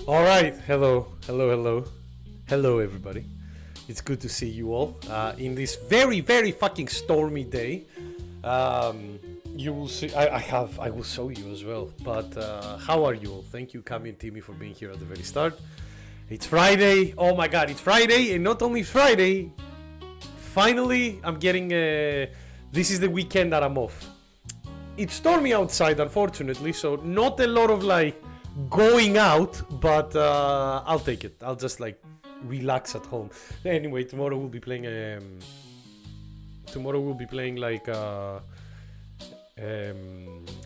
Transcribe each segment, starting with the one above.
All right, hello, everybody. It's good to see you all in this very, very fucking stormy day. You will see. I will show you as well. But how are you all? Thank you, Cami and Timmy, for being here at the very start. It's Friday. Oh my God, it's Friday, and not only Friday. Finally, I'm getting. This is the weekend that I'm off. It's stormy outside, unfortunately, so not a lot of like going out, but I'll take it. I'll just like relax at home. Anyway, tomorrow we'll be playing like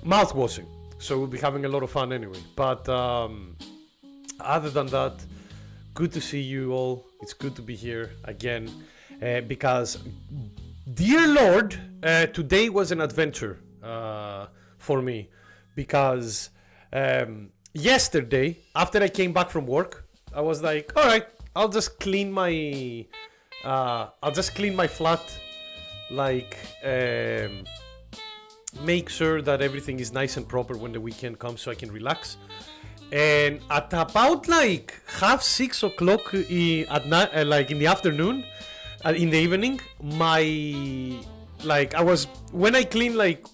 mouth washing, so we'll be having a lot of fun anyway. But other than that, good to see you all. It's good to be here again, because dear Lord, today was an adventure for me, because yesterday, after I came back from work, I was like, all right, I'll just clean my flat, like make sure that everything is nice and proper when the weekend comes, so I can relax. And at about like 6:30 at night, like in the afternoon, in the evening,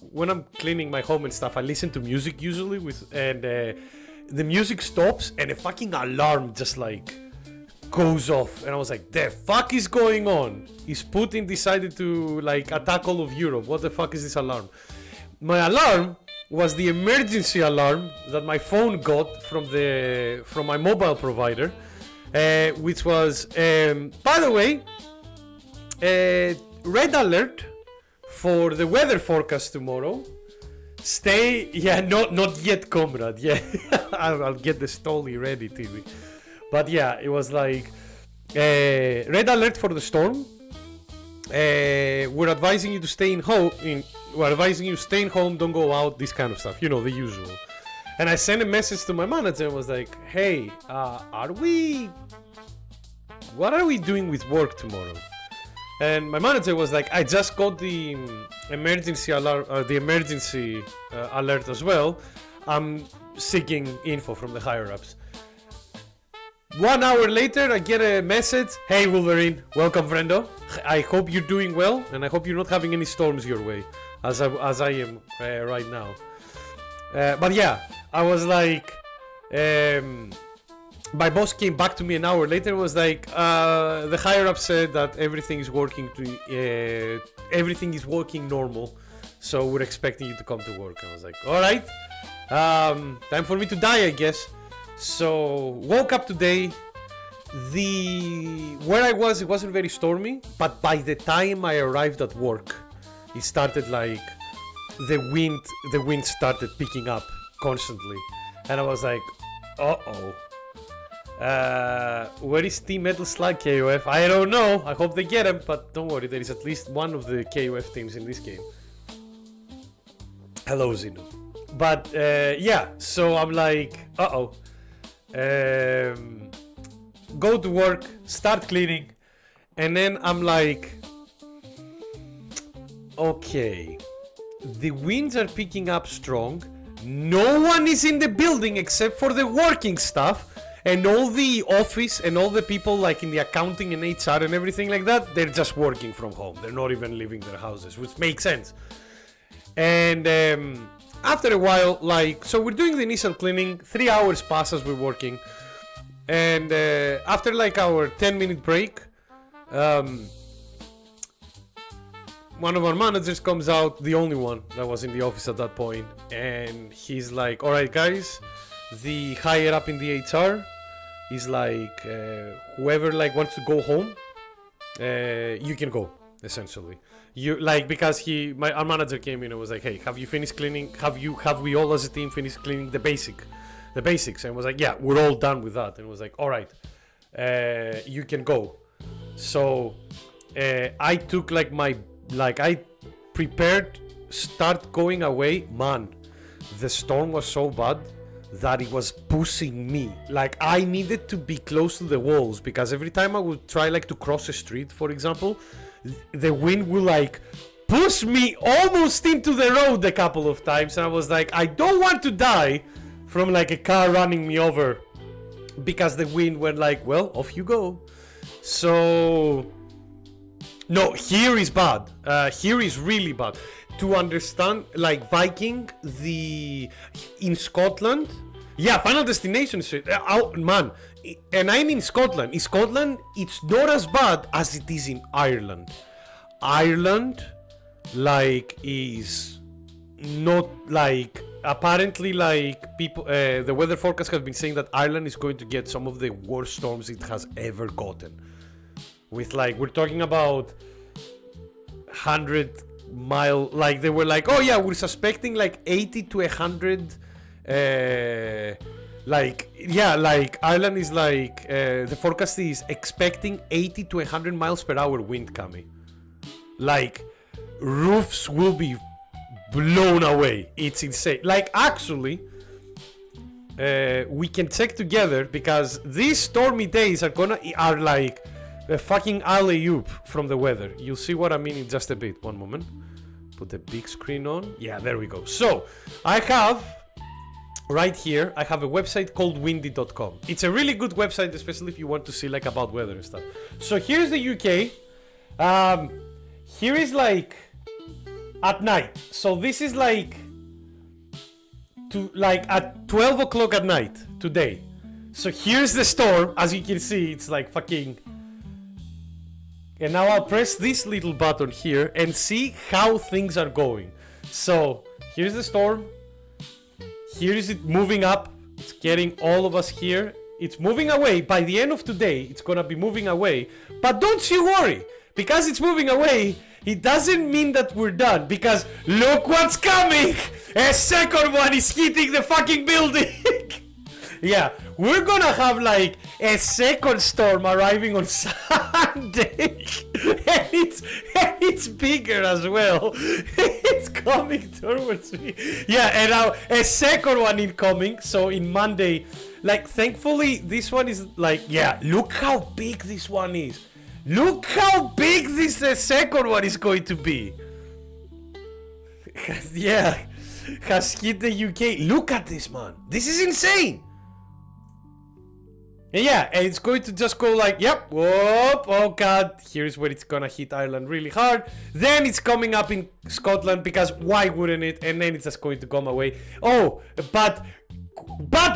when I'm cleaning my home and stuff, I listen to music usually the music stops and a fucking alarm just like goes off, and I was like, the fuck is going on? Is Putin decided to like attack all of Europe? What the fuck is this alarm? My alarm was the emergency alarm that my phone got from my mobile provider, which was by the way, red alert for the weather forecast tomorrow. Not yet, comrade. Yeah, I'll get the story ready, TV. But yeah, it was like red alert for the storm. We're advising you to stay home. Don't go out. This kind of stuff. You know, the usual. And I sent a message to my manager and was like, "Hey, what are we doing with work tomorrow?" And my manager was like, I just got the emergency alert as well. I'm seeking info from the higher ups. 1 hour later, I get a message. Hey Wolverine, welcome friendo. I hope you're doing well, and I hope you're not having any storms your way, as I am right now. But yeah, I was like, my boss came back to me an hour later and was like, the higher up said that everything is working normal, so we're expecting you to come to work. I was like, all right, time for me to die, I guess. So woke up today. Where I was, it wasn't very stormy, but by the time I arrived at work, it started like the wind started picking up constantly, and I was like, where is Team Metal Slug KOF? I don't know. I hope they get him, but don't worry, there is at least one of the KOF teams in this game. Hello, Zeno. But yeah, so I'm like, go to work, start cleaning, and then I'm like, okay, the winds are picking up strong. No one is in the building except for the working staff. And all the office and all the people like in the accounting and HR and everything like that, they're just working from home. They're not even leaving their houses, which makes sense. And after a while, so we're doing the initial cleaning. 3 hours pass as we're working. And after like our 10-minute break, one of our managers comes out, the only one that was in the office at that point. And he's like, all right, guys, the higher up in the HR is like, whoever like wants to go home, you can go, essentially. You like, because our manager came in and was like, hey, have you finished cleaning? Have we all as a team finished cleaning the basics? And was like, yeah, we're all done with that. And was like, all right, you can go. So I took I prepared, start going away. Man, the storm was so bad that it was pushing me. Like, I needed to be close to the walls, because every time I would try like to cross a street, for example, the wind will like push me almost into the road a couple of times, and I was like, I don't want to die from like a car running me over because the wind went like, well, off you go. So no, here is bad. Here is really bad. To understand, like Viking, in Scotland, yeah, Final Destination. Man, and I'm in Scotland. In Scotland, it's not as bad as it is in Ireland. Ireland, like, is not like, apparently, like, people, the weather forecast has been saying that Ireland is going to get some of the worst storms it has ever gotten. With, like, we're talking about 100-mile, like, they were like, oh yeah, we're suspecting like 80 to 100, like, yeah, like Ireland is like, the forecast is expecting 80 to 100 miles per hour wind coming. Like, roofs will be blown away. It's insane. Like, actually, we can check together, because these stormy days are like a fucking alley-oop from the weather. You'll see what I mean in just a bit. One moment. Put the big screen on. Yeah, there we go. So, I have, right here, I have a website called windy.com. It's a really good website, especially if you want to see, like, about weather and stuff. So, here's the UK. Here is, like, at night. So, this is, like, at 12 o'clock at night today. So, here's the storm. As you can see, it's, like, fucking... And now I'll press this little button here and see how things are going. So, here's the storm. Here is it moving up. It's getting all of us here. It's moving away. By the end of today, it's gonna be moving away. But don't you worry. Because it's moving away, it doesn't mean that we're done. Because look what's coming! A second one is hitting the fucking building! Yeah, we're gonna have like a second storm arriving on Sunday, and it's bigger as well. It's coming towards me. Yeah, and now a second one incoming. So in Monday, like, thankfully this one is like, yeah, look how big this one is. Look how big this second one is going to be. Yeah, has hit the UK. Look at this, man. This is insane. And yeah, and it's going to just go like, yep, whoop, oh god, here's where it's gonna hit Ireland really hard. Then it's coming up in Scotland, because why wouldn't it? And then it's just going to come away. Oh, but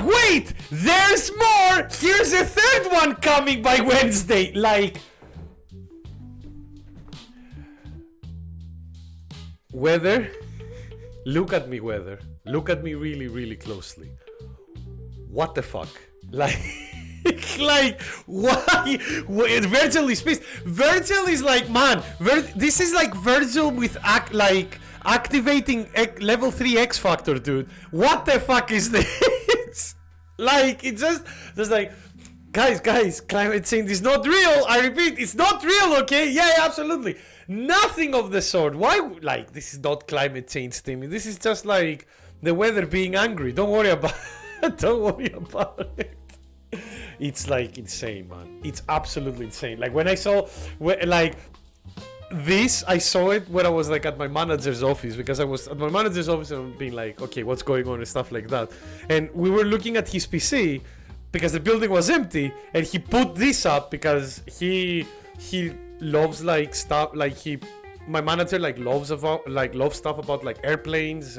wait, there's more. Here's a third one coming by Wednesday. Like, weather, look at me, weather. Look at me really, really closely. What the fuck? Like... like, why? Virgil is pissed. Virgil is like, man, this is like Virgil with activating level 3 X Factor, dude. What the fuck is this? Like, it's just like, guys, climate change is not real. I repeat, it's not real, okay? Yeah, absolutely. Nothing of the sort. Why? Like, this is not climate change, Timmy. This is just like the weather being angry. Don't worry about it. Don't worry about it. It's like insane, man. It's absolutely insane. Like, when I saw, like, this, I saw it when I was like at my manager's office, because I was at my manager's office and being like, okay, what's going on and stuff like that. And we were looking at his PC because the building was empty, and he put this up because he loves like stuff, like my manager like loves stuff about like airplanes.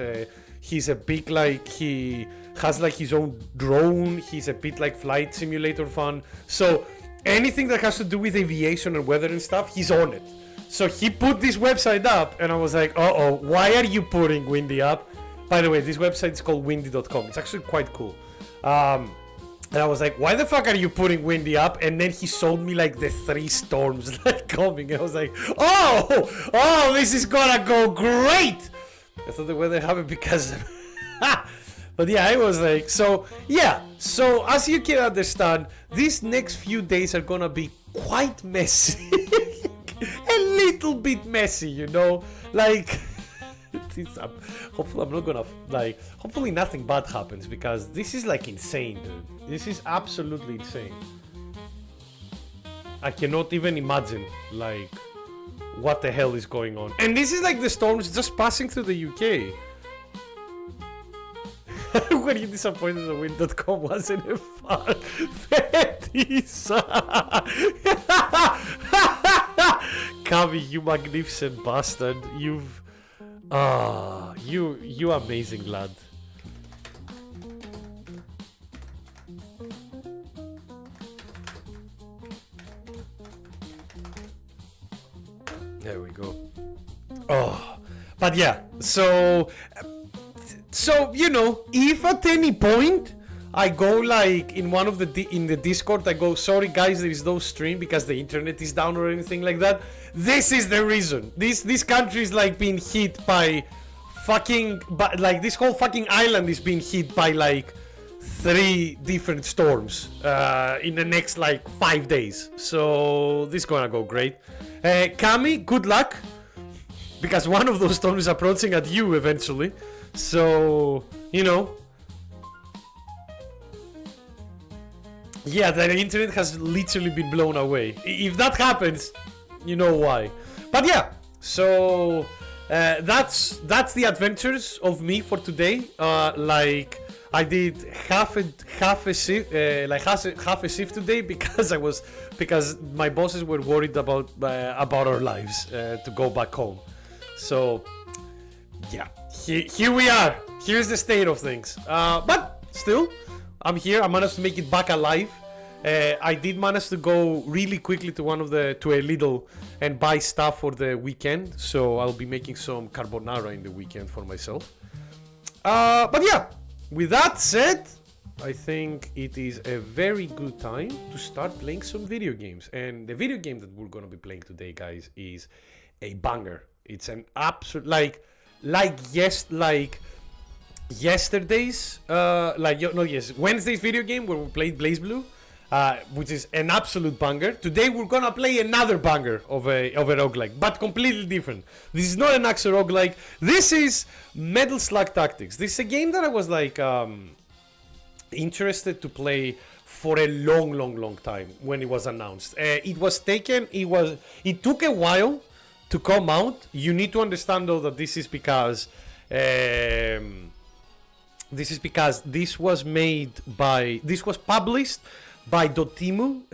He's a big, like, he has like his own drone. He's a bit like flight simulator fan. So anything that has to do with aviation and weather and stuff, he's on it. So he put this website up, and I was like, uh-oh, why are you putting Windy up? By the way, this website is called windy.com. It's actually quite cool. And I was like, why the fuck are you putting Windy up? And then he showed me like the 3 storms like coming. I was like, oh, this is gonna go great. I thought the weather happened because but yeah, I was like, so yeah, so as you can understand, these next few days are gonna be quite messy. A little bit messy, you know, like hopefully I'm not gonna, like, hopefully nothing bad happens, because this is like insane, dude. This is absolutely insane. I cannot even imagine, like, what the hell is going on. And this is like the storms just passing through the UK. Were you disappointed that Wind.com wasn't a Fetis! Kami, you magnificent bastard. You've... you amazing lad. There we go. Oh, but yeah, so you know, if at any point I go like in one of the in the Discord, I go, sorry guys, there is no stream because the internet is down or anything like that. This is the reason. This country is like being hit by fucking, but like this whole fucking island is being hit by like 3 different storms in the next like 5 days. So this is gonna go great. Kami, good luck, because one of those storms is approaching at you eventually. So, you know. Yeah, the internet has literally been blown away. If that happens, you know why. But yeah, so that's the adventures of me for today. Like I did half a shift today because my bosses were worried about our lives to go back home. So yeah, here we are. Here's the state of things. But still, I'm here. I managed to make it back alive. I did manage to go really quickly to a Lidl and buy stuff for the weekend. So I'll be making some carbonara in the weekend for myself. But yeah, with that said, I think it is a very good time to start playing some video games. And the video game that we're gonna be playing today, guys, is a banger. It's an absolute Wednesday's video game where we played BlazBlue, which is an absolute banger. Today we're gonna play another banger of a roguelike, but completely different. This is not an action roguelike. This is Metal Slug Tactics. This is a game that I was like interested to play for a long time when it was announced. It took a while to come out. You need to understand though that this is because this was published by Dotemu.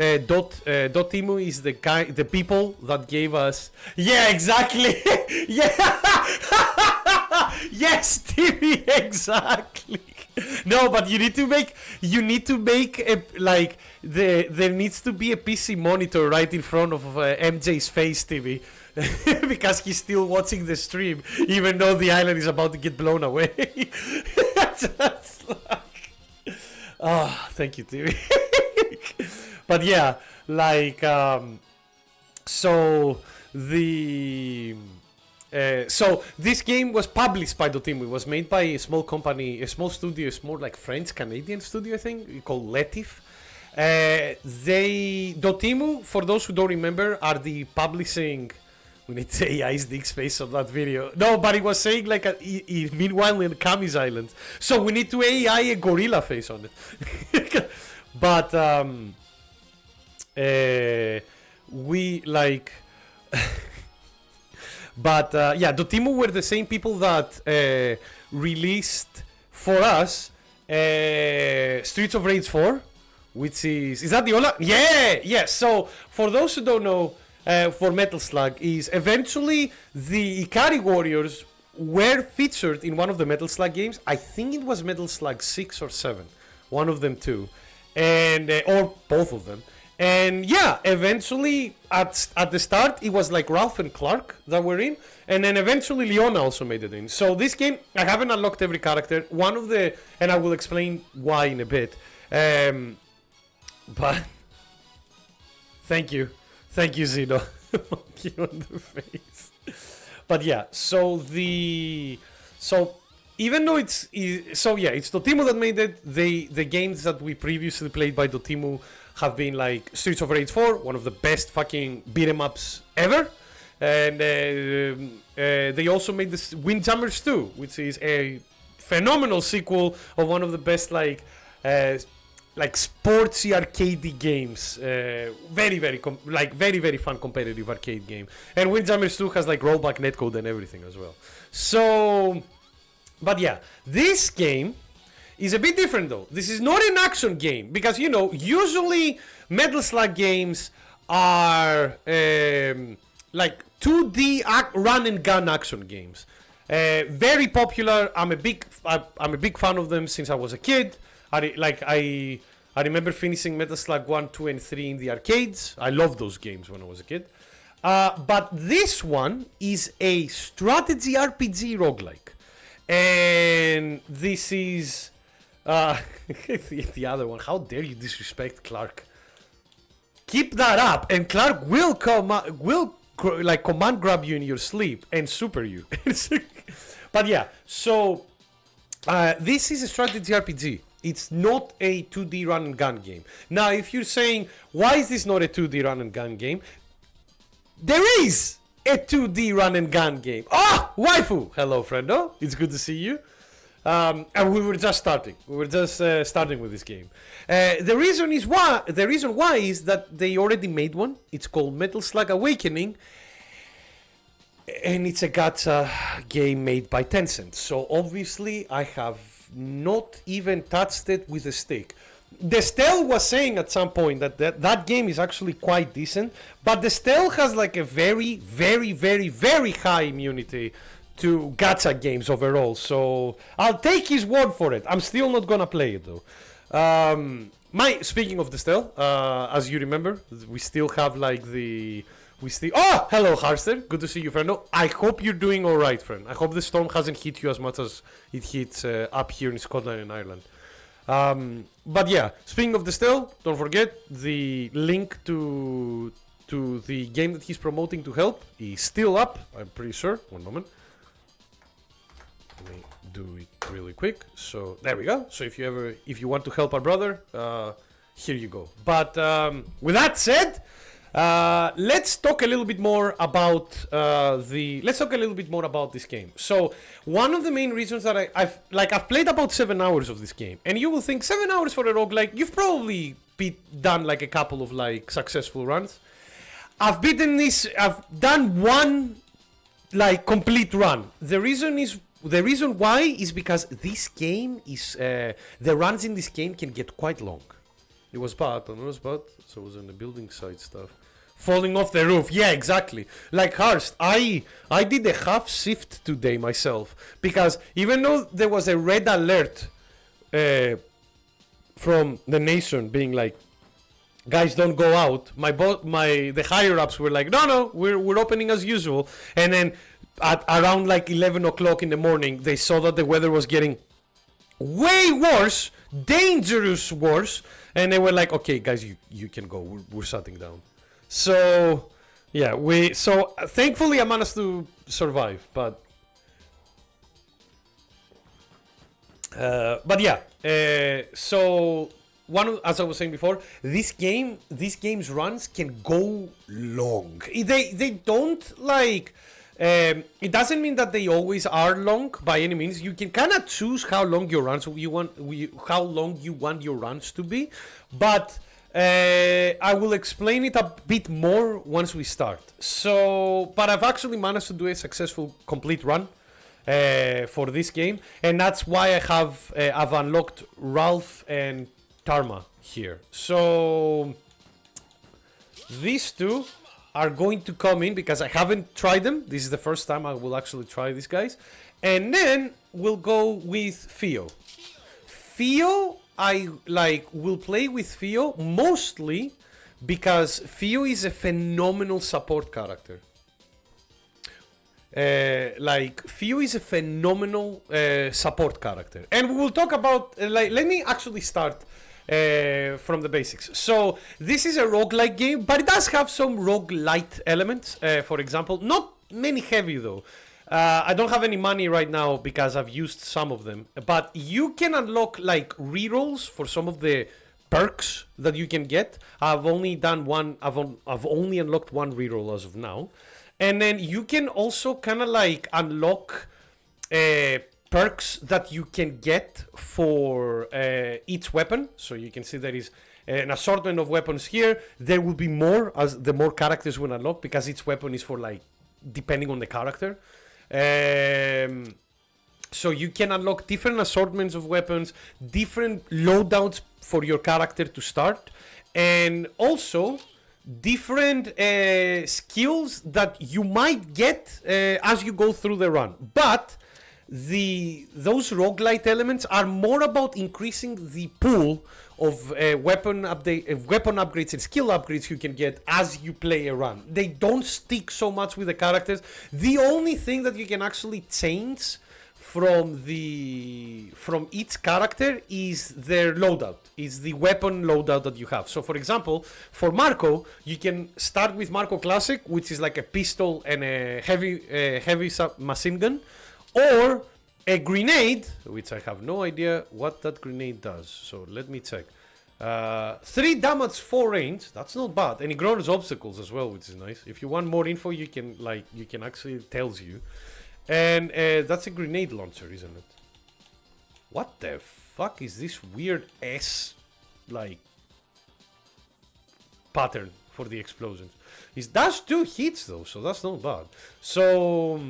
Dotemu is the people that gave us. Yeah, exactly. Yeah. Yes, TV, exactly. No, but you need to make there needs to be a PC monitor right in front of MJ's face, TV. Because he's still watching the stream, even though the island is about to get blown away. Just like, thank you, TV. But yeah, like, so this game was published by Dotemu. It was made by a small company, a small studio, a small like French-Canadian studio, I think, called Letif. Dotemu, for those who don't remember, are the publishing. We need to say AI's dick space on that video. No, but he was saying like meanwhile in Kami's island. So we need to AI a gorilla face on it. But we like but yeah, Dotemu were the same people that released for us Streets of Rage 4, which is that the Ola? Yeah. So for those who don't know, for Metal Slug is eventually the Ikari Warriors were featured in one of the Metal Slug games. I think it was Metal Slug 6 or 7, one of them too, and or both of them. And yeah, eventually at the start it was like Ralph and Clark that were in, and then eventually Leona also made it in. So this game, I haven't unlocked every character. And I will explain why in a bit. But thank you, Zeno. Monkey on the face. But yeah, so even though it's Dotemu that made it. The games that we previously played by Dotemu have been like Streets of Rage 4, one of the best fucking beat 'em ups ever, and they also made this Windjammers 2, which is a phenomenal sequel of one of the best like sportsy arcadey games. Very fun competitive arcade game. And Windjammers 2 has like rollback netcode and everything as well. So, but yeah, this game is a bit different though. This is not an action game because you know usually Metal Slug games are like 2D run and gun action games. Very popular. I'm a big fan of them since I was a kid. I remember finishing Metal Slug 1, 2, and 3 in the arcades. I loved those games when I was a kid. But this one is a strategy RPG roguelike. And this is the other one. How dare you disrespect Clark? Keep that up, and Clark will command grab you in your sleep and super you. But yeah, so this is a strategy RPG. It's not a 2D run and gun game. Now, if you're saying, why is this not a 2D run and gun game? There is a 2D run and gun game. Ah, waifu! Hello, friendo. It's good to see you. And we were just starting. We were just starting with this game. The reason why is that they already made one. It's called Metal Slug Awakening, and it's a gacha game made by Tencent. So obviously, I have not even touched it with a stick. Destel was saying at some point that game is actually quite decent, but Destel has like a very, very, very, very high immunity to gacha games overall, so I'll take his word for it. I'm still not gonna play it though. Speaking of Destel, as you remember, we still have like oh, hello Harster, good to see you, friend. I hope you're doing all right, friend. I hope the storm hasn't hit you as much as it hits up here in Scotland and Ireland. But yeah, speaking of Destel, don't forget the link to the game that he's promoting to help is still up. I'm pretty sure. One moment. Let me do it really quick. So there we go. So if you want to help our brother, here you go. But with that said, let's talk a little bit more about this game. So one of the main reasons that I've played about 7 hours of this game, and you will think 7 hours for a roguelike, you've probably done like a couple of like successful runs. I've done one like complete run. The reason why is because this game is the runs in this game can get quite long. It was bad, so it was on the building site stuff. Falling off the roof, yeah, exactly. Like Harst, I did a half shift today myself because even though there was a red alert from the nation being like, guys, don't go out. The higher ups were like, no, we're opening as usual. And then at around like 11 o'clock in the morning, they saw that the weather was getting way worse, dangerous worse, and they were like, okay, guys, you can go. We're shutting down. So yeah, thankfully I managed to survive, but yeah. So as I was saying before, this game's runs can go long. They don't like. It doesn't mean that they always are long by any means. You can kind of choose how long your runs how long you want your runs to be, but I will explain it a bit more once we start. So, but I've actually managed to do a successful complete run for this game, and that's why I've unlocked Ralph and Tarma here. So these two are going to come in because I haven't tried them. This is the first time I will actually try these guys. And then we'll go with Theo. Theo, I will play with Theo mostly because Theo is a phenomenal support character. Theo is a phenomenal support character. And we will talk about, let me actually start from the basics. So this is a roguelike game, but it does have some roguelite elements. For example, not many heavy though. I don't have any money right now because I've used some of them, but you can unlock like rerolls for some of the perks that you can get. I've only done one. I've only unlocked one reroll as of now, and then you can also kind of like unlock perks that you can get for each weapon. So you can see there is an assortment of weapons here. There will be more as the more characters will unlock because each weapon is for like depending on the character. So you can unlock different assortments of weapons, different loadouts for your character to start, and also different skills that you might get as you go through the run. But those roguelite elements are more about increasing the pool of weapon upgrades and skill upgrades you can get as you play a run. They don't stick so much with the characters. The only thing that you can actually change from each character is their loadout, is the weapon loadout that you have. So for example, for Marco, you can start with Marco Classic, which is like a pistol and a heavy machine gun, or a grenade, which I have no idea what that grenade does. So let me check. 3 damage, 4 range. That's not bad. And it grows obstacles as well, which is nice. If you want more info, you can actually tells you. And that's a grenade launcher, isn't it? What the fuck is this weird S like pattern for the explosions? It does 2 hits though, so that's not bad. So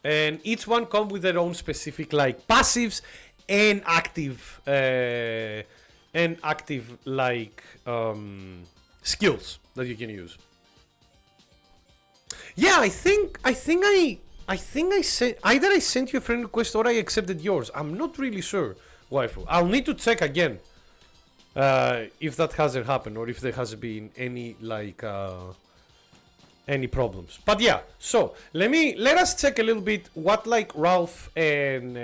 and each one comes with their own specific like passives and active like skills that you can use. Yeah, I think I sent either I sent you a friend request or I accepted yours. I'm not really sure, waifu. I'll need to check again if that hasn't happened or if there has been any like any problems. But yeah, so let us check a little bit what like Ralph and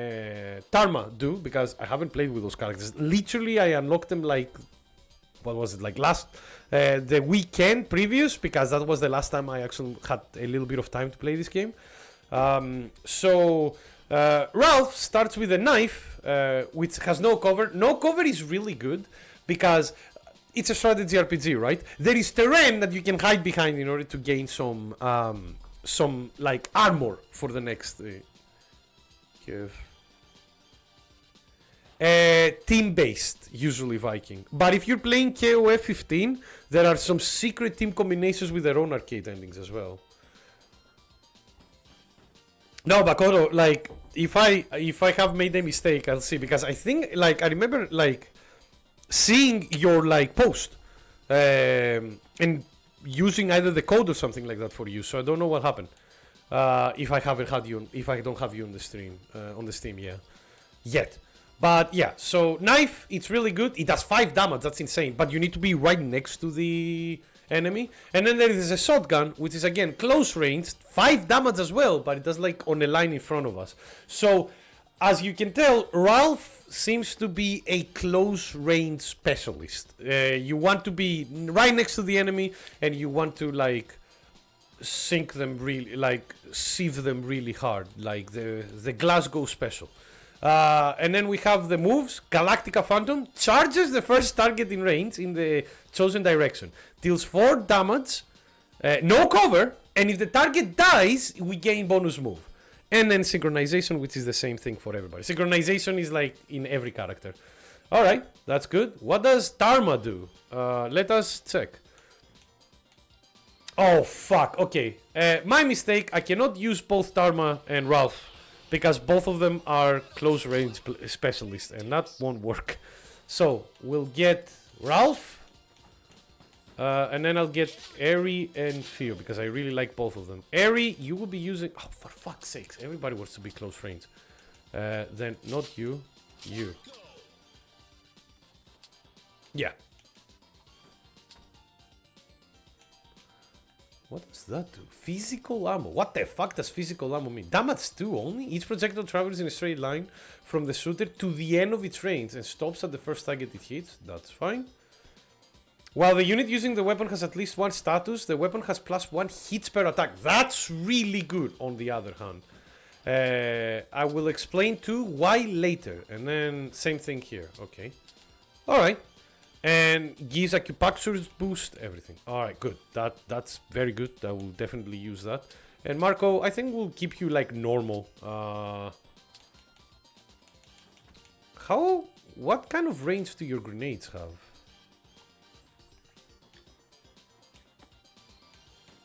Tarma do, because I haven't played with those characters. Literally, I unlocked them like, what was it, like last the weekend previous, because that was the last time I actually had a little bit of time to play this game. Ralph starts with a knife, which has no cover. No cover is really good because it's a strategy RPG, right? There is terrain that you can hide behind in order to gain some like armor for the next team-based, usually Viking. But if you're playing KOF 15, there are some secret team combinations with their own arcade endings as well. No, Bakoto, like if I have made a mistake, I'll see, because I think like I remember like seeing your like post and using either the code or something like that for you. So I don't know what happened. If I don't have you on the stream on the Steam, yet. But yeah, so knife, it's really good. It does 5 damage. That's insane. But you need to be right next to the enemy. And then there is a shotgun, which is again close range, 5 damage as well, but it does like on a line in front of us. So as you can tell, Ralph seems to be a close range specialist. You want to be right next to the enemy, and you want to like sink them really, like sieve them really hard, like the Glasgow special. And then we have the moves. Galactica Phantom charges the first target in range in the chosen direction, deals 4 damage, no cover, and if the target dies, we gain bonus move. And then synchronization, which is the same thing for everybody. Synchronization is like in every character. Alright, that's good. What does Tarma do? Let us check. Oh, fuck. Okay. My mistake. I cannot use both Tarma and Ralph, because both of them are close range specialists, and that won't work. So, we'll get Ralph. And then I'll get Eri and Theo, because I really like both of them. Eri, you will be using... Oh, for fuck's sakes. Everybody wants to be close range. Then, not you. You. Yeah. What does that do? Physical ammo. What the fuck does physical ammo mean? Damage 2 only? Each projectile travels in a straight line from the shooter to the end of its range and stops at the first target it hits. That's fine. While the unit using the weapon has at least 1 status, the weapon has +1 hits per attack. That's really good, on the other hand. I will explain too why later. And then same thing here. Okay. Alright. And gives acupuncture boost, everything. Alright, good. That's very good. I will definitely use that. And Marco, I think we'll keep you like normal. What kind of range do your grenades have?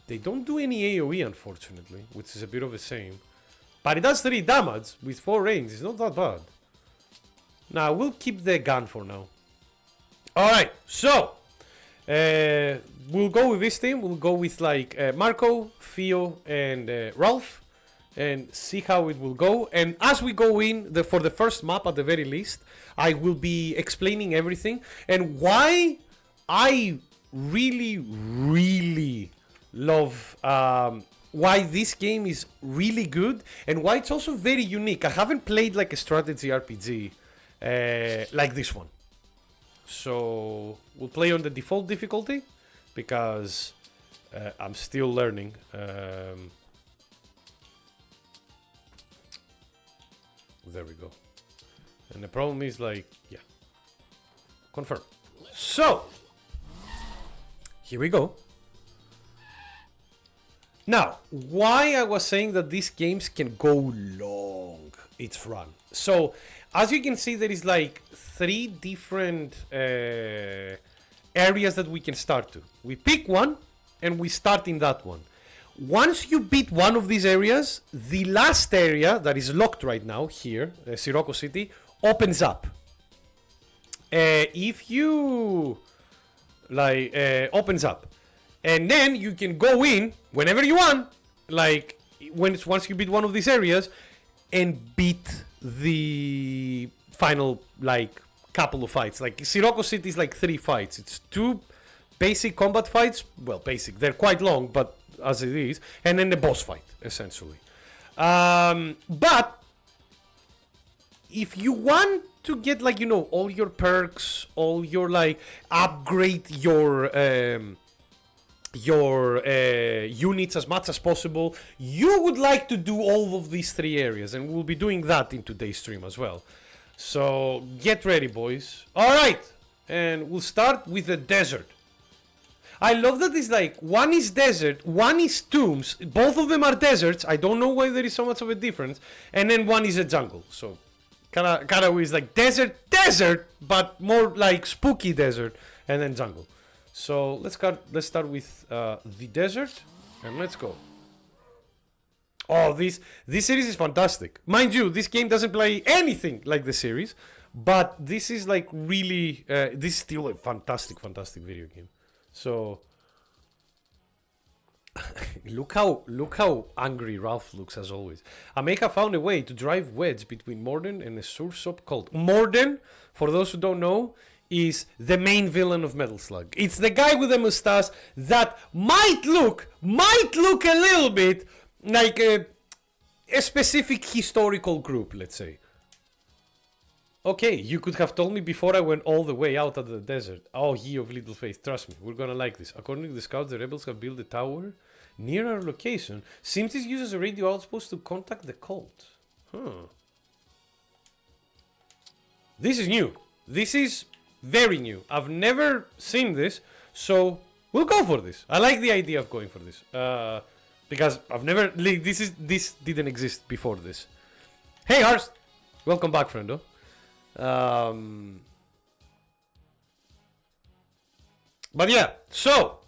They don't do any AoE, unfortunately, which is a bit of a shame. But it does 3 damage with 4 range. It's not that bad. Now, we'll keep the gun for now. Alright, so we'll go with this team. We'll go with like Marco, Theo, and Ralph, and see how it will go. And as we go in for the first map, at the very least, I will be explaining everything and why I really love why this game is really good and why it's also very unique. I haven't played like a strategy RPG like this one. So we'll play on the default difficulty because I'm still learning. There we go. And the problem is like, yeah, confirm. So here we go. Now, why I was saying that these games can go long, it's run. So as you can see, there is like 3 different areas that we can start to. We pick one and we start in that one. Once you beat one of these areas, the last area that is locked right now here, Sirocco City, opens up. If you like opens up, and then you can go in whenever you want, like once you beat one of these areas, and beat the final like couple of fights. Like Sirocco City is like 3 fights. It's 2 basic combat fights. Well, basic. They're quite long, but as it is, and then the boss fight essentially. But if you want to get like all your perks, all your like upgrade your units as much as possible, you would like to do all of these 3 areas, and we'll be doing that in today's stream as well. So get ready, boys. All right, and we'll start with the desert. I love that it's like one is desert, one is tombs. Both of them are deserts. I don't know why there is so much of a difference. And then one is a jungle. So kind of is like desert, but more like spooky desert, and then jungle. So let's start with the desert, and let's go. Oh, this series is fantastic. Mind you, this game doesn't play anything like the series, but this is like really this is still a fantastic video game. So look how angry Ralph looks as always. Ameka found a way to drive wedge between Morden and a Sursop cult. Morden, for those who don't know, is the main villain of Metal Slug. It's the guy with the mustache that might look a little bit like a specific historical group, let's say. Okay, you could have told me before I went all the way out of the desert. Oh, ye of little faith, trust me, we're gonna like this. According to the scouts, the rebels have built a tower near our location. Seems this uses a radio outpost to contact the cult. Huh. This is new. This is very new. I've never seen this, so we'll go for this. I like the idea of going for this. Because I've never... This didn't exist before this. Hey, Harst! Welcome back, friendo. But yeah, so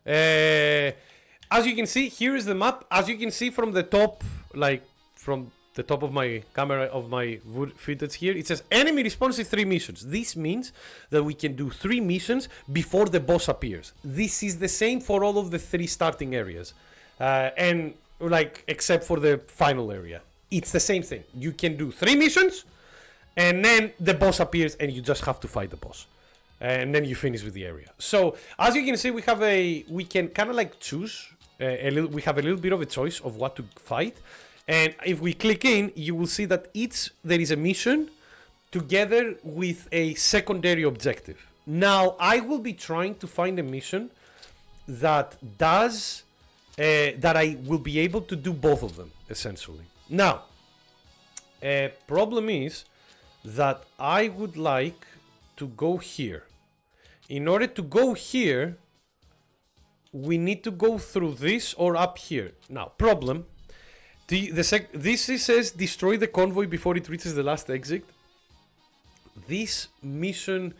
as you can see, here is the map. As you can see from the top, like from the top of my camera of my footage here, it says enemy responses 3 missions. This means that we can do 3 missions before the boss appears. This is the same for all of the 3 starting areas, and like except for the final area, it's the same thing. You can do 3 missions. And then the boss appears and you just have to fight the boss. And then you finish with the area. So, as you can see, we can kind of like choose, we have a little bit of a choice of what to fight. And if we click in, you will see that there is a mission together with a secondary objective. Now, I will be trying to find a mission that does, that I will be able to do both of them, essentially. Now, problem is that I would like to go here. In order to go here, we need to go through this or up here. Now, problem. This says destroy the convoy before it reaches the last exit. This mission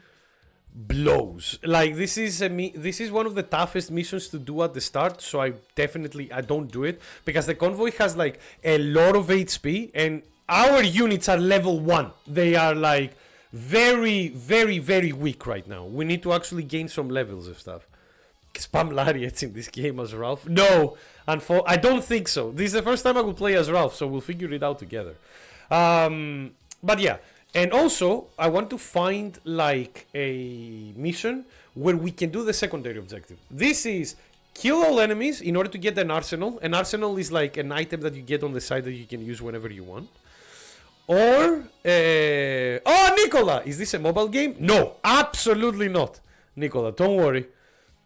blows. Like this is one of the toughest missions to do at the start, so I don't do it because the convoy has like a lot of HP and our units are level 1. They are like very, very, very weak right now. We need to actually gain some levels of stuff. Spam Lariats in this game as Ralph? No, I don't think so. This is the first time I will play as Ralph, so we'll figure it out together. But yeah, and also I want to find like a mission where we can do the secondary objective. This is kill all enemies in order to get an arsenal. An arsenal is like an item that you get on the side that you can use whenever you want. Or, oh, Nicola, is this a mobile game? No, absolutely not. Nicola, don't worry.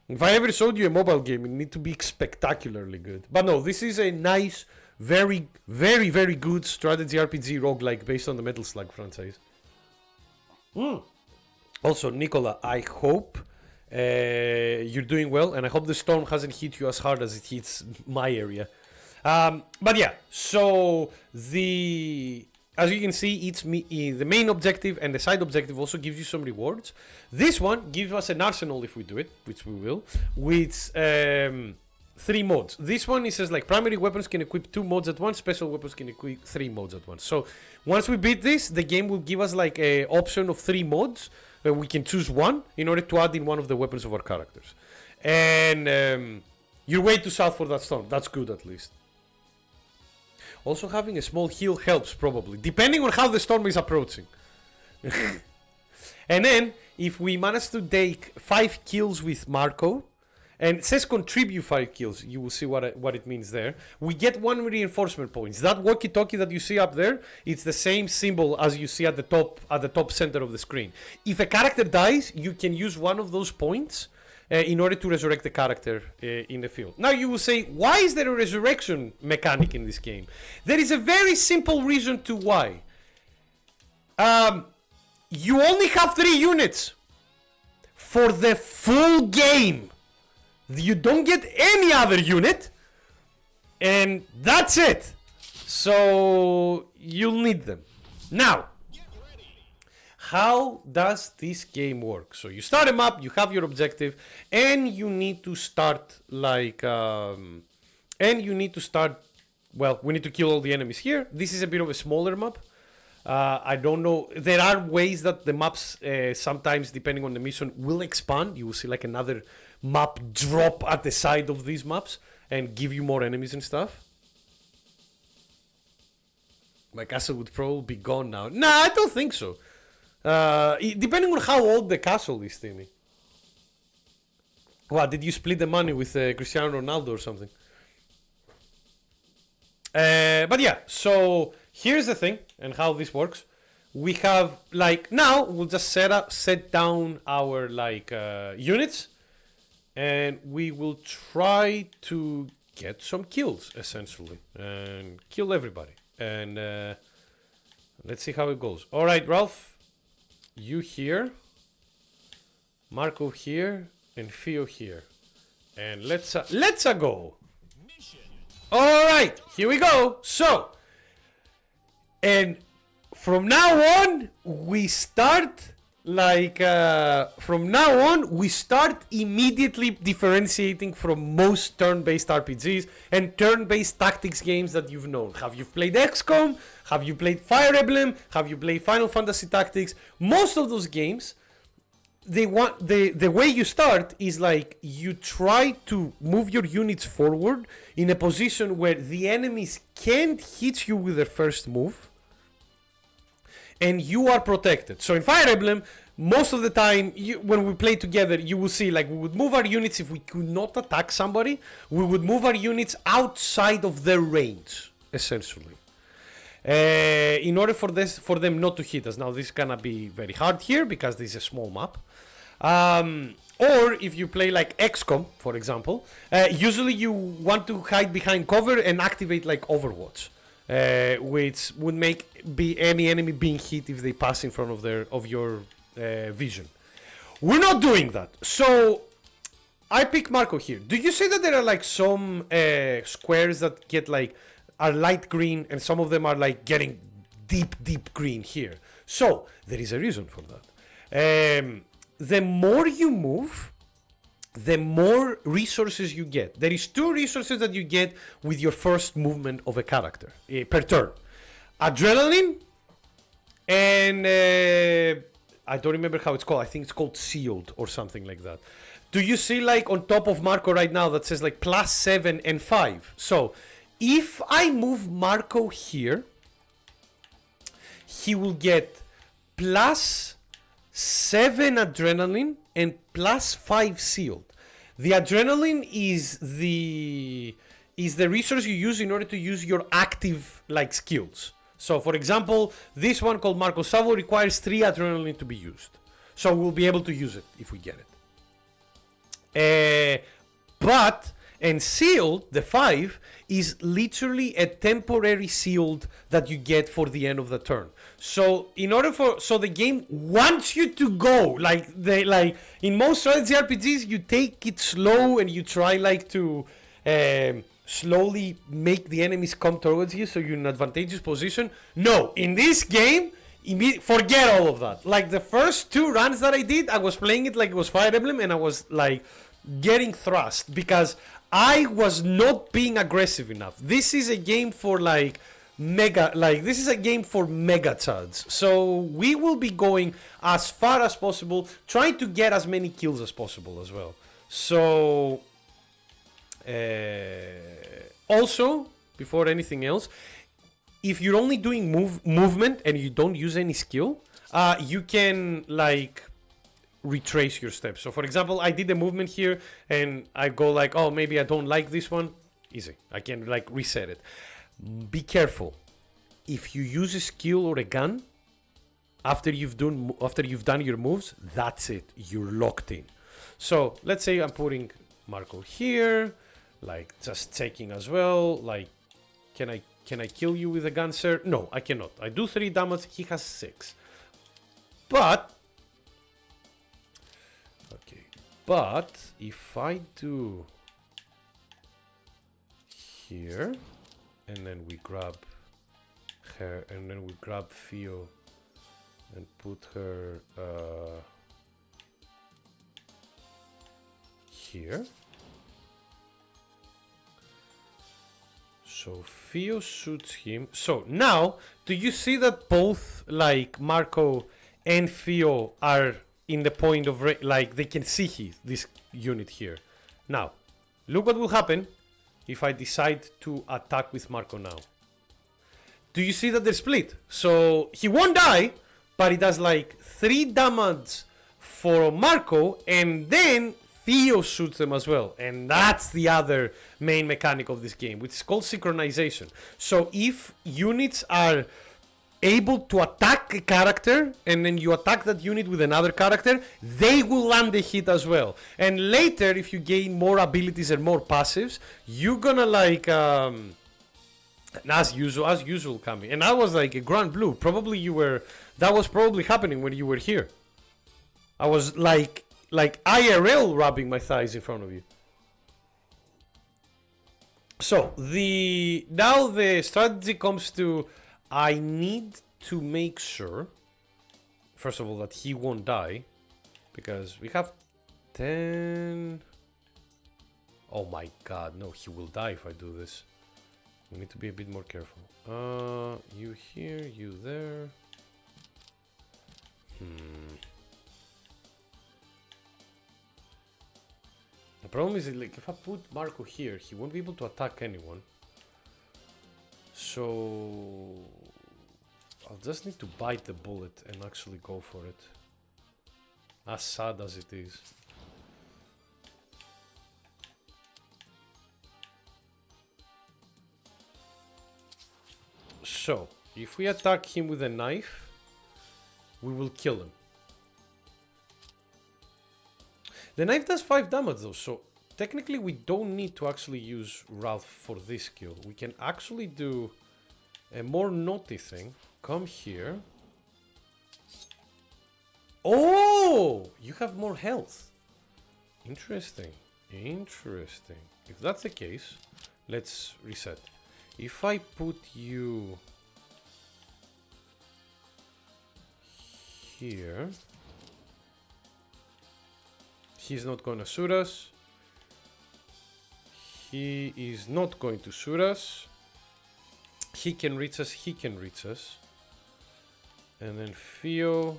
If I ever showed you a mobile game, it need to be spectacularly good. But no, this is a nice, very, very, very good strategy RPG roguelike based on the Metal Slug franchise. Also, Nicola, I hope you're doing well, and I hope the storm hasn't hit you as hard as it hits my area. But yeah, so as you can see, the main objective and the side objective also gives you some rewards. This one gives us an arsenal if we do it, which we will, with 3 modes. This one, it says like primary weapons can equip 2 modes at once, special weapons can equip 3 modes at once. So once we beat this, the game will give us like an option of 3 modes. We can choose one in order to add in one of the weapons of our characters. And you're way too south for that storm. That's good at least. Also, having a small heal helps, probably, depending on how the storm is approaching. And then, if we manage to take 5 kills with Marco, and it says contribute 5 kills, you will see what it means there, we get 1 reinforcement points. That walkie-talkie that you see up there, it's the same symbol as you see at the top center of the screen. If a character dies, you can use one of those points in order to resurrect the character in the field. Now you will say, why is there a resurrection mechanic in this game? There is a very simple reason to why. You only have 3 units for the full game. You don't get any other unit, and that's it. So you'll need them. Now, how does this game work? So you start a map, you have your objective, and you need to start like, well, we need to kill all the enemies here. This is a bit of a smaller map. I don't know. There are ways that the maps, sometimes depending on the mission, will expand. You will see like another map drop at the side of these maps and give you more enemies and stuff. My castle would probably be gone now. Nah, I don't think so. Depending on how old the castle is, Timmy. What, did you split the money with Cristiano Ronaldo or something? But yeah, so here's the thing and how this works. We have like, now we'll just set down our like units, and we will try to get some kills essentially and kill everybody. And let's see how it goes. All right, Ralph, you here, Marco here, and Theo here, and let's go. All right, here we go. So, and from now on, we start like we start immediately differentiating from most turn-based RPGs and turn-based tactics games that you've known. Have you played XCOM? Have you played Fire Emblem? Have you played Final Fantasy Tactics? Most of those games, the way you start is like you try to move your units forward in a position where the enemies can't hit you with their first move, and you are protected. So in Fire Emblem, most of the time, when we play together, you will see like we would move our units if we could not attack somebody. We would move our units outside of their range, essentially, in order for them not to hit us. Now this is gonna be very hard here because this is a small map. Or if you play like XCOM, for example, usually you want to hide behind cover and activate like Overwatch. Which would make any enemy being hit if they pass in front of your vision. We're not doing that. So I pick Marco here. Do you see that there are like some squares that get like are light green and some of them are like getting deep green here? So there is a reason for that. the more you move, the more resources you get. There is 2 resources that you get with your first movement of a character per turn. Adrenaline and I don't remember how it's called. I think it's called Sealed or something like that. Do you see like on top of Marco right now that says like +7 and 5? So if I move Marco here, he will get +7 adrenaline and +5 sealed. The adrenaline is the resource you use in order to use your active like skills. So for example, this one called Marco Savo requires 3 adrenaline to be used. So we'll be able to use it if we get it. And sealed, the 5, is literally a temporary sealed that you get for the end of the turn. So the game wants you to go like in most strategy RPGs, you take it slow and you try like to slowly make the enemies come towards you so you're in an advantageous position. No, in this game, forget all of that. Like the first 2 runs that I did, I was playing it like it was Fire Emblem and I was like getting thrust because I was not being aggressive enough. This is a game for mega chads. So we will be going as far as possible, trying to get as many kills as possible as well. So also, before anything else, if you're only doing movement and you don't use any skill, you can like retrace your steps. So for example, I did a movement here and I go like, oh, maybe I don't like this one. Easy. I can like reset it. Be careful. If you use a skill or a gun after you've done your moves, that's it. You're locked in. So let's say I'm putting Marco here, like just checking as well. Like, can I kill you with a gun, sir? No, I cannot. I do 3 damage. He has 6. But if I do here, and then we grab her, and then we grab Theo and put her here. So Theo shoots him. So now, do you see that both like Marco and Theo are in the point of like they can see this unit here? Now, look what will happen if I decide to attack with Marco now. Do you see that they're split? So he won't die, but he does like 3 damage for Marco, and then Theo shoots them as well. And that's the other main mechanic of this game, which is called synchronization. So if units are able to attack a character and then you attack that unit with another character, they will land a hit as well. And later, if you gain more abilities and more passives, you're gonna like as usual coming. And I was like a Grand Blue. That was probably happening when you were here. I was like IRL rubbing my thighs in front of you. So now the strategy comes to, I need to make sure, first of all, that he won't die, because we have 10. Oh my god, no, he will die if I do this. We need to be a bit more careful. You here, you there. The problem is, like, if I put Marco here, he won't be able to attack anyone. So I'll just need to bite the bullet and actually go for it. As sad as it is. So, if we attack him with a knife, we will kill him. The knife does 5 damage though, so technically we don't need to actually use Ralph for this skill. We can actually do a more naughty thing. Come here. Oh! You have more health. Interesting. Interesting. If that's the case, let's reset. If I put you here, He's not gonna shoot us. He is not going to shoot us. He can reach us, he can reach us. And then Theo.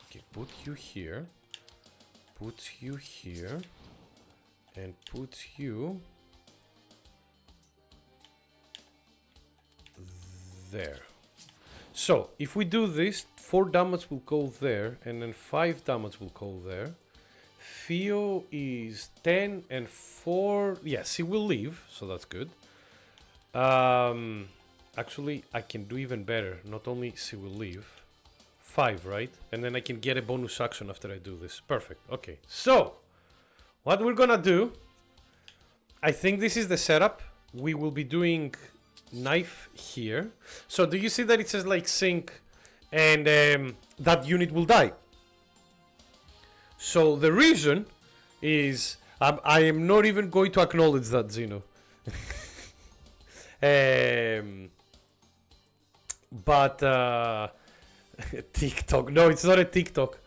Okay, put you here. Put you here. And put you there. So if we do this, 4 damage will go there, and then 5 damage will go there. Theo is 10 and 4. Yes, he will leave, so that's good. Actually, I can do even better. Not only she will leave, 5, right? And then I can get a bonus action after I do this. Perfect. Okay, so what we're gonna do, I think this is the setup. We will be doing knife here. So do you see that it says like sink and that unit will die? So the reason is I am not even going to acknowledge that, Zeno. But TikTok. No, it's not a TikTok.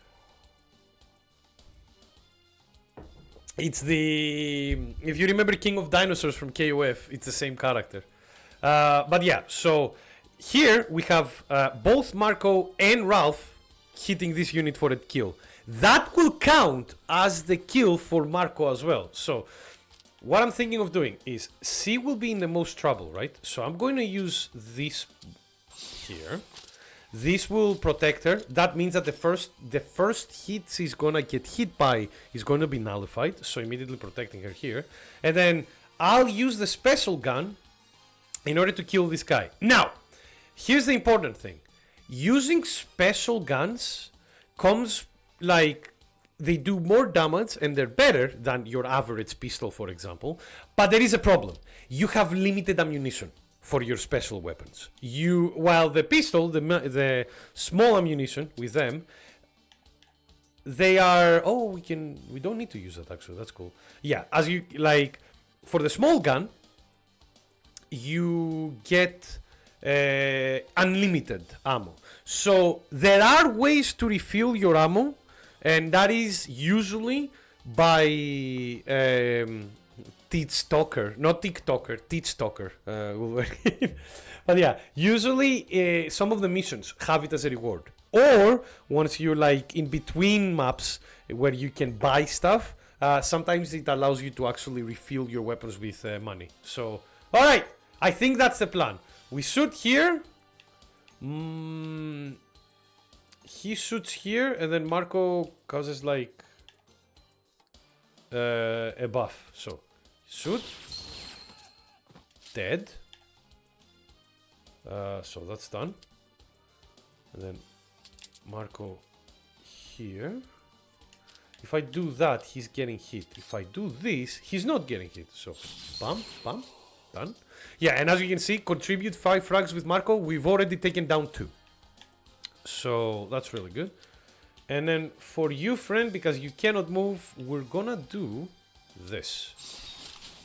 It's the... If you remember King of Dinosaurs from KOF, it's the same character. But yeah, so here we have both Marco and Ralph hitting this unit for a kill. That will count as the kill for Marco as well. So what I'm thinking of doing is she will be in the most trouble, right? So I'm going to use this here. This will protect her. That means that the first hit she's gonna get hit by is going to be nullified. So immediately protecting her here. And then I'll use the special gun in order to kill this guy. Now, here's the important thing. Using special guns comes like they do more damage and they're better than your average pistol, for example. But there is a problem. You have limited ammunition for your special weapons. While the pistol, the small ammunition with them, they are... Oh, we don't need to use that actually. That's cool. Yeah, as you like, for the small gun, you get unlimited ammo. So there are ways to refill your ammo, and that is usually by TikToker, not TikToker, TikToker. But yeah, usually some of the missions have it as a reward. Or once you're like in between maps where you can buy stuff, sometimes it allows you to actually refill your weapons with money. So, all right, I think that's the plan. We shoot here. He shoots here, and then Marco causes like a buff. So shoot, dead. So that's done. And then Marco here. If I do that, he's getting hit. If I do this, he's not getting hit. So bam, bam, done. Yeah, and as you can see, contribute 5 frags with Marco. We've already taken down 2. So that's really good. And then for you, friend, because you cannot move, we're gonna do this.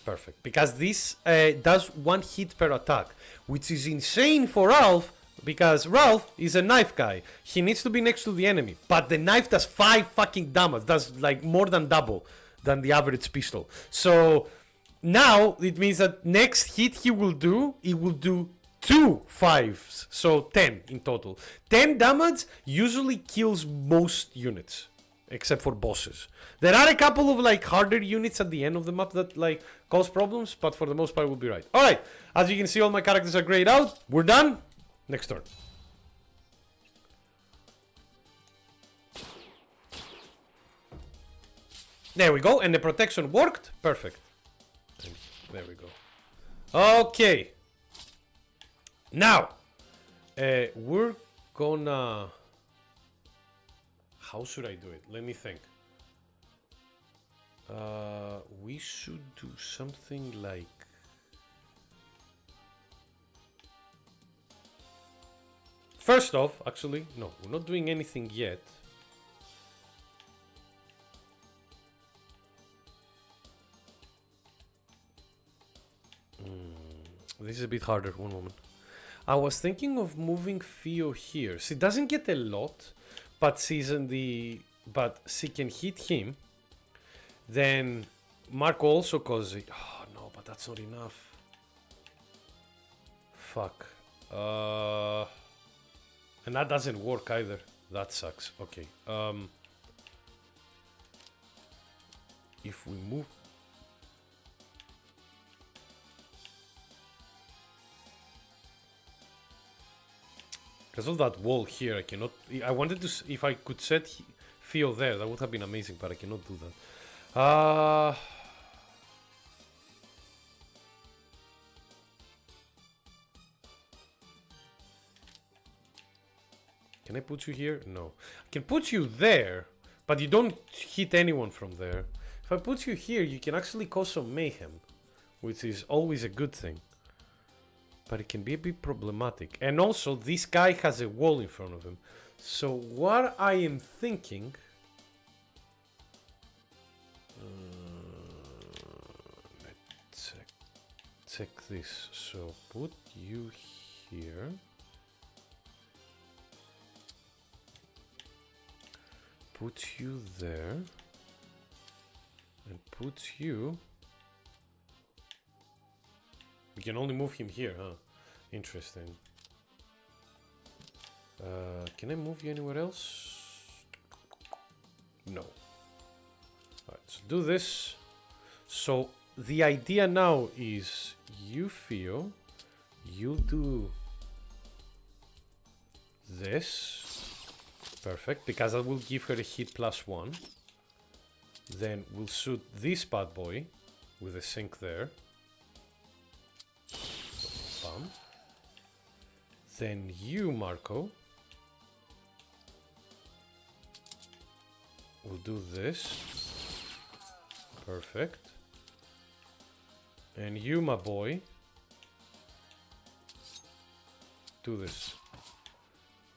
Perfect. Because this does 1 hit per attack, which is insane for Ralph, because Ralph is a knife guy. He needs to be next to the enemy. But the knife does 5 fucking damage. That's like more than double than the average pistol. So now it means that next hit he will do 2 5s, so 10 in total. 10 damage usually kills most units, except for bosses. There are a couple of like harder units at the end of the map that like cause problems, but for the most part we'll be right. Alright, as you can see, all my characters are grayed out. We're done. Next turn. There we go, and the protection worked. Perfect. And there we go. Okay. Now, we're gonna... How should I do it? Let me think. We should do something like... First off, actually, no, we're not doing anything yet. This is a bit harder. One moment. I was thinking of moving Theo here. She doesn't get a lot, but she's in the... But she can hit him. Then Marco also causes it. Oh no, but that's not enough. Fuck. And that doesn't work either. That sucks. Okay. If we move... Because of that wall here, I cannot... I wanted to... If I could set Theo there, that would have been amazing, but I cannot do that. Can I put you here? No. I can put you there, but you don't hit anyone from there. If I put you here, you can actually cause some mayhem, which is always a good thing. But it can be a bit problematic. And also, this guy has a wall in front of him. So what I am thinking... let's check this. So put you here. Put you there. And put you... We can only move him here, huh? Interesting. Can I move you anywhere else? No. Alright, so do this. So the idea now is you Theo, you do this. Perfect, because that will give her a hit +1. Then we'll shoot this bad boy with a sink there. Bam. Then you, Marco, will do this. Perfect. And you, my boy, do this.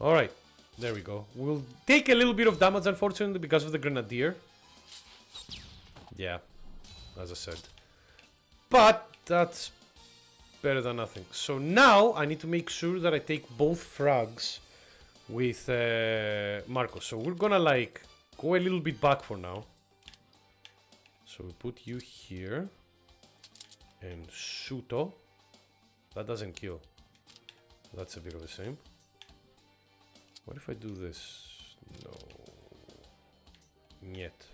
Alright, there we go. We'll take a little bit of damage, unfortunately, because of the Grenadier. Yeah, as I said. But that's better than nothing. So now I need to make sure that I take both frags with Marco. So we're gonna like go a little bit back for now. So we put you here and Shuto. That doesn't kill. That's a bit of a shame. What if I do this? No. Niet.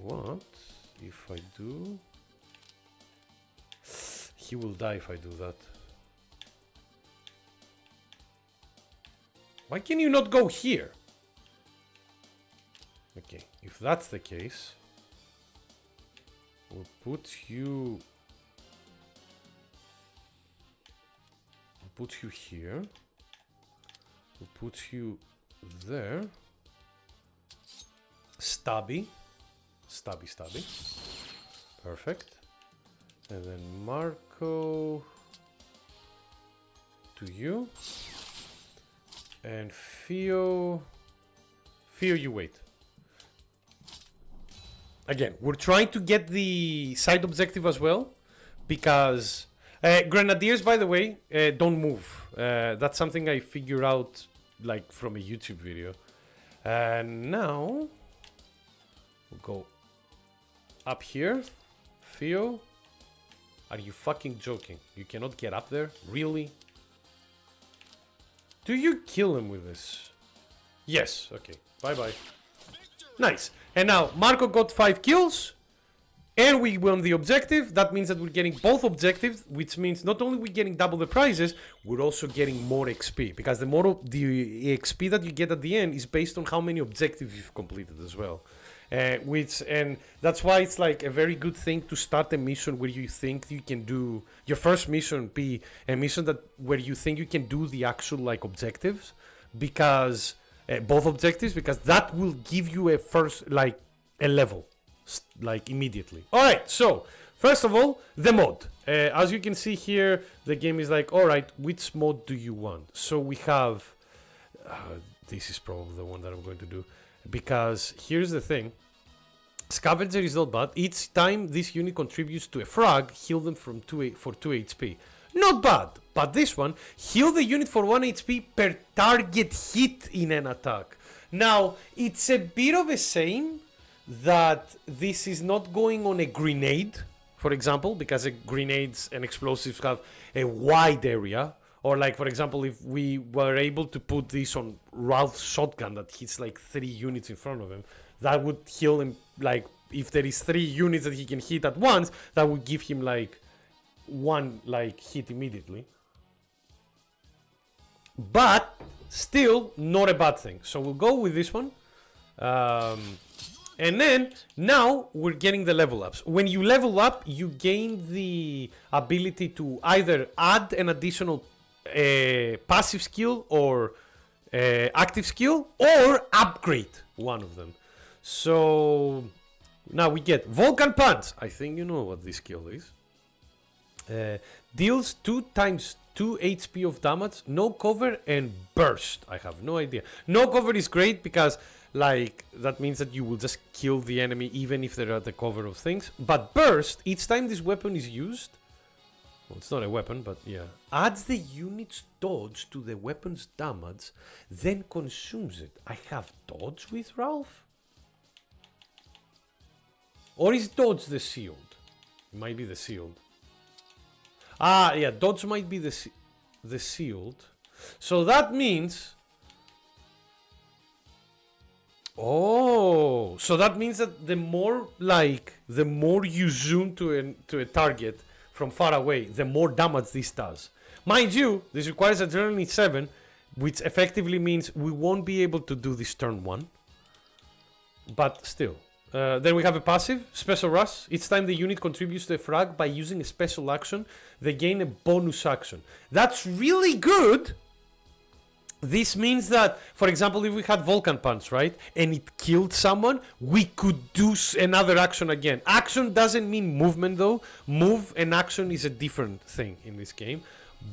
What if I do... He will die if I do that. Why can you not go here? Okay, if that's the case, we'll put you... We'll put you here. We'll put you there. Stabby. Stabby. Perfect. And then Marco to you. And Theo, you wait. Again, we're trying to get the side objective as well, because Grenadiers, by the way, don't move. That's something I figured out like from a YouTube video. And now we'll go up here. Theo, are you fucking joking? You cannot get up there? Really? Do you kill him with this? Yes. Okay. Bye-bye. Nice. And now Marco got 5 kills. And we won the objective. That means that we're getting both objectives, which means not only we're getting double the prizes, we're also getting more XP. Because the more the XP that you get at the end is based on how many objectives you've completed as well. And that's why it's like a very good thing to start a mission where you think you can do your first mission, be a mission that where you think you can do the actual like objectives, because both objectives, because that will give you a first like a level like immediately. All right, so first of all, the mod. As you can see here, the game is like, all right, which mod do you want? So we have this is probably the one that I'm going to do. Because here's the thing, Scavenger is not bad. Each time this unit contributes to a frag, heal them for 2 HP. Not bad. But this one, heal the unit for 1 HP per target hit in an attack. Now, it's a bit of a shame that this is not going on a grenade, for example, because grenades and explosives have a wide area. Or like, for example, if we were able to put this on Ralph's shotgun that hits like 3 units in front of him, that would heal him, like, if there is 3 units that he can hit at once, that would give him like 1 like hit immediately. But still not a bad thing. So we'll go with this one. And then now we're getting the level ups. When you level up, you gain the ability to either add an additional passive skill or active skill, or upgrade one of them. So now we get Volcan Punch. I think you know what this skill is. Deals 2 times 2 HP of damage, no cover, and burst. I have no idea. No cover is great because like that means that you will just kill the enemy even if they're at the cover of things. But burst, each time this weapon is used, well, it's not a weapon, but yeah, adds the unit's dodge to the weapon's damage, then consumes it. I have dodge with Ralph? Or is dodge the sealed? It might be the sealed. Ah, yeah, dodge might be the sealed. So that means... Oh, so that means that the more you zoom to a target from far away, the more damage this does. Mind you, this requires Adrenaline 7, which effectively means we won't be able to do this turn 1. But still. Then we have a passive, Special Rush. Each time the unit contributes to a frag by using a special action, they gain a bonus action. That's really good. This means that, for example, if we had Volcan Punch, right, and it killed someone, we could do another action again. Action doesn't mean movement, though. Move and action is a different thing in this game.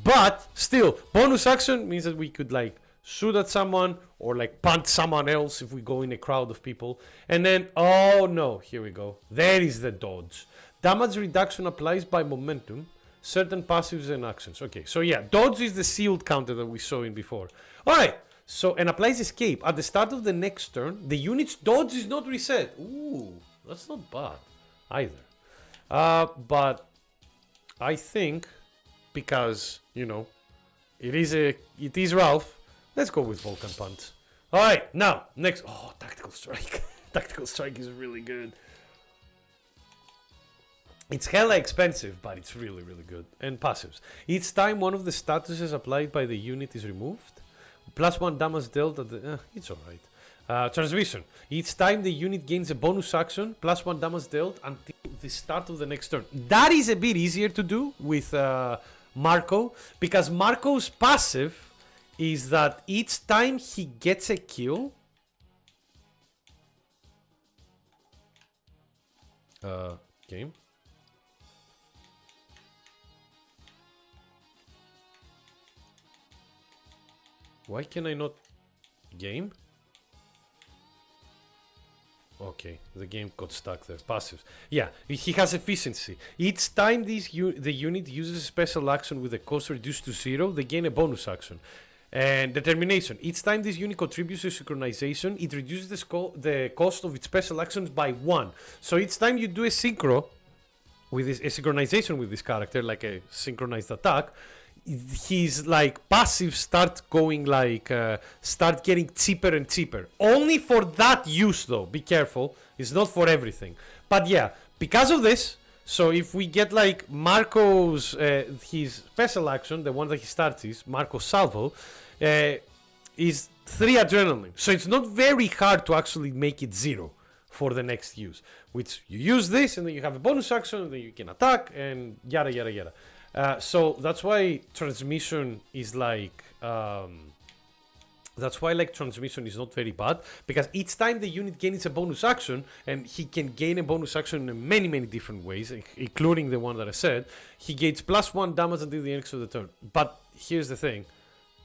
But still, bonus action means that we could, like, shoot at someone or, like, punch someone else if we go in a crowd of people. And then, oh no, here we go. There is the dodge. Damage reduction applies by momentum. Certain passives and actions. Okay, so yeah, dodge is the sealed counter that we saw in before. Alright, so, and applies escape. At the start of the next turn, the unit's dodge is not reset. Ooh, that's not bad either. But I think, because, you know, it is Ralph, let's go with Volcan Punch. Alright, now, next. Oh, Tactical Strike. Tactical Strike is really good. It's hella expensive, but it's really, really good. And passives. Each time one of the statuses applied by the unit is removed, +1 damage dealt at the... it's alright. Transmission. Each time the unit gains a bonus action, +1 damage dealt until the start of the next turn. That is a bit easier to do with Marco, because Marco's passive is that each time he gets a kill... game? Why can I not game? Okay, the game got stuck there. Passives. Yeah, he has efficiency. Each time the unit uses a special action with a cost reduced to 0, they gain a bonus action. And determination. Each time this unit contributes to synchronization, it reduces the cost of its special actions by 1. So each time you do a synchro with a synchronization with this character, like a synchronized attack, his like passive start going like start getting cheaper and cheaper. Only for that use though. Be careful. It's not for everything. But yeah, because of this, so if we get like Marco's his special action, the one that he starts is Marco's Salvo, is 3 adrenaline. So it's not very hard to actually make it 0 for the next use. Which you use this and then you have a bonus action and then you can attack and yada yada yada. So that's why transmission is like transmission is not very bad, because each time the unit gains a bonus action, and he can gain a bonus action in many different ways, including the one that I said, he gains +1 damage until the end of the turn. But here's the thing,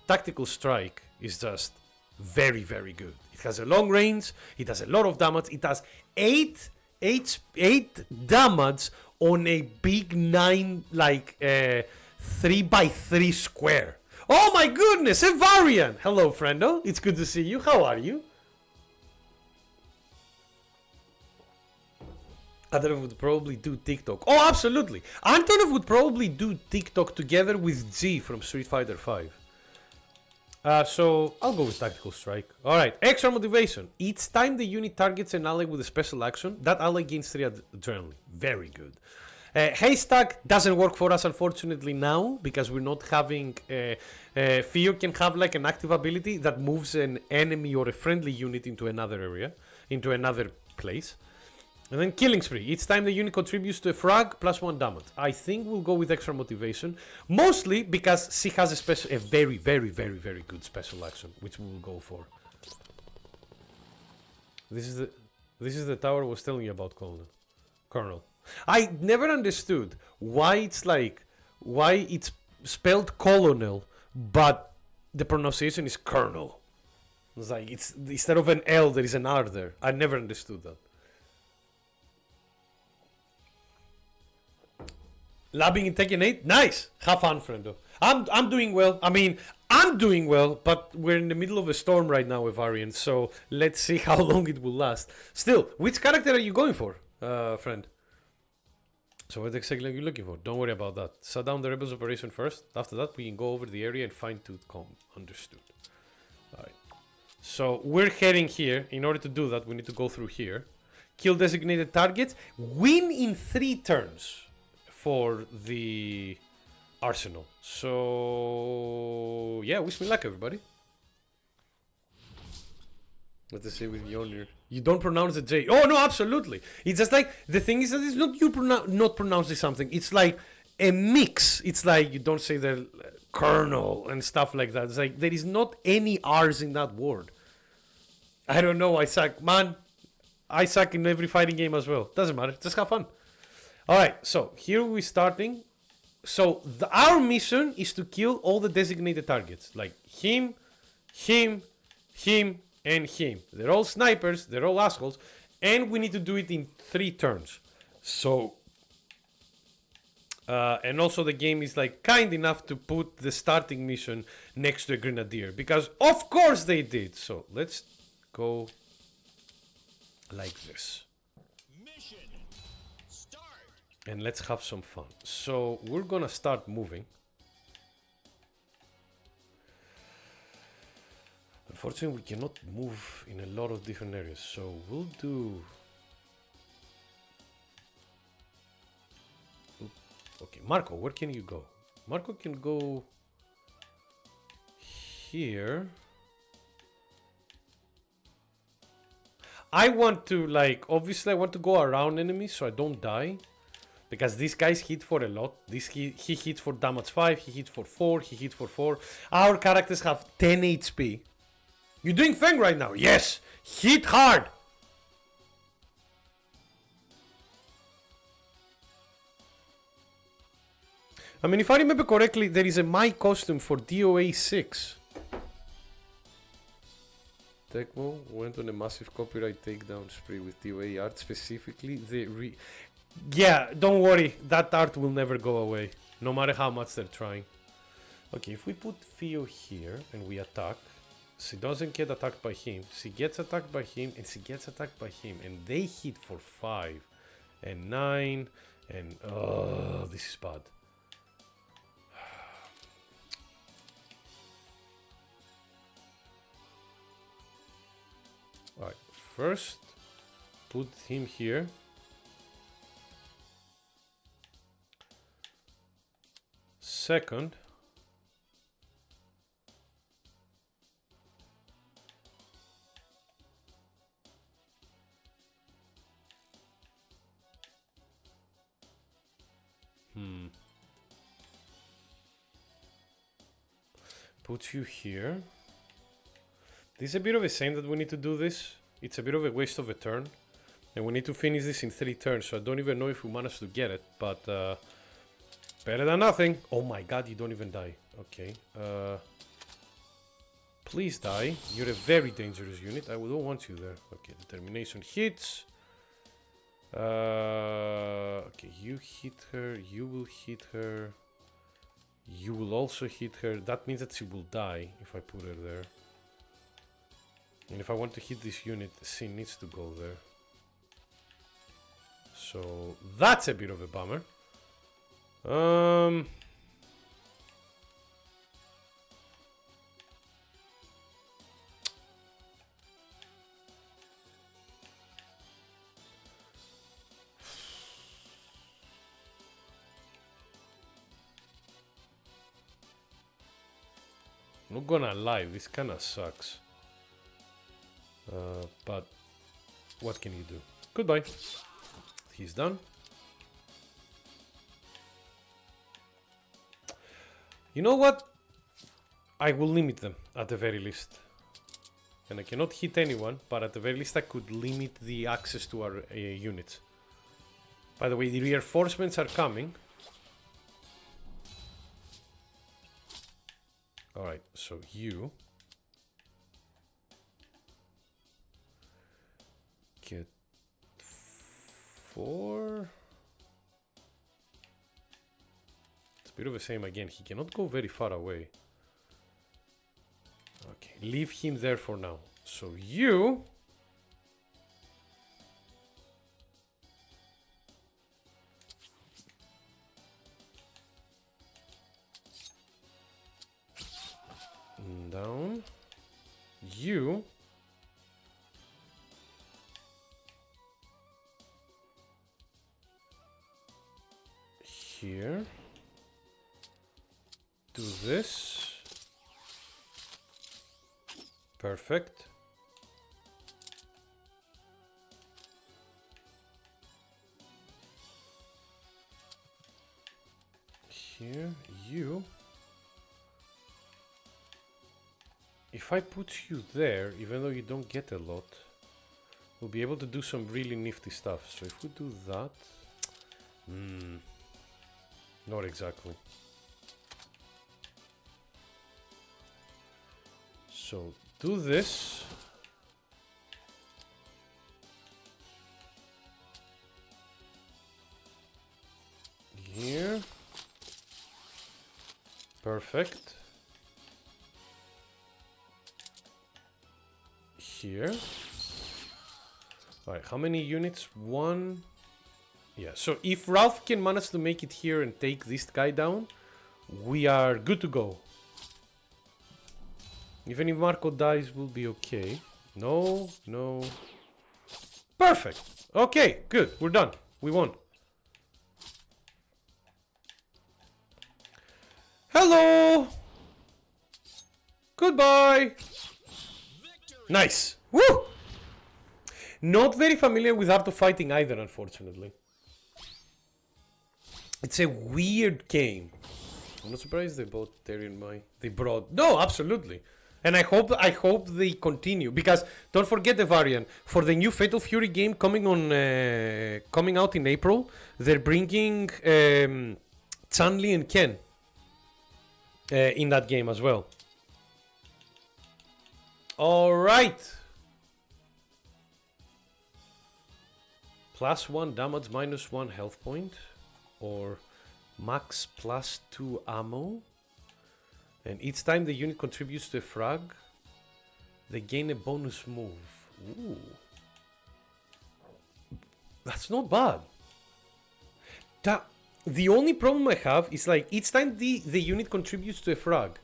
Tactical Strike is just very good. It has a long range, it has a lot of damage, it has 8 8 damage on a big 9, like 3x3 square. Oh my goodness, Evarian! Hello, friendo. It's good to see you. How are you? Antonov would probably do TikTok. Oh, absolutely. Antonov would probably do TikTok together with G from Street Fighter 5. So I'll go with Tactical Strike. Alright, extra motivation. Each time the unit targets an ally with a special action, that ally gains 3 adrenaline. Very good. Haystack doesn't work for us unfortunately now, because we're not having... Theo can have like an active ability that moves an enemy or a friendly unit into another area, into another place. And then Killing Spree. Each time the unit contributes to a frag, +1 damage. I think we'll go with extra motivation. Mostly because she has a very, very, very, very good special action, which we will go for. This is the tower I was telling you about, Colonel. I never understood why it's spelled Colonel, but the pronunciation is Colonel. It's like, it's instead of an L, there is an R there. I never understood that. Labbing in Tekken 8? Nice! Have fun, friendo. I'm doing well. I mean, I'm doing well, but we're in the middle of a storm right now with Arian, so let's see how long it will last. Still, which character are you going for, friend? So what exactly are you looking for? Don't worry about that. Shut down the Rebels operation first. After that, we can go over the area and fine-tooth comb. Understood. Alright. So we're heading here. In order to do that, we need to go through here. Kill designated targets. Win in 3 turns for the arsenal. So yeah, wish me luck, everybody. What to say with Mjolnir? You don't pronounce the J. Oh no, absolutely. It's just like, the thing is that it's not you not pronouncing something. It's like a mix. It's like you don't say the colonel and stuff like that. It's like there is not any R's in that word. I don't know. I suck, man. I suck in every fighting game as well. Doesn't matter. Just have fun. Alright, so here we're starting. So our mission is to kill all the designated targets. Like him, and him. They're all snipers, they're all assholes. And we need to do it in 3 turns. So... and also the game is like kind enough to put the starting mission next to a grenadier. Because of course they did. So let's go like this. And let's have some fun. So we're gonna start moving. Unfortunately, we cannot move in a lot of different areas. So we'll do... Okay, Marco, where can you go? Marco can go here. I want to, like, obviously I want to go around enemies so I don't die. Because these guys hit for a lot. He hits for damage 5, he hits for 4, he hits for 4. Our characters have 10 HP. You're doing Feng right now? Yes! Hit hard! I mean, if I remember correctly, there is a my costume for DOA 6. Tecmo went on a massive copyright takedown spree with DOA art, specifically the Yeah, don't worry, that art will never go away, no matter how much they're trying. Okay, if we put Theo here and we attack, she doesn't get attacked by him, she gets attacked by him, and she gets attacked by him, and they hit for 5 and 9, and oh, this is bad. Alright, first, put him here. Second, put you here. This is a bit of a shame that we need to do this. It's a bit of a waste of a turn. And we need to finish this in 3 turns, so I don't even know if we managed to get it, but better than nothing. Oh my god, you don't even die. Okay. Please die. You're a very dangerous unit. I don't want you there. Okay, determination hits. Okay, you hit her, you will hit her, you will also hit her. That means that she will die if I put her there. And if I want to hit this unit, she needs to go there. So that's a bit of a bummer. Not gonna lie, this kinda sucks. But what can you do? Goodbye. He's done. You know what? I will limit them at the very least. And I cannot hit anyone, but at the very least I could limit the access to our units. By the way, the reinforcements are coming. Alright, so you get 4. It's a bit of a shame again. He cannot go very far away. Okay, leave him there for now. So you down. You here. Do this. Perfect. Here, you. If I put you there, even though you don't get a lot, we'll be able to do some really nifty stuff. So if we do that, not exactly. So do this. Here. Perfect. Here. Alright, how many units? 1. Yeah, so if Ralph can manage to make it here and take this guy down, we are good to go. Even if Marco dies, we'll be okay. No, no. Perfect. Okay, good. We're done. We won. Hello. Goodbye. Nice. Woo! Not very familiar with Art of Fighting either, unfortunately. It's a weird game. I'm not surprised they bought Terry Mai. They brought... No, absolutely. And I hope they continue, because don't forget the variant for the new Fatal Fury game coming out in April. They're bringing Chun-Li and Ken in that game as well. All right. +1 damage, -1 health point, or max +2 ammo. And each time the unit contributes to a frag, they gain a bonus move. Ooh. That's not bad. The only problem I have is like each time the unit contributes to a frag,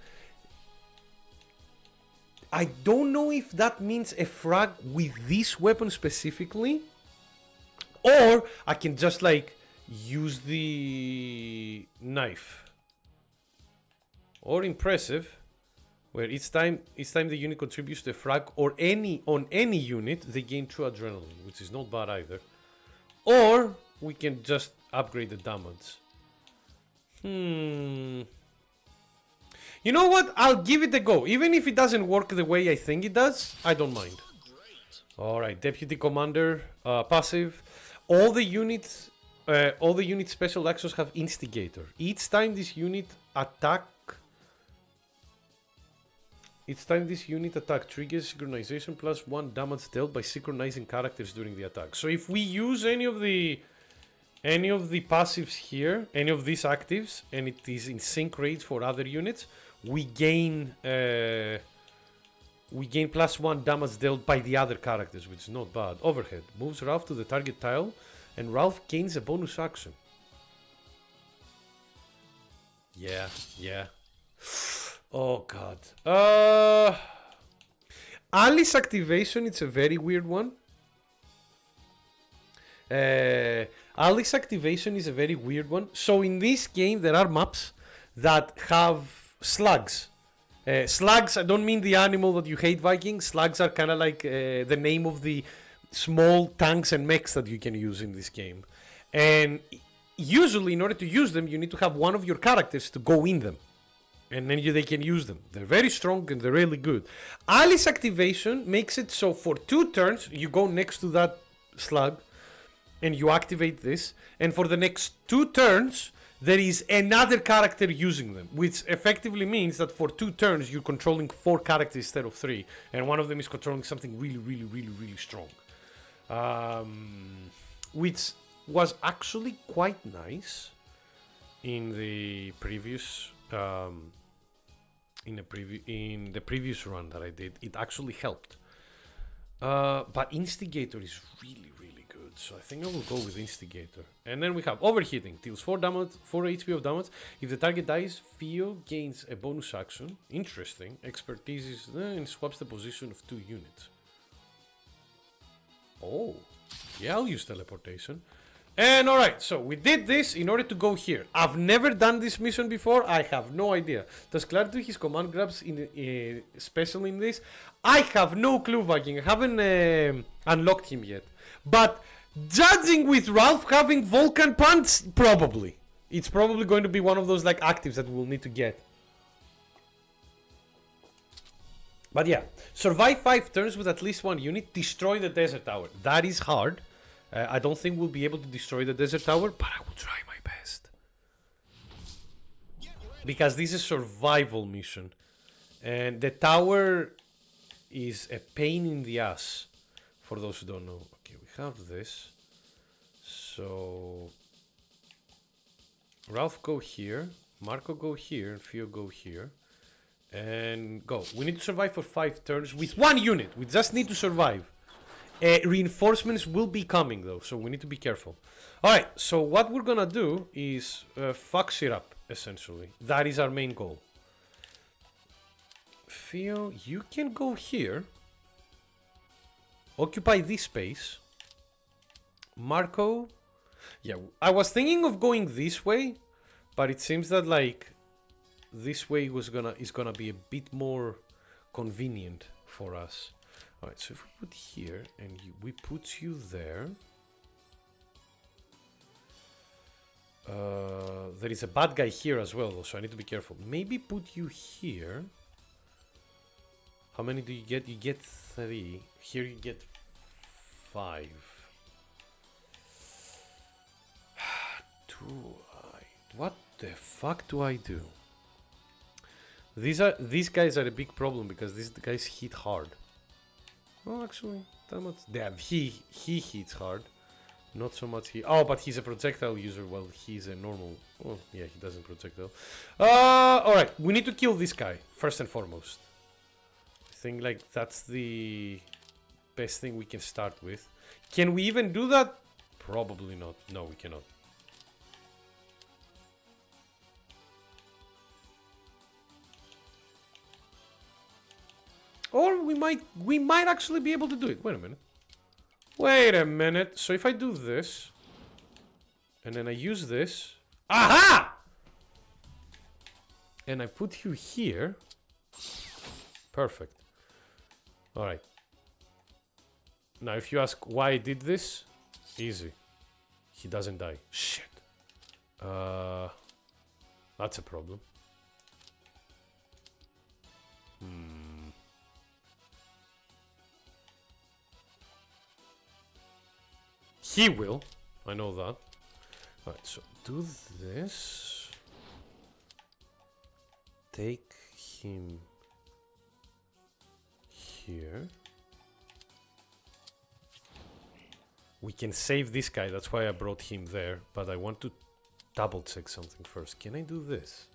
I don't know if that means a frag with this weapon specifically, or I can just like use the knife. Or impressive, where each time the unit contributes to a frag or on any unit, they gain 2 adrenaline, which is not bad either. Or we can just upgrade the damage. You know what? I'll give it a go. Even if it doesn't work the way I think it does, I don't mind. Alright, Deputy Commander, passive. All the unit special actions have Instigator. Each time this unit attack... Each time this unit attack triggers synchronization +1 damage dealt by synchronizing characters during the attack. So if we use any of the passives here, any of these actives, and it is in sync rates for other units, we gain +1 damage dealt by the other characters, which is not bad. Overhead moves Ralph to the target tile, and Ralph gains a bonus action. Yeah. Oh god. Alice activation, it's a very weird one. Alice activation is a very weird one. So in this game there are maps that have slugs. Slugs, I don't mean the animal that you hate, Viking. Slugs are kind of like the name of the small tanks and mechs that you can use in this game. And usually in order to use them you need to have one of your characters to go in them. And then they can use them. They're very strong and they're really good. Alice activation makes it so for 2 turns you go next to that slug and you activate this, and for the next 2 turns there is another character using them, which effectively means that for 2 turns you're controlling 4 characters instead of 3, and one of them is controlling something really strong, which was actually quite nice in the previous in the previous run that I did. It actually helped, but Instigator is really good, so I think I will go with Instigator. And then we have Overheating, deals 4 HP of damage. If the target dies, Theo gains a bonus action. Interesting. Expertise is and swaps the position of 2 units. Oh, yeah, I'll use teleportation. And alright, so we did this in order to go here. I've never done this mission before, I have no idea. Does Clark do his command grabs in special in this? I have no clue, Viking. I haven't unlocked him yet. But judging with Ralph having Vulcan Punch, probably. It's probably going to be one of those like actives that we'll need to get. But yeah, survive 5 turns with at least 1 unit, destroy the desert tower. That is hard. I don't think we'll be able to destroy the desert tower, but I will try my best. Because this is a survival mission. And the tower is a pain in the ass, for those who don't know. Okay, we have this. So Ralph go here, Marco go here, and Theo go here. And go. We need to survive for 5 turns with 1 unit. We just need to survive. Reinforcements will be coming though, so we need to be careful. Alright, so what we're gonna do is fuck shit up, essentially. That is our main goal. Theo, you can go here. Occupy this space. Marco, yeah, I was thinking of going this way, but it seems that like this way is gonna be a bit more convenient for us. Alright, so if we put here and we put you there, there is a bad guy here as well, so I need to be careful. Maybe put you here. How many do you get? You get 3. Here you get 5. What the fuck do I do? These guys are a big problem because these guys hit hard. Well, actually, that much. Damn, he hits hard. Not so much he. Oh, but he's a projectile user. Well, he's a normal. Oh, yeah, he doesn't projectile. Alright, we need to kill this guy first and foremost. I think like that's the best thing we can start with. Can we even do that? Probably not. No, we cannot. Or we might actually be able to do it. Wait a minute. So if I do this, and then I use this, aha! And I put you here. Perfect. Alright. Now if you ask why I did this, easy. He doesn't die. Shit. That's a problem. He will. I know that. Alright, so do this. Take him here. We can save this guy, that's why I brought him there, but I want to double check something first. Can I do this?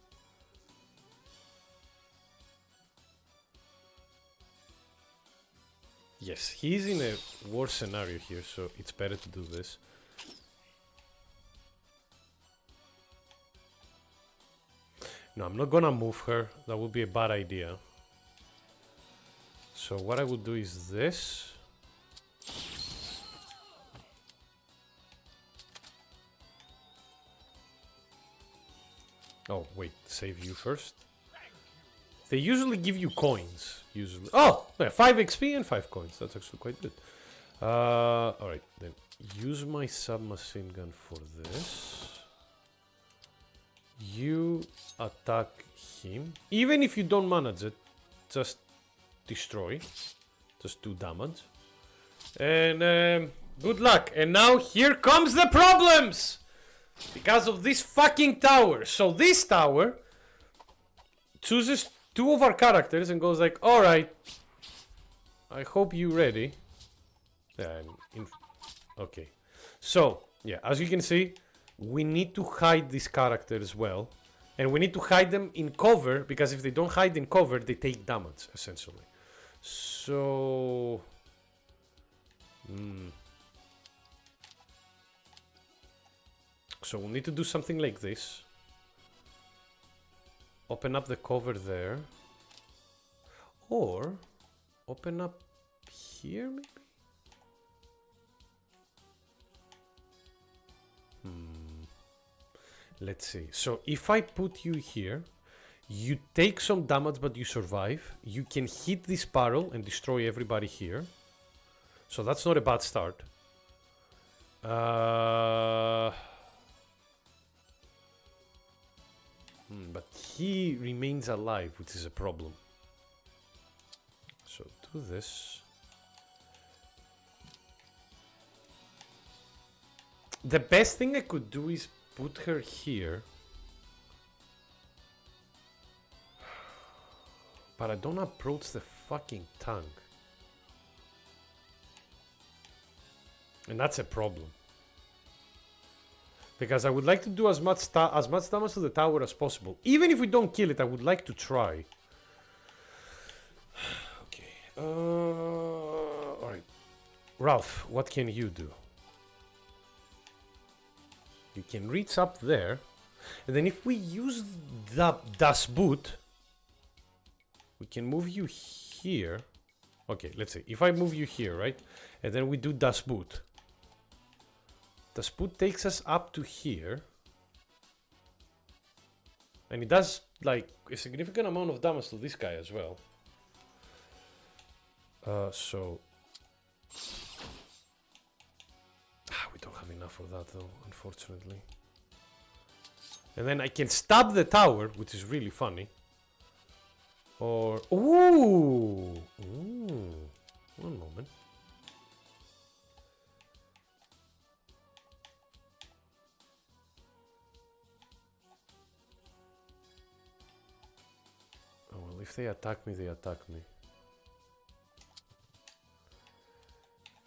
Yes, he's in a worse scenario here, so it's better to do this. No, I'm not gonna move her. That would be a bad idea. So what I would do is this. Oh, wait, save you first. They usually give you coins. Usually. Oh, yeah, 5 XP and 5 coins. That's actually quite good. Alright, then use my submachine gun for this. You attack him. Even if you don't manage it, just destroy. Just do damage. And good luck. And now here comes the problems! Because of this fucking tower. So this tower chooses 2 of our characters and goes like, alright, I hope you're ready. Okay. So, yeah, as you can see, we need to hide this character as well. And we need to hide them in cover, because if they don't hide in cover, they take damage, essentially. So... So we'll need to do something like this. Open up the cover there. Or open up here, maybe? Let's see. So if I put you here, you take some damage but you survive. You can hit this barrel and destroy everybody here. So that's not a bad start. But he remains alive, which is a problem. So do this. The best thing I could do is put her here. But I don't approach the fucking tank. And that's a problem. Because I would like to do as much damage to the tower as possible. Even if we don't kill it, I would like to try. Okay. Alright. Ralph, what can you do? You can reach up there. And then if we use the Das Boot, we can move you here. Okay, let's see. If I move you here, right? And then we do Das Boot. The spoot takes us up to here. And it does like a significant amount of damage to this guy as well. So we don't have enough for that though, unfortunately. And then I can stab the tower, which is really funny. Or ooh, one moment. If they attack me, they attack me.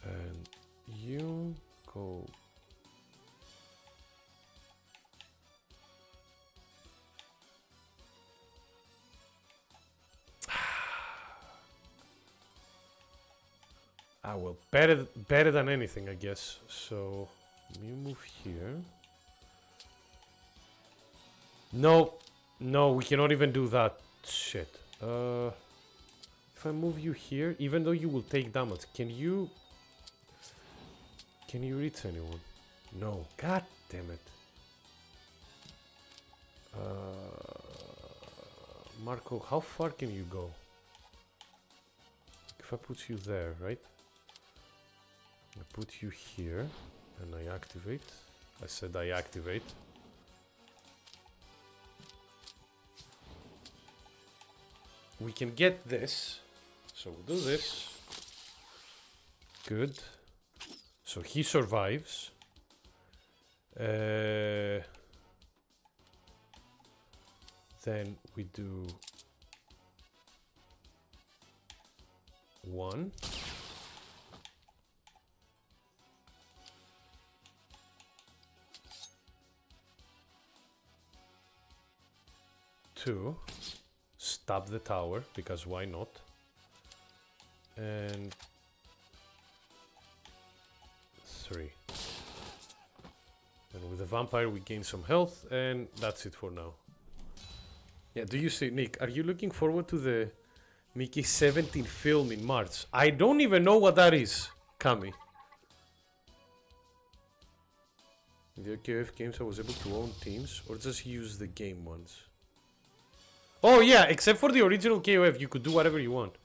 And you go... well, better than anything, I guess. So, you move here. No, we cannot even do that. Shit. If I move you here, even though you will take damage, can you reach anyone? No. God damn it. Marco, how far can you go? If I put you there, right? I put you here and I activate. I said I activate. We can get this, so we'll do this. Good. So he survives. Then we do 1. Two. Stab the tower, because why not? And 3. And with the vampire we gain some health, and that's it for now. Yeah, do you see, Nick, are you looking forward to the Mickey 17 film in March? I don't even know what that is, Kami. In the OKF games I was able to own teams, or just use the game ones? Oh yeah, except for the original KOF, you could do whatever you want.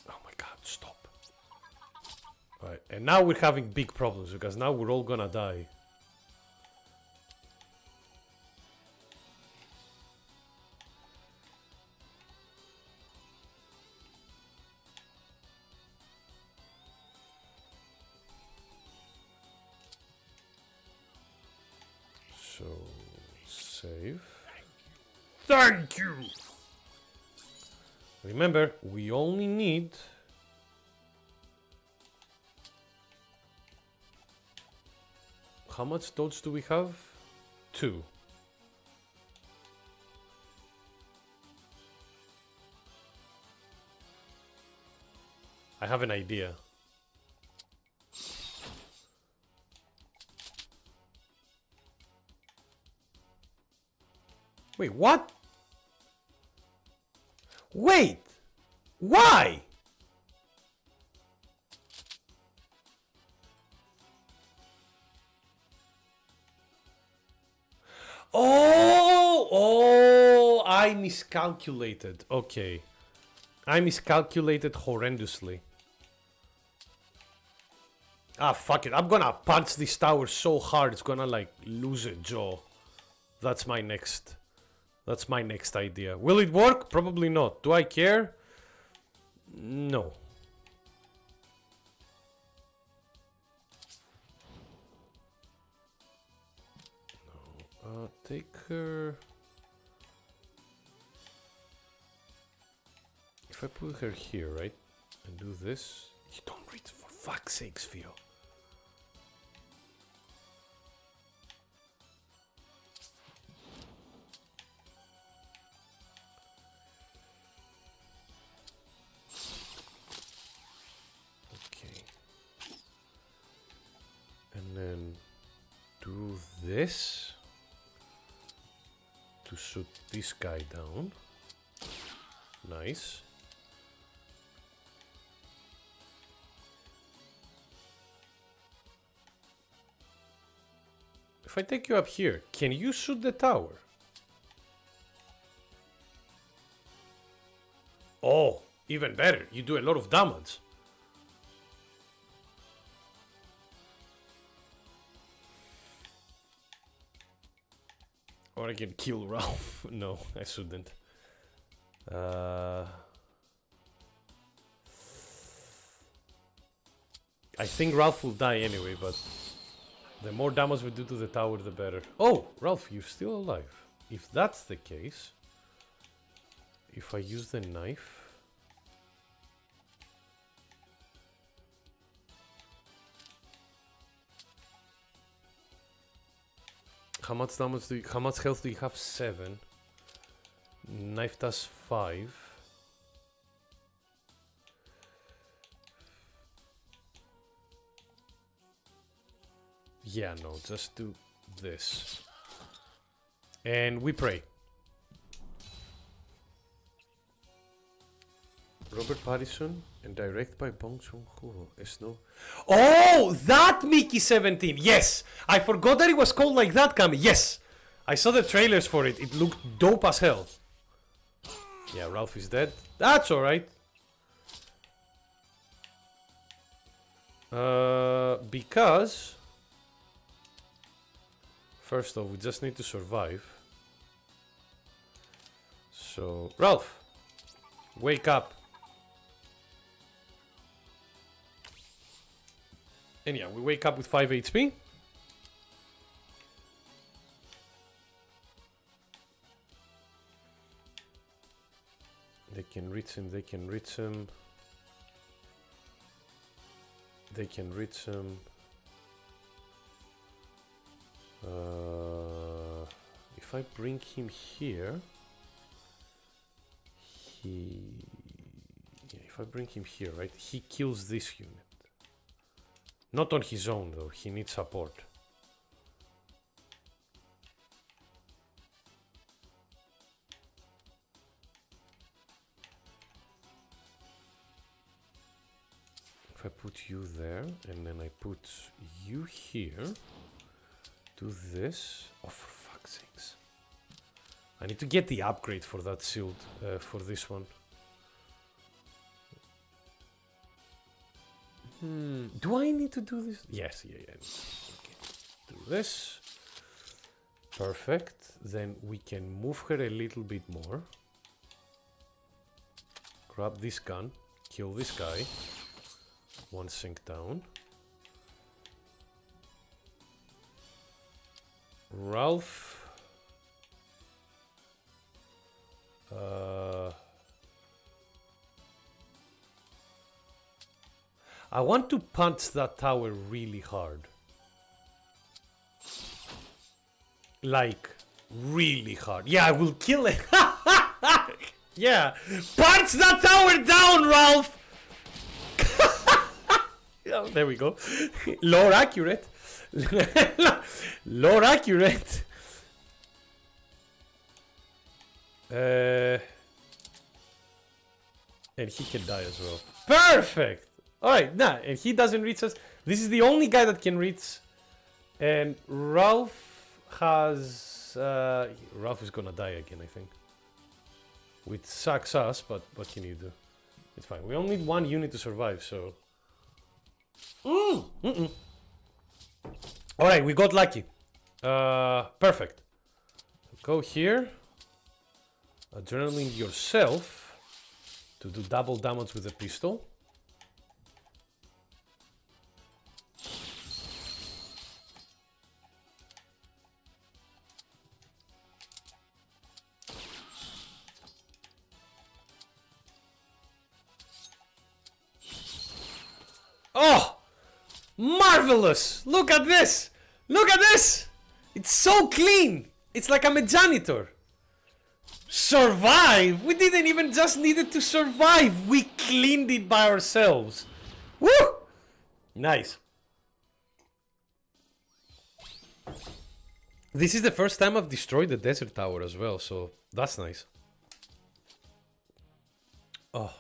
Oh my god, stop. Alright, and now we're having big problems, because now we're all gonna die. So, save. Thank you! Remember, we only need... How much dodge do we have? 2. I have an idea. Wait, what? Wait! Why? Oh, I miscalculated. Okay. I miscalculated horrendously. Ah, fuck it. I'm gonna punch this tower so hard it's gonna, like, lose a jaw. That's my next idea. Will it work? Probably not. Do I care? No. Take her... If I put her here, right? And do this... You don't read, for fuck's sakes, Theo. Okay. And then... do this... to shoot this guy down. Nice. If I take you up here, can you shoot the tower? Oh, even better. You do a lot of damage. Or I can kill Ralph. No, I shouldn't. I think Ralph will die anyway, but the more damage we do to the tower, the better. Oh, Ralph, you're still alive. If that's the case, if I use the knife... How much damage do you, how much health do you have? 7. Knife does 5. Yeah, no, just do this. And we pray. Robert Pattinson and direct by Bong Joon-ho. Snow. Oh, that Mickey 17. Yes, I forgot that it was called like that, Kami. Yes, I saw the trailers for it. It looked dope as hell. Yeah, Ralph is dead. That's all right. Because first off, we just need to survive. So, Ralph, wake up. And yeah, we wake up with 5 HP. him, they can reach him. They can reach him. If I bring him here, if I bring him here, right, he kills this unit. Not on his own though, he needs support. If I put you there and then I put you here, do this. Oh, for fuck's sakes. I need to get the upgrade for that shield, for this one. Do I need to do this? Yes, yeah. Okay. Do this. Perfect. Then we can move her a little bit more. Grab this gun. Kill this guy. One sink down. Ralph. I want to punch that tower really hard. Like, really hard. Yeah, I will kill it. Yeah. Punch that tower down, Ralph! Oh, there we go. Lore accurate. Lore accurate. And he can die as well. Perfect! Alright, nah, and he doesn't reach us. This is the only guy that can reach. And Ralph has... Ralph is gonna die again, I think. Which sucks us, but what can you do? It's fine. We only need one unit to survive, so... Alright, we got lucky. Perfect. Go here. Adrenaline yourself to do double damage with a pistol. Oh! Marvelous! Look at this! Look at this! It's so clean! It's like I'm a janitor. Survive! We didn't even just need it to survive. We cleaned it by ourselves. Woo! Nice. This is the first time I've destroyed the desert tower as well, so that's nice. Oh.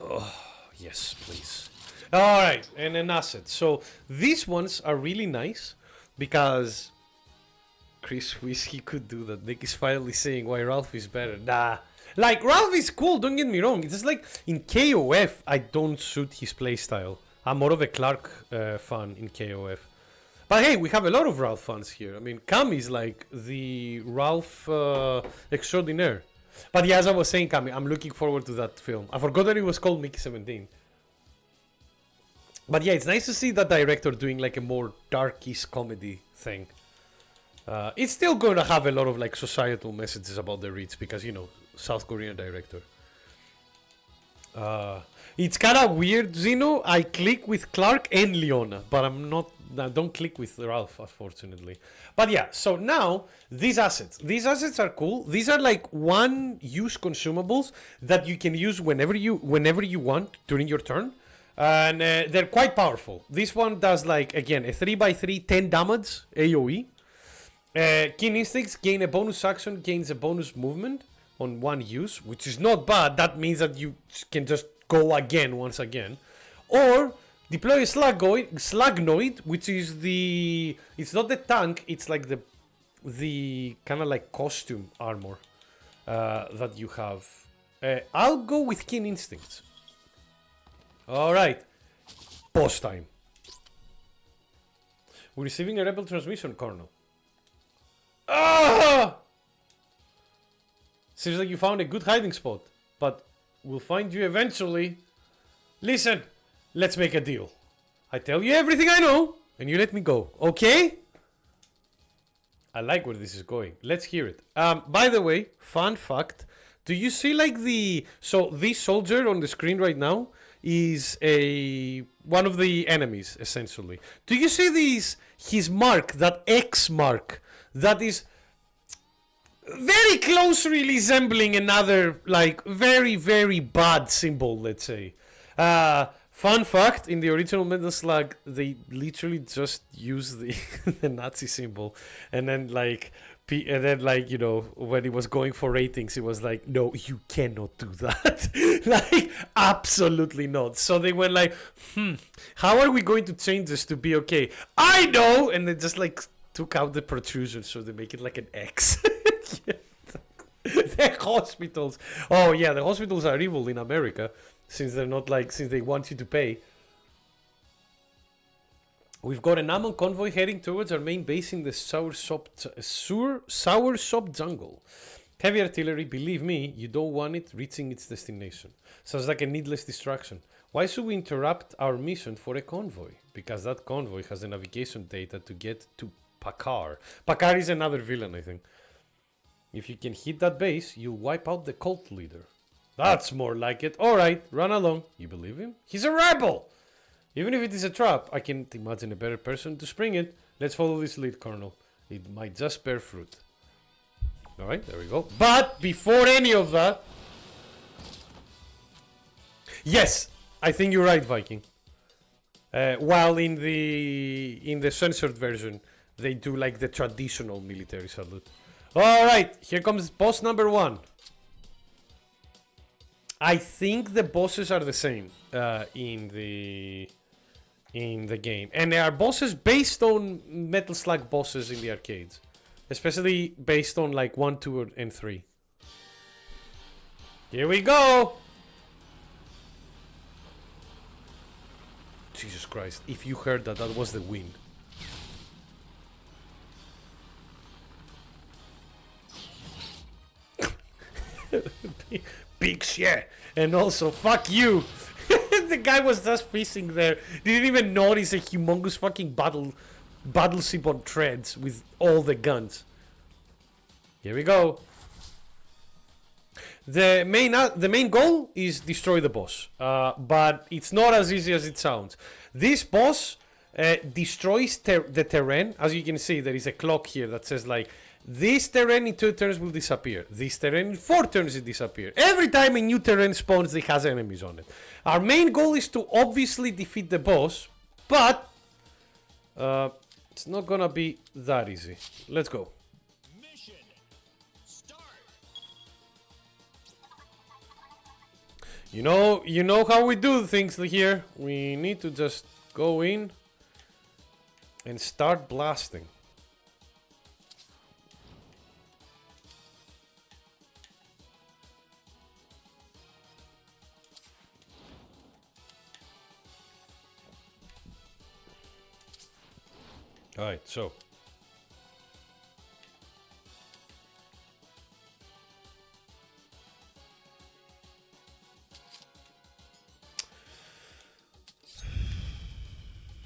Oh, yes, please. Alright, and an asset. So these ones are really nice because Chris wish he could do that. Nick is finally saying why Ralph is better. Nah. Like, Ralph is cool, don't get me wrong. It's just like in KOF, I don't suit his playstyle. I'm more of a Clark fan in KOF. But hey, we have a lot of Ralph fans here. I mean, Cam is like the Ralph extraordinaire. But yeah, as I was saying, Cami, I'm looking forward to that film. I forgot that it was called Mickey 17. But yeah, it's nice to see that director doing like a more darkish comedy thing. It's still going to have a lot of like societal messages about the rich because, you know, South Korean director. It's kind of weird, Zeno. I click with Clark and Leona, but I don't click with Ralph, unfortunately. But yeah, so now these assets are cool. These are like one-use consumables that you can use whenever you want during your turn, and they're quite powerful. This one does like, again, a 3x3 10 damage AoE. Keen Instincts gain a bonus action, gains a bonus movement on one use, which is not bad. That means that you can just go again once again, or deploy a Slugnoid, which is it's not the tank, it's like the kind of like costume armor that you have. I'll go with Keen Instincts. Alright, boss time. We're receiving a rebel transmission, Colonel. Ah! Seems like you found a good hiding spot, but we'll find you eventually. Listen, let's make a deal. I tell you everything I know, and you let me go, okay? I like where this is going. Let's hear it. By the way, fun fact. Do you see like the... So this soldier on the screen right now is one of the enemies, essentially. Do you see his mark, that X mark, that is very closely resembling another, like, very, very bad symbol, let's say. Fun fact, in the original Metal Slug, they literally just used the Nazi symbol, and then like you know, when he was going for ratings, he was like, no, you cannot do that. Like, absolutely not. So they went like, how are we going to change this to be okay? I know! And they just like took out the protrusion, so they make it like an X. The hospitals. Oh yeah, the hospitals are evil in America, since they're not like, since they want you to pay. We've got an ammo convoy heading towards our main base in the Soursop jungle. Heavy artillery, believe me, you don't want it reaching its destination. Sounds like a needless distraction. Why should we interrupt our mission for a convoy? Because that convoy has the navigation data to get to Pakar. Pakar is another villain, I think. If you can hit that base, you'll wipe out the cult leader. That's more like it. Alright, run along. You believe him? He's a rebel! Even if it is a trap, I can't imagine a better person to spring it. Let's follow this lead, Colonel. It might just bear fruit. Alright, there we go. But before any of that... Yes! I think you're right, Viking. While in the censored version, they do like the traditional military salute. Alright, here comes boss number 1. I think the bosses are the same in the game. And they are bosses based on Metal Slug bosses in the arcades. Especially based on like 1, 2, and 3. Here we go! Jesus Christ, if you heard that, that was the wind. Big shit. And also, fuck you. The guy was just facing there. Didn't even notice a humongous fucking battleship on treads with all the guns. Here we go. The main goal is destroy the boss. But it's not as easy as it sounds. This boss destroys the terrain. As you can see, there is a clock here that says like, this terrain in 2 turns will disappear. This terrain in 4 turns will disappear. Every time a new terrain spawns, it has enemies on it. Our main goal is to obviously defeat the boss, but it's not gonna be that easy. Let's go. Mission start. You know how we do things here. We need to just go in and start blasting. Alright, so.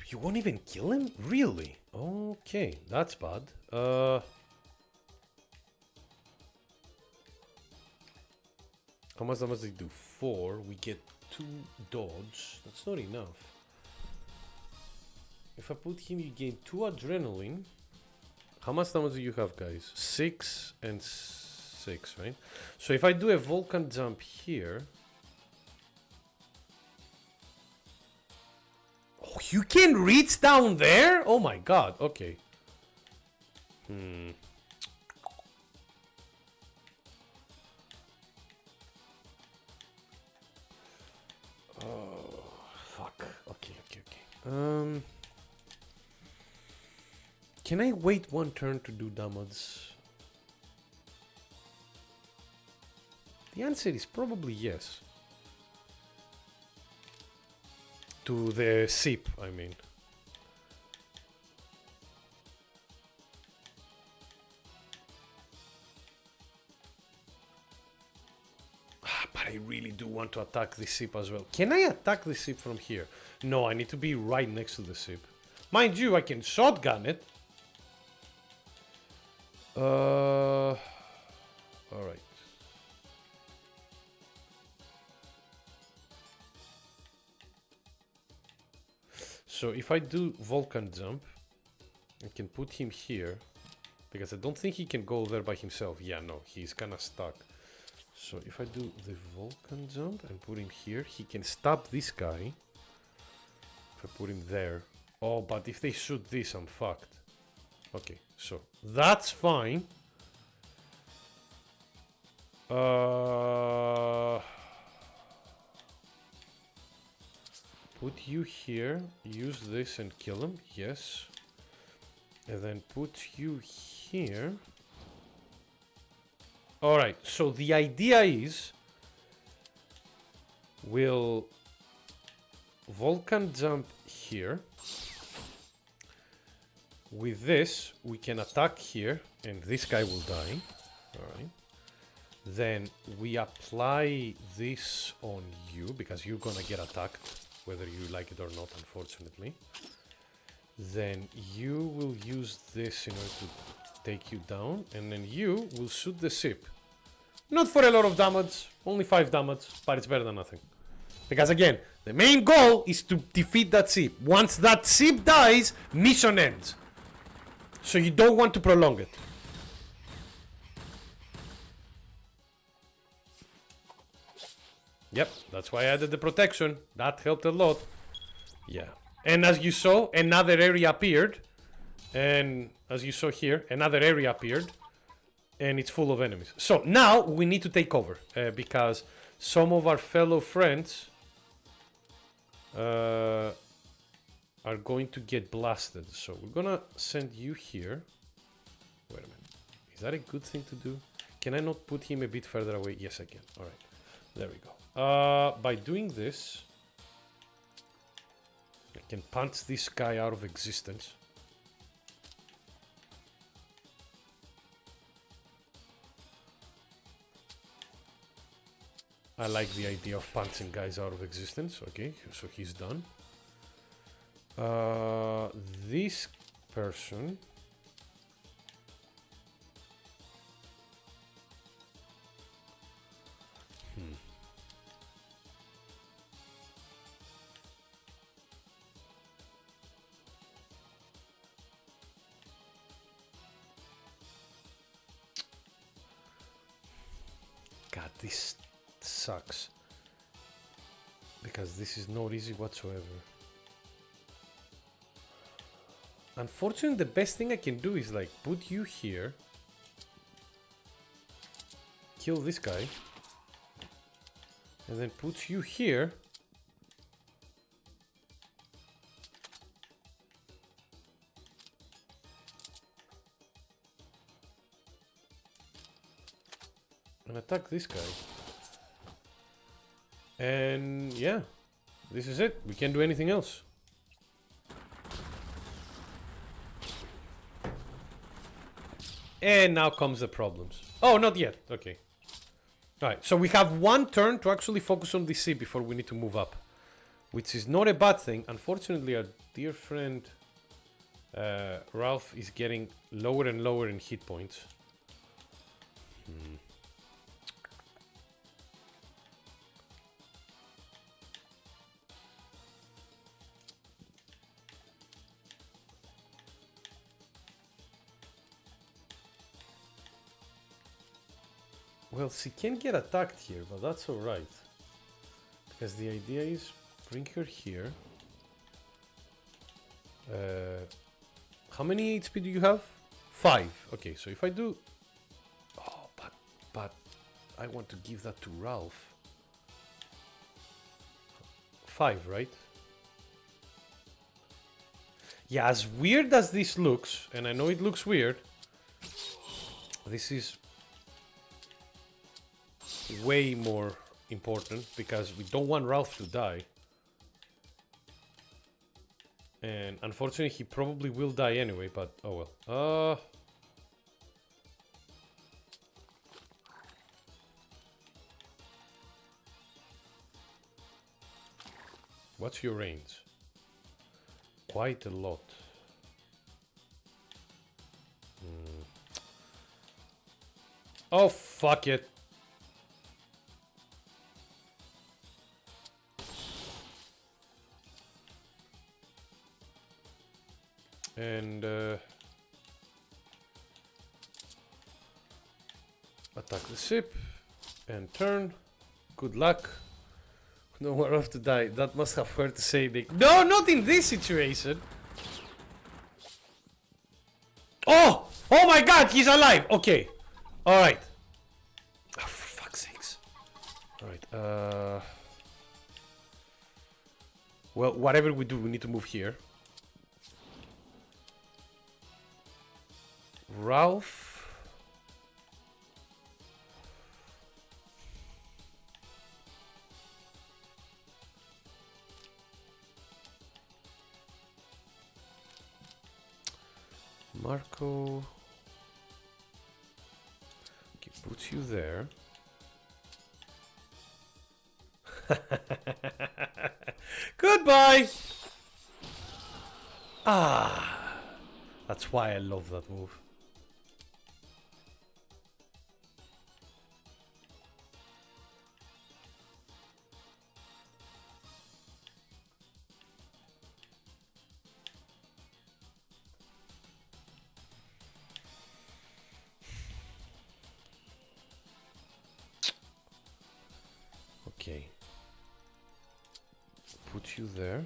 You won't even kill him? Really? Okay, that's bad. How much damage did they do? 4. We get 2 dodge. That's not enough. If I put him, you gain 2 adrenaline. How much damage do you have, guys? 6 and 6, right? So if I do a Vulcan jump here... Oh, you can reach down there? Oh my god, okay. Oh, fuck. Okay. Can I wait 1 turn to do damage? The answer is probably yes. To the ship, I mean. But I really do want to attack the ship as well. Can I attack the ship from here? No, I need to be right next to the ship. Mind you, I can shotgun it. All right. So if I do Vulcan jump, I can put him here because I don't think he can go there by himself. Yeah, no, he's kind of stuck. So if I do the Vulcan jump and put him here, he can stab this guy. If I put him there. Oh, but if they shoot this, I'm fucked. Okay, so that's fine. Put you here, use this and kill him, yes. And then put you here. Alright, so the idea is we'll Vulcan jump here. With this, we can attack here, and this guy will die. Alright. Then we apply this on you, because you're gonna get attacked, whether you like it or not, unfortunately. Then you will use this in order to take you down, and then you will shoot the ship. Not for a lot of damage, only 5 damage, but it's better than nothing. Because again, the main goal is to defeat that ship. Once that ship dies, mission ends. So you don't want to prolong it. Yep, that's why I added the protection. That helped a lot. Yeah. And as you saw, another area appeared. And as you saw here, another area appeared. And it's full of enemies. So now we need to take over. Because some of our fellow friends are going to get blasted. So we're gonna send you here. Wait a minute. Is that a good thing to do? Can I not put him a bit further away? Yes, I can. Alright. There we go. By doing this, I can punch this guy out of existence. I like the idea of punching guys out of existence. Okay, so he's done. This person... God, this sucks. Because this is not easy whatsoever. Unfortunately, the best thing I can do is like put you here. Kill this guy. And then put you here. And attack this guy. And yeah, this is it. We can't do anything else. And now comes the problems. Oh, not yet. Okay. Alright, so we have one turn to actually focus on the sea before we need to move up. Which is not a bad thing. Unfortunately, our dear friend Ralph is getting lower and lower in hit points. Well, she can get attacked here, but that's alright. Because the idea is bring her here. How many HP do you have? 5. Okay, so if I do... Oh, but I want to give that to Ralph. 5, right? Yeah, as weird as this looks, and I know it looks weird, this is way more important because we don't want Ralph to die. And unfortunately, he probably will die anyway, but oh well. What's your range? Quite a lot. Oh, fuck it. And attack the ship and turn. Good luck. Nowhere off to die. That must have hurt to say, Nick. No, not in this situation. Oh! Oh my god, he's alive! Okay. Alright. Oh, for fuck's sakes. Alright, well, whatever we do, we need to move here. Ralph. Marco. Okay, put you there. Goodbye! Ah, that's why I love that move. Okay. Put you there.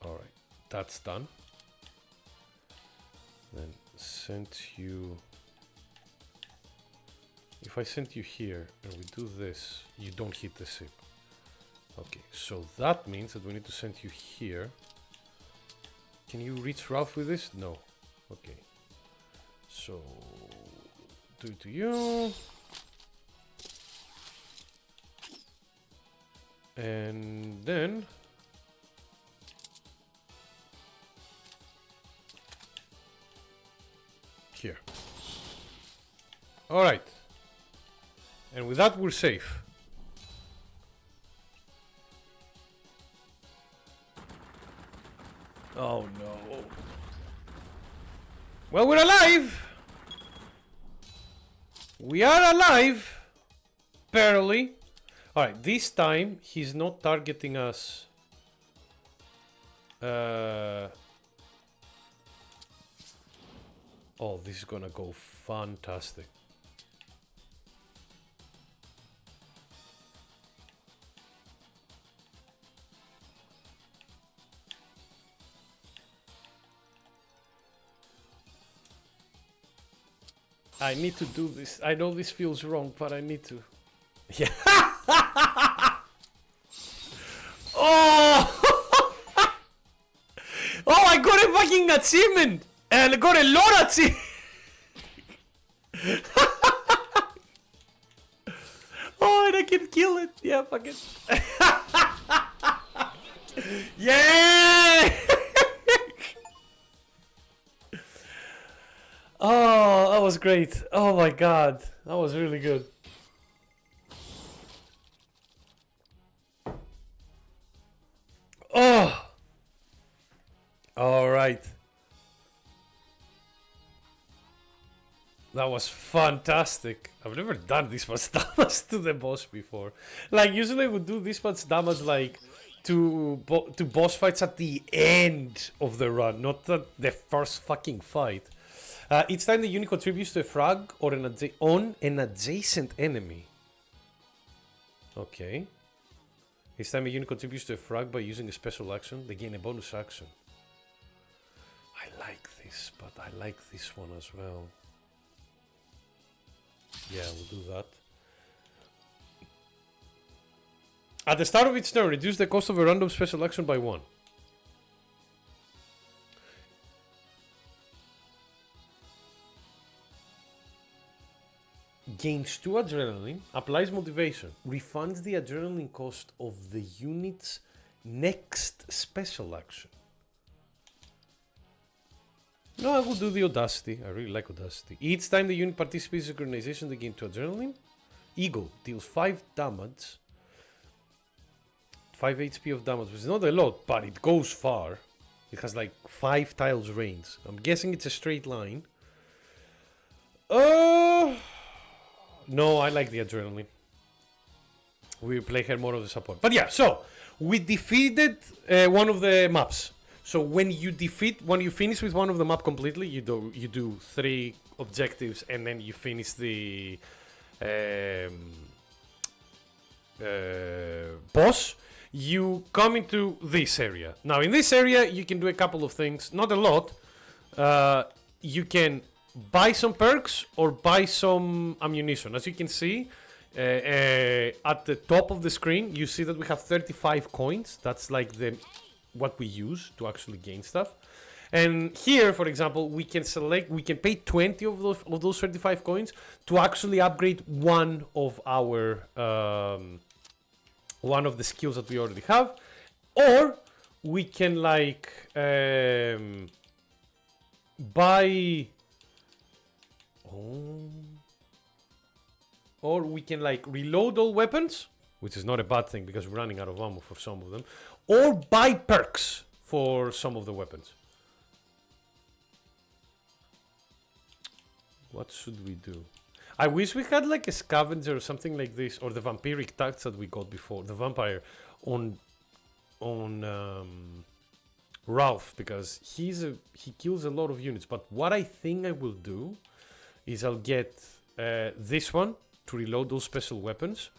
Alright, that's done. Then send you... If I send you here and we do this, you don't hit the ship. Okay, so that means that we need to send you here. Can you reach Ralph with this? No. Okay. So, do it to you. And then... Here. Alright. And with that, we're safe. Oh no. Well, we're alive! We are alive! Barely. Alright, this time he's not targeting us. Oh, this is gonna go fantastic. I need to do this. I know this feels wrong, but I need to. Yeah. Oh! Oh, I got a fucking achievement! And I got a lot of achievement! Oh, and I can kill it. Yeah, fuck it. Yeah! Oh, that was great. Oh my god. That was really good. Oh! Alright. That was fantastic. I've never done this much damage to the boss before. Like, usually I would do this much damage, like, to boss fights at the end of the run, not the first fucking fight. Each time the unit contributes to a frag or on an adjacent enemy. Okay. Each time a unit contributes to a frag by using a special action, they gain a bonus action. I like this, but I like this one as well. Yeah, we'll do that. At the start of each turn, reduce the cost of a random special action by 1. Gains 2 adrenaline, applies motivation, refunds the adrenaline cost of the unit's next special action. No, I will do the Audacity. I really like Audacity. Each time the unit participates in synchronization, they gain 2 adrenaline. Eagle deals 5 damage 5 HP of damage, which is not a lot, but it goes far. It has like 5 tiles range. I'm guessing it's a straight line. No, I like the adrenaline. We play her more of the support. But yeah, so we defeated one of the maps. So when you finish with one of the map completely, you do 3 objectives and then you finish the boss. You come into this area. Now in this area you can do a couple of things, not a lot. You can buy some perks or buy some ammunition. As you can see at the top of the screen, you see that we have 35 coins. That's like what we use to actually gain stuff. And here, for example, we can pay 20 of those 35 coins to actually upgrade one of the skills that we already have, or we can like buy, or we can like reload all weapons, which is not a bad thing because we're running out of ammo for some of them, or buy perks for some of the weapons. What should we do? I wish we had like a scavenger or something like this, or the vampiric tax that we got before, the vampire, on Ralph, because he kills a lot of units. But what I think I will do is I'll get this one to reload those special weapons,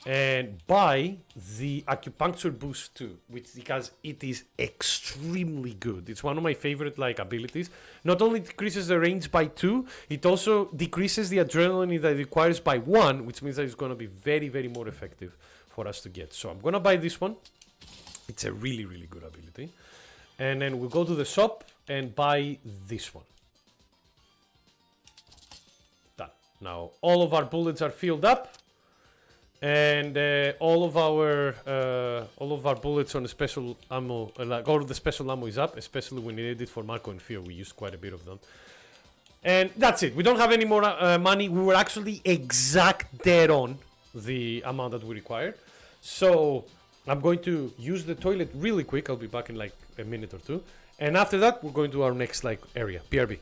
and buy the acupuncture boost too, because it is extremely good. It's one of my favorite like abilities. Not only decreases the range by 2, it also decreases the adrenaline that it requires by 1, which means that it's going to be very, very more effective for us to get. So I'm going to buy this one. It's a really, really good ability. And then we'll go to the shop and buy this one. Done. Now all of our bullets are filled up. And all of our bullets on the special ammo, like all of the special ammo is up, especially when we needed it for Marco and Fear. We used quite a bit of them. And that's it. We don't have any more money. We were actually exact dead on the amount that we required. So I'm going to use the toilet really quick. I'll be back in like a minute or two. And after that, we're going to our next like area, BRB.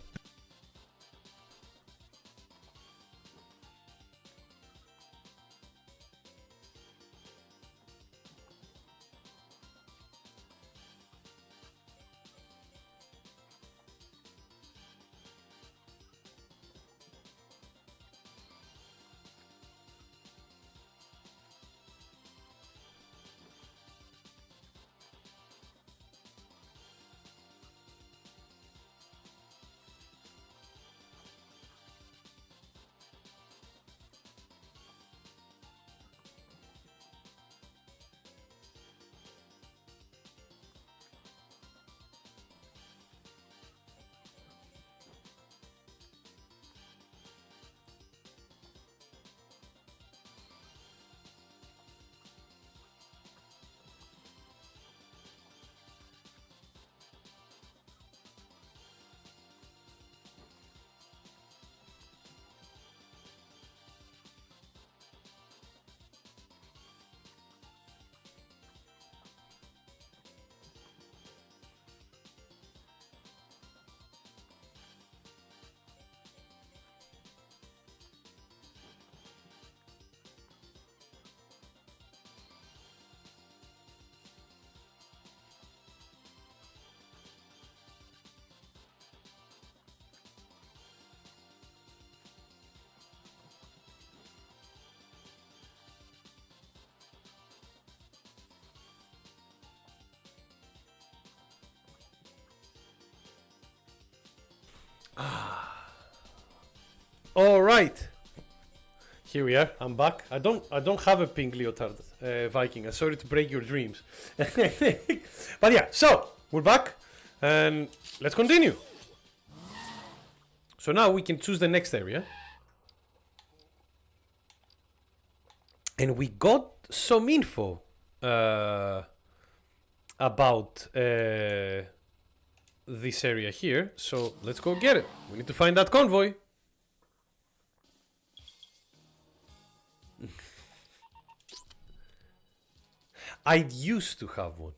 All right, here we are. I'm back. I don't have a pink leotard, Viking. I'm sorry to break your dreams. But yeah, so we're back, and let's continue. So now we can choose the next area, and we got some info about this area here. So let's go get it. We need to find that convoy. I used to have one.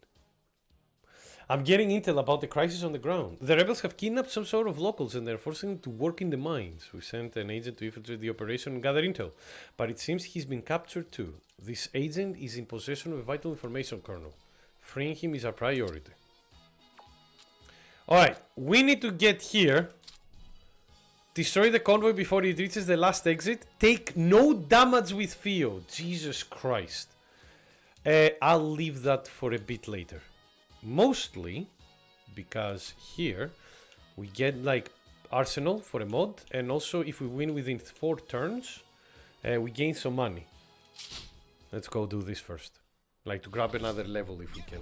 I'm getting intel about the crisis on the ground. The rebels have kidnapped some sort of locals and they're forcing them to work in the mines. We sent an agent to infiltrate the operation and gather intel, but it seems he's been captured too. This agent is in possession of a vital information kernel. Freeing him is our priority. Alright, we need to get here. Destroy the convoy before it reaches the last exit. Take no damage with Theo. Jesus Christ. I'll leave that for a bit later. Mostly because here we get like arsenal for a mod, and also if we win within 4 turns we gain some money. Let's go do this first, like to grab another level if we can.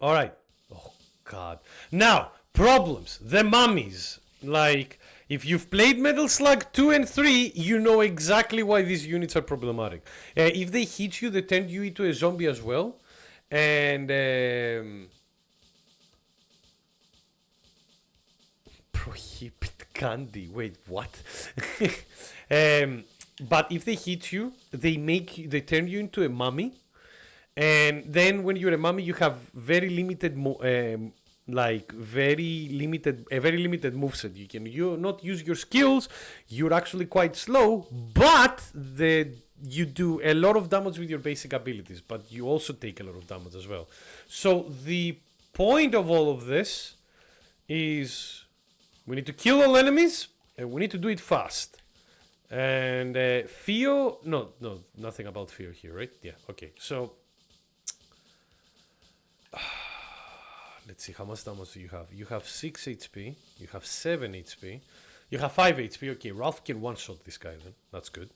Alright. Oh god. Now problems, the mummies. Like if you've played Metal Slug 2 and 3, you know exactly why these units are problematic. If they hit you, they turn you into a zombie as well. And prohibit candy. Wait, what? But if they hit you, they turn you into a mummy, and then when you're a mummy, you have very limited, a very limited moveset. You not use your skills. You're actually quite slow, but you do a lot of damage with your basic abilities, but you also take a lot of damage as well. So the point of all of this is we need to kill all enemies and we need to do it fast. And Theo, no, nothing about Theo here, right? Yeah, okay. So let's see, how much damage do you have? You have 6 HP, you have 7 HP, you have 5 HP. Okay, Ralph can one-shot this guy then. That's good.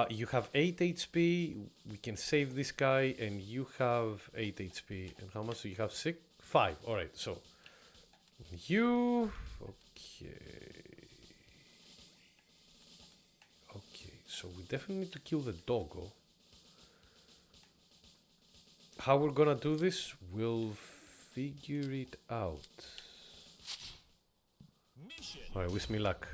You have 8 HP, we can save this guy, and you have 8 HP. And how much do you have? 6? 5. Alright, so you... Okay. Okay, so we definitely need to kill the doggo. How we're gonna do this, we'll figure it out. Alright, wish me luck.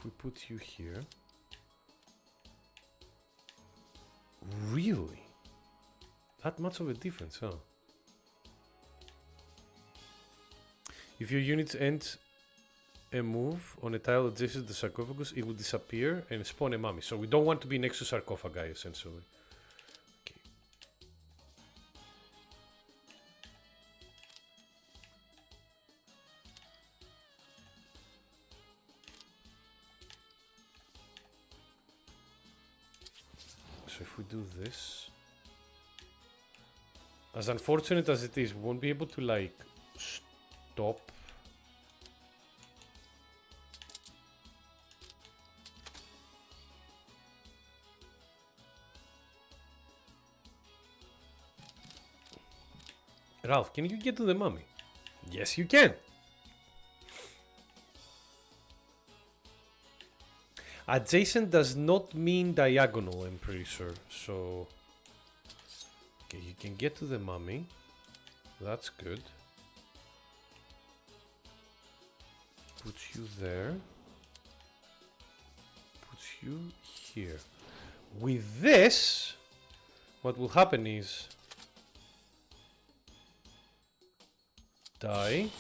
We put you here. Really? That much of a difference, huh? If your units end a move on a tile adjacent to the sarcophagus, it will disappear and spawn a mummy. So we don't want to be next to sarcophagi, essentially. Okay. So if we do this, as unfortunate as it is, we won't be able to like stop. Ralph, can you get to the mummy? Yes, you can. Adjacent does not mean diagonal, I'm pretty sure. So, okay, you can get to the mummy. That's good. Put you there. Put you here. With this, what will happen is die.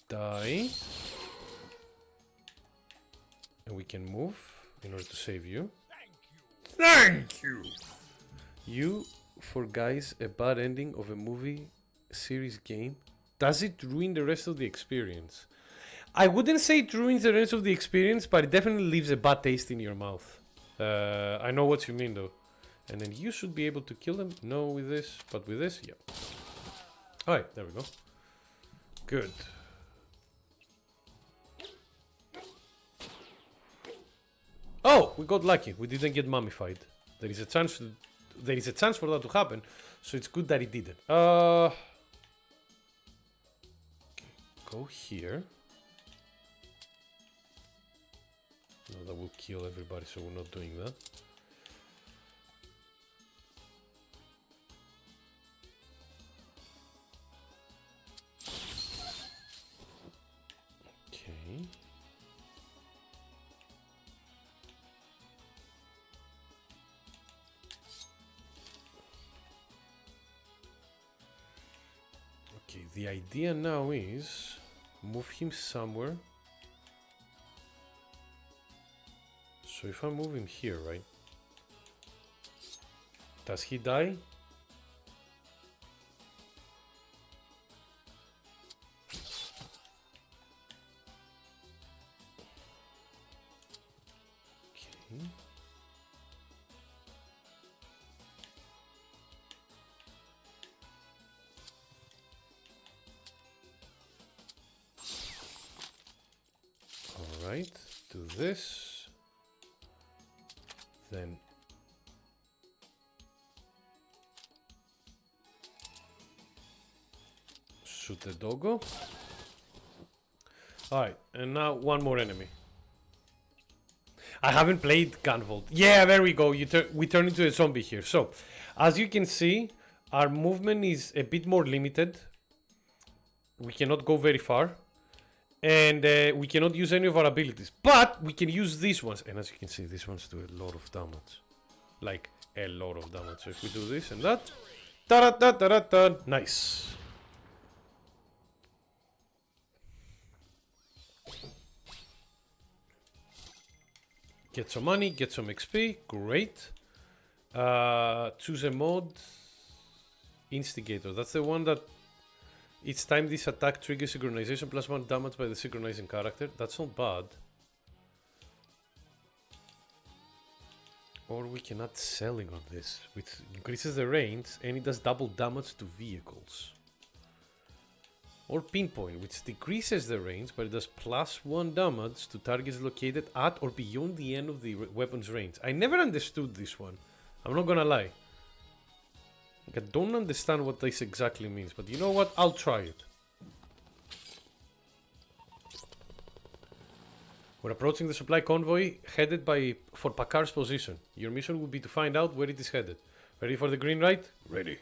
Die. And we can move in order to save you. Thank you! You, for guys, a bad ending of a movie series game, does it ruin the rest of the experience? I wouldn't say it ruins the rest of the experience, but it definitely leaves a bad taste in your mouth. I know what you mean though. And then you should be able to kill them. No with this, but with this, yeah. Alright, there we go. Good. Oh, we got lucky. We didn't get mummified. There is a chance for that to happen, so it's good that it didn't. Okay, go here. No, that will kill everybody, so we're not doing that. Okay. Okay, the idea now is move him somewhere. So if I move him here, right? Does he die? Okay. All right, do this. Then shoot the doggo. Alright, and now one more enemy. I haven't played Gunvolt. Yeah, there we go. We turn into a zombie here. So, as you can see, our movement is a bit more limited. We cannot go very far. And we cannot use any of our abilities. But we can use these ones. And as you can see, these ones do a lot of damage. Like, a lot of damage. So if we do this and that. Ta-da-da-da-da-da. Nice. Get some money, get some XP. Great. Choose a mode. Instigator. That's the one that each time this attack triggers synchronization plus 1 damage by the synchronizing character. That's not bad. Or we can add selling on this, which increases the range and it does double damage to vehicles. Or pinpoint, which decreases the range but it does plus 1 damage to targets located at or beyond the end of the weapon's range. I never understood this one. I'm not gonna lie. I don't understand what this exactly means, but you know what? I'll try it. We're approaching the supply convoy headed for Pakar's position. Your mission will be to find out where it is headed. Ready for the green light? Ready.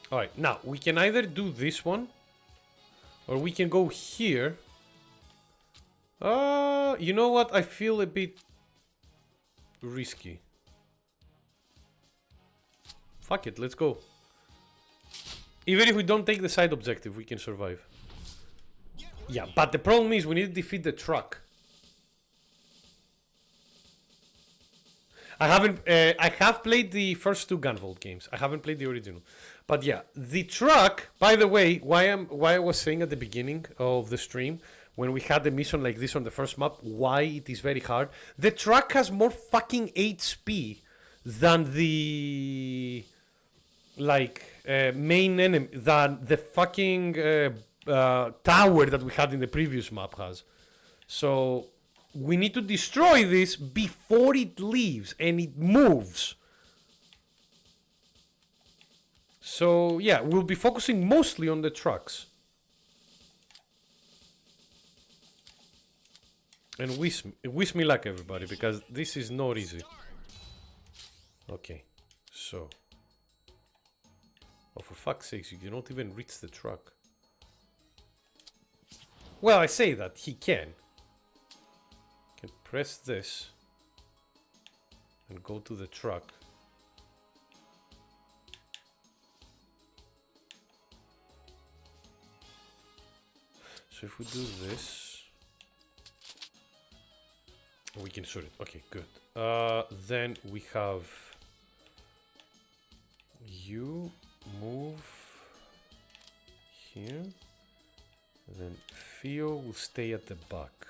Alright, now we can either do this one or we can go here. You know what? I feel a bit risky. Fuck it, let's go. Even if we don't take the side objective, we can survive. Yeah, but the problem is we need to defeat the truck. I have played the first 2 Gunvolt games. I haven't played the original. But yeah, the truck, by the way, why I was saying at the beginning of the stream, when we had a mission like this on the first map, why it is very hard. The truck has more fucking HP than the main enemy, than the fucking tower that we had in the previous map has. So we need to destroy this before it leaves and it moves. So yeah, we'll be focusing mostly on the trucks. And wish me luck, everybody, because this is not easy. Okay, so. Oh, for fuck's sake, you cannot even reach the truck. Well, I say that, he can. Can press this and go to the truck. So if we do this, we can shoot it. Okay, good. Then we have you move here. And then Theo will stay at the back.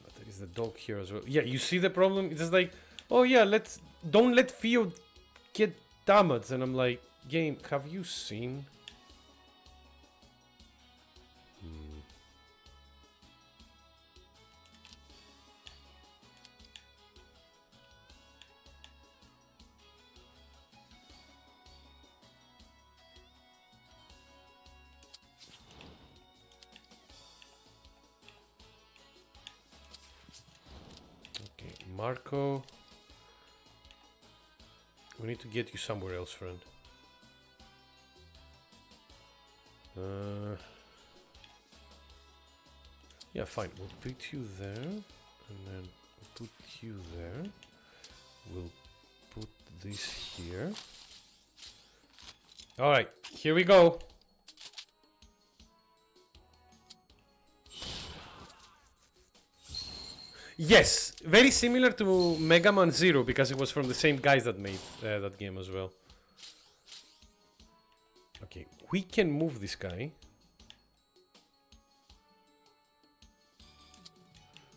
But there is the dog here as well. Yeah, you see the problem? It's just like, oh yeah, don't let Theo get damaged. And I'm like, game, have you seen? Marco. We need to get you somewhere else, friend. Yeah, fine. We'll put you there, and then we'll put you there. We'll put this here. All right, here we go. Yes, very similar to Mega Man Zero because it was from the same guys that made that game as well. Okay, we can move this guy.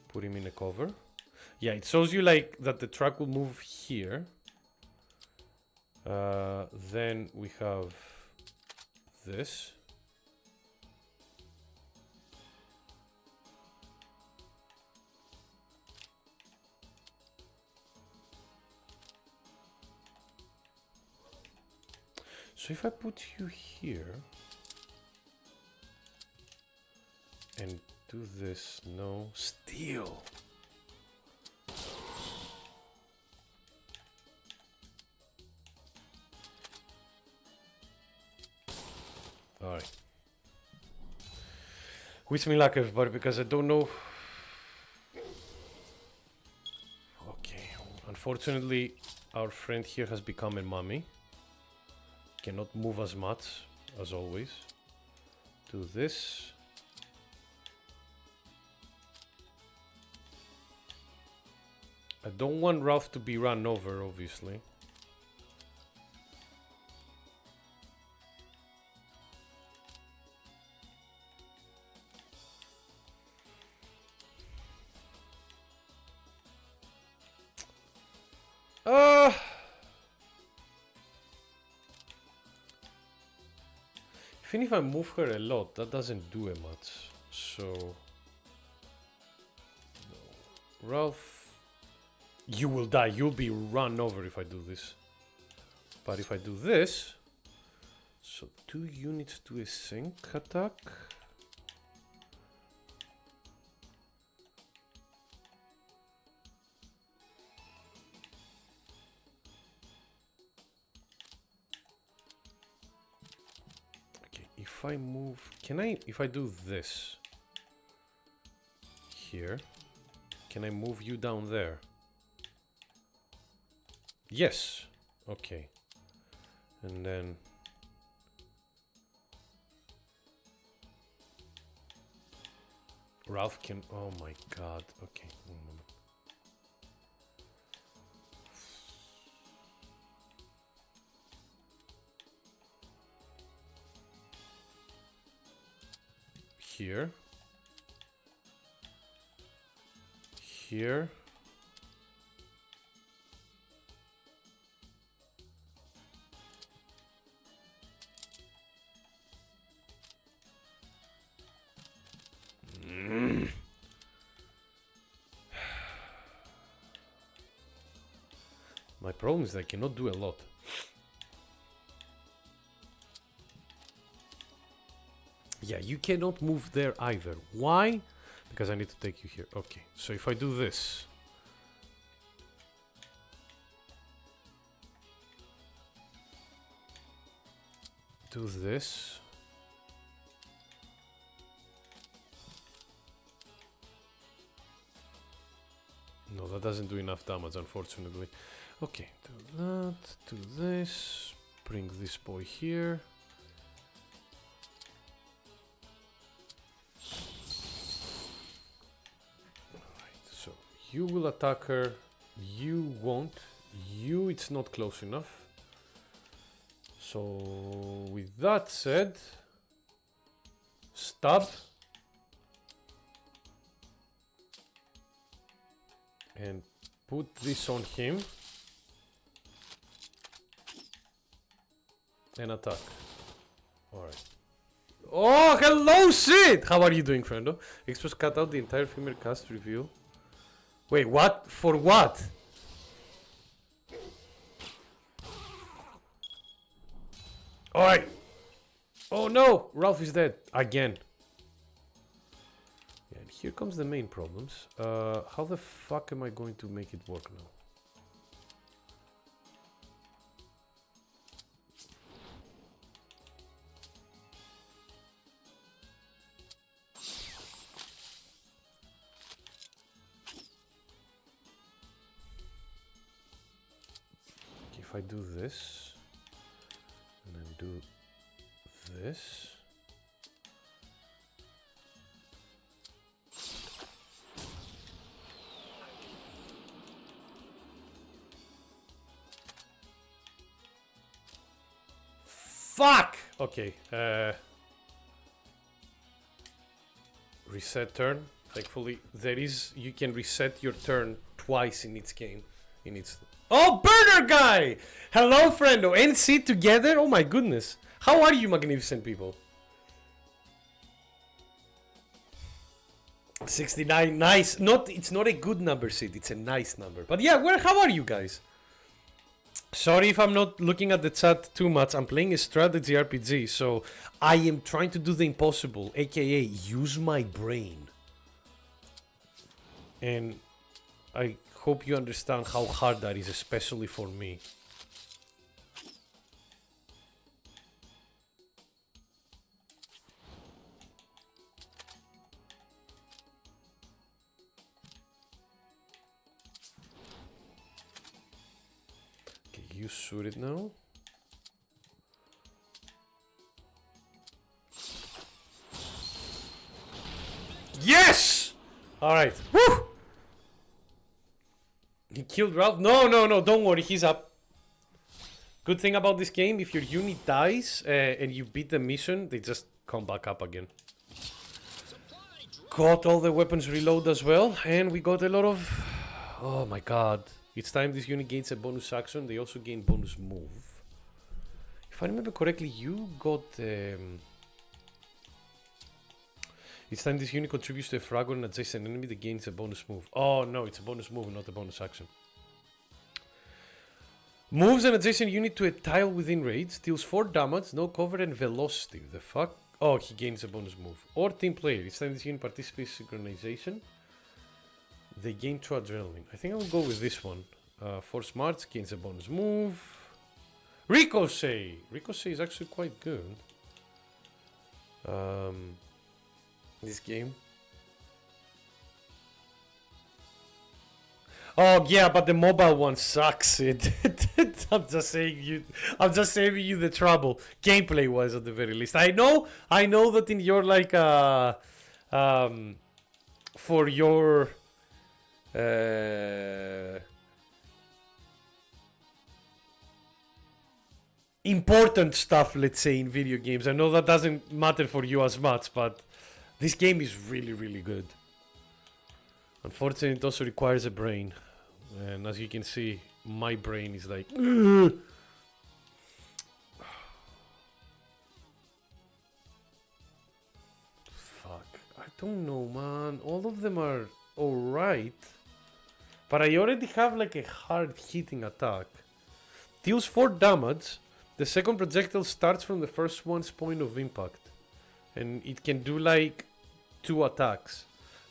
Put him in a cover. Yeah, it shows you like that the truck will move here. Then we have this. So if I put you here and do this, no, steal. All right. Wish me luck, everybody, because I don't know. Okay, unfortunately, our friend here has become a mummy. Cannot move as much as always. Do this. I don't want Ralph to be run over, obviously. Even if I move her a lot, that doesn't do it much. So, no. Ralph, you will die. You'll be run over if I do this. But if I do this, so 2 units to a sync attack. If I move, can I, if I do this here, can I move you down there? Yes. Okay. And then Ralph can, oh my god. Okay. One moment. Here. Here. My problem is I cannot do a lot. Yeah, you cannot move there either. Why? Because I need to take you here. Okay, so if I do this. Do this. No, that doesn't do enough damage, unfortunately. Okay, do that, do this. Bring this boy here. You will attack her, you won't, you it's not close enough. So with that said, stab and put this on him and attack. Alright. Oh, hello shit! How are you doing, friendo? Express cut out the entire female cast review. Wait, what? For what? Alright. Oh no! Ralph is dead. Again. And here comes the main problems. How the fuck am I going to make it work now? If I do this, and then do this. Fuck! Okay, reset turn. Thankfully, you can reset your turn twice in each game. Oh, burner guy! Hello, friendo. NC together? Oh my goodness. How are you, magnificent people? 69, nice. It's not a good number, Sid. It's a nice number. But yeah, how are you guys? Sorry if I'm not looking at the chat too much. I'm playing a strategy RPG, so I am trying to do the impossible, aka use my brain. And I hope you understand how hard that is, especially for me. You shoot it now. Yes! Alright. Woo! He killed Ralph? No, don't worry, he's up. Good thing about this game, if your unit dies and you beat the mission, they just come back up again. Got all the weapons reload as well, and we got a lot of... Oh my god. Each time this unit gains a bonus action, they also gain bonus move. If I remember correctly, you got... Each time this unit contributes to a frag or an adjacent enemy, they gains a bonus move. Oh no, it's a bonus move, not a bonus action. Moves an adjacent unit to a tile within range, deals 4 damage, no cover and velocity. The fuck? Oh, he gains a bonus move. Or team player. Each time this unit participates in synchronization, they gain 2 adrenaline. I think I will go with this one. 4 smarts, gains a bonus move. Ricochet! Ricochet is actually quite good. This game. Oh yeah, but the mobile one sucks. I'm just saving you the trouble. Gameplay wise, at the very least. I know that in your like for your important stuff, let's say, in video games, I know that doesn't matter for you as much, but this game is really, really good. Unfortunately, it also requires a brain, and as you can see, my brain is like fuck, I don't know, man. All of them are alright, but I already have like a hard hitting attack. Deals 4 damage. The second projectile starts from the first one's point of impact, and it can do like 2 attacks.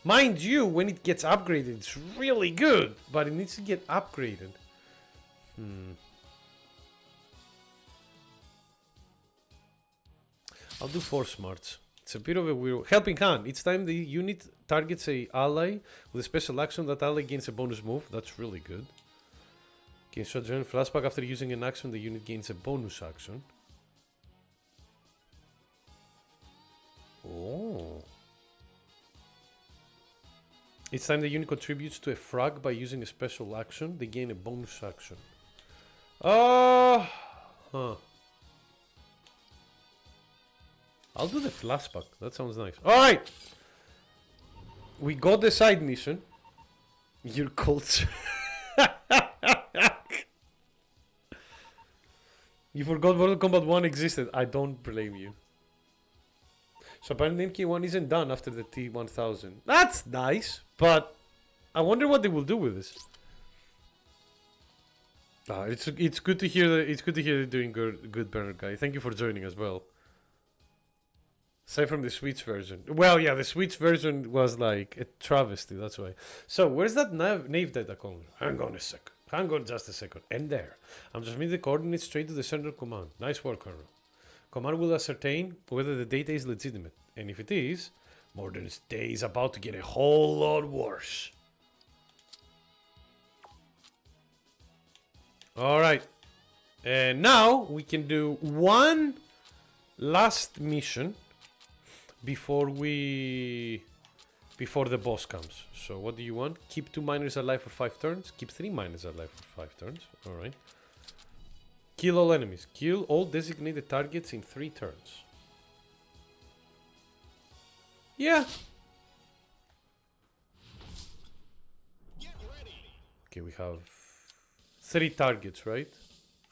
Mind you, when it gets upgraded, it's really good, but it needs to get upgraded. I'll do 4 smarts. It's a bit of a weird... Helping Hand. Each time the unit targets a ally with a special action, that ally gains a bonus move. That's really good. Gains adrenaline flashback after using an action, the unit gains a bonus action. Oh. Each time the unit contributes to a frag by using a special action, they gain a bonus action. Huh. I'll do the flashback. That sounds nice. Alright! We got the side mission. Your culture. You forgot Mortal Kombat 1 existed. I don't blame you. So apparently MK1 isn't done after the T1000. That's nice, but I wonder what they will do with this. It's good to hear that they're doing good, Bernard guy. Thank you for joining as well. Aside from the Switch version. Well, yeah, the Switch version was like a travesty, that's why. So, where's that nave data column? Hang on a second. Hang on just a second. And there. I'm transmitting the coordinates straight to the central command. Nice work, Colonel. Command will ascertain whether the data is legitimate. And if it is, Modern's day is about to get a whole lot worse. Alright. And now we can do one last mission before the boss comes. So what do you want? Keep 2 miners alive for 5 turns. Keep 3 miners alive for 5 turns. Alright. Kill all enemies. Kill all designated targets in 3 turns. Yeah. Okay, we have 3 targets, right?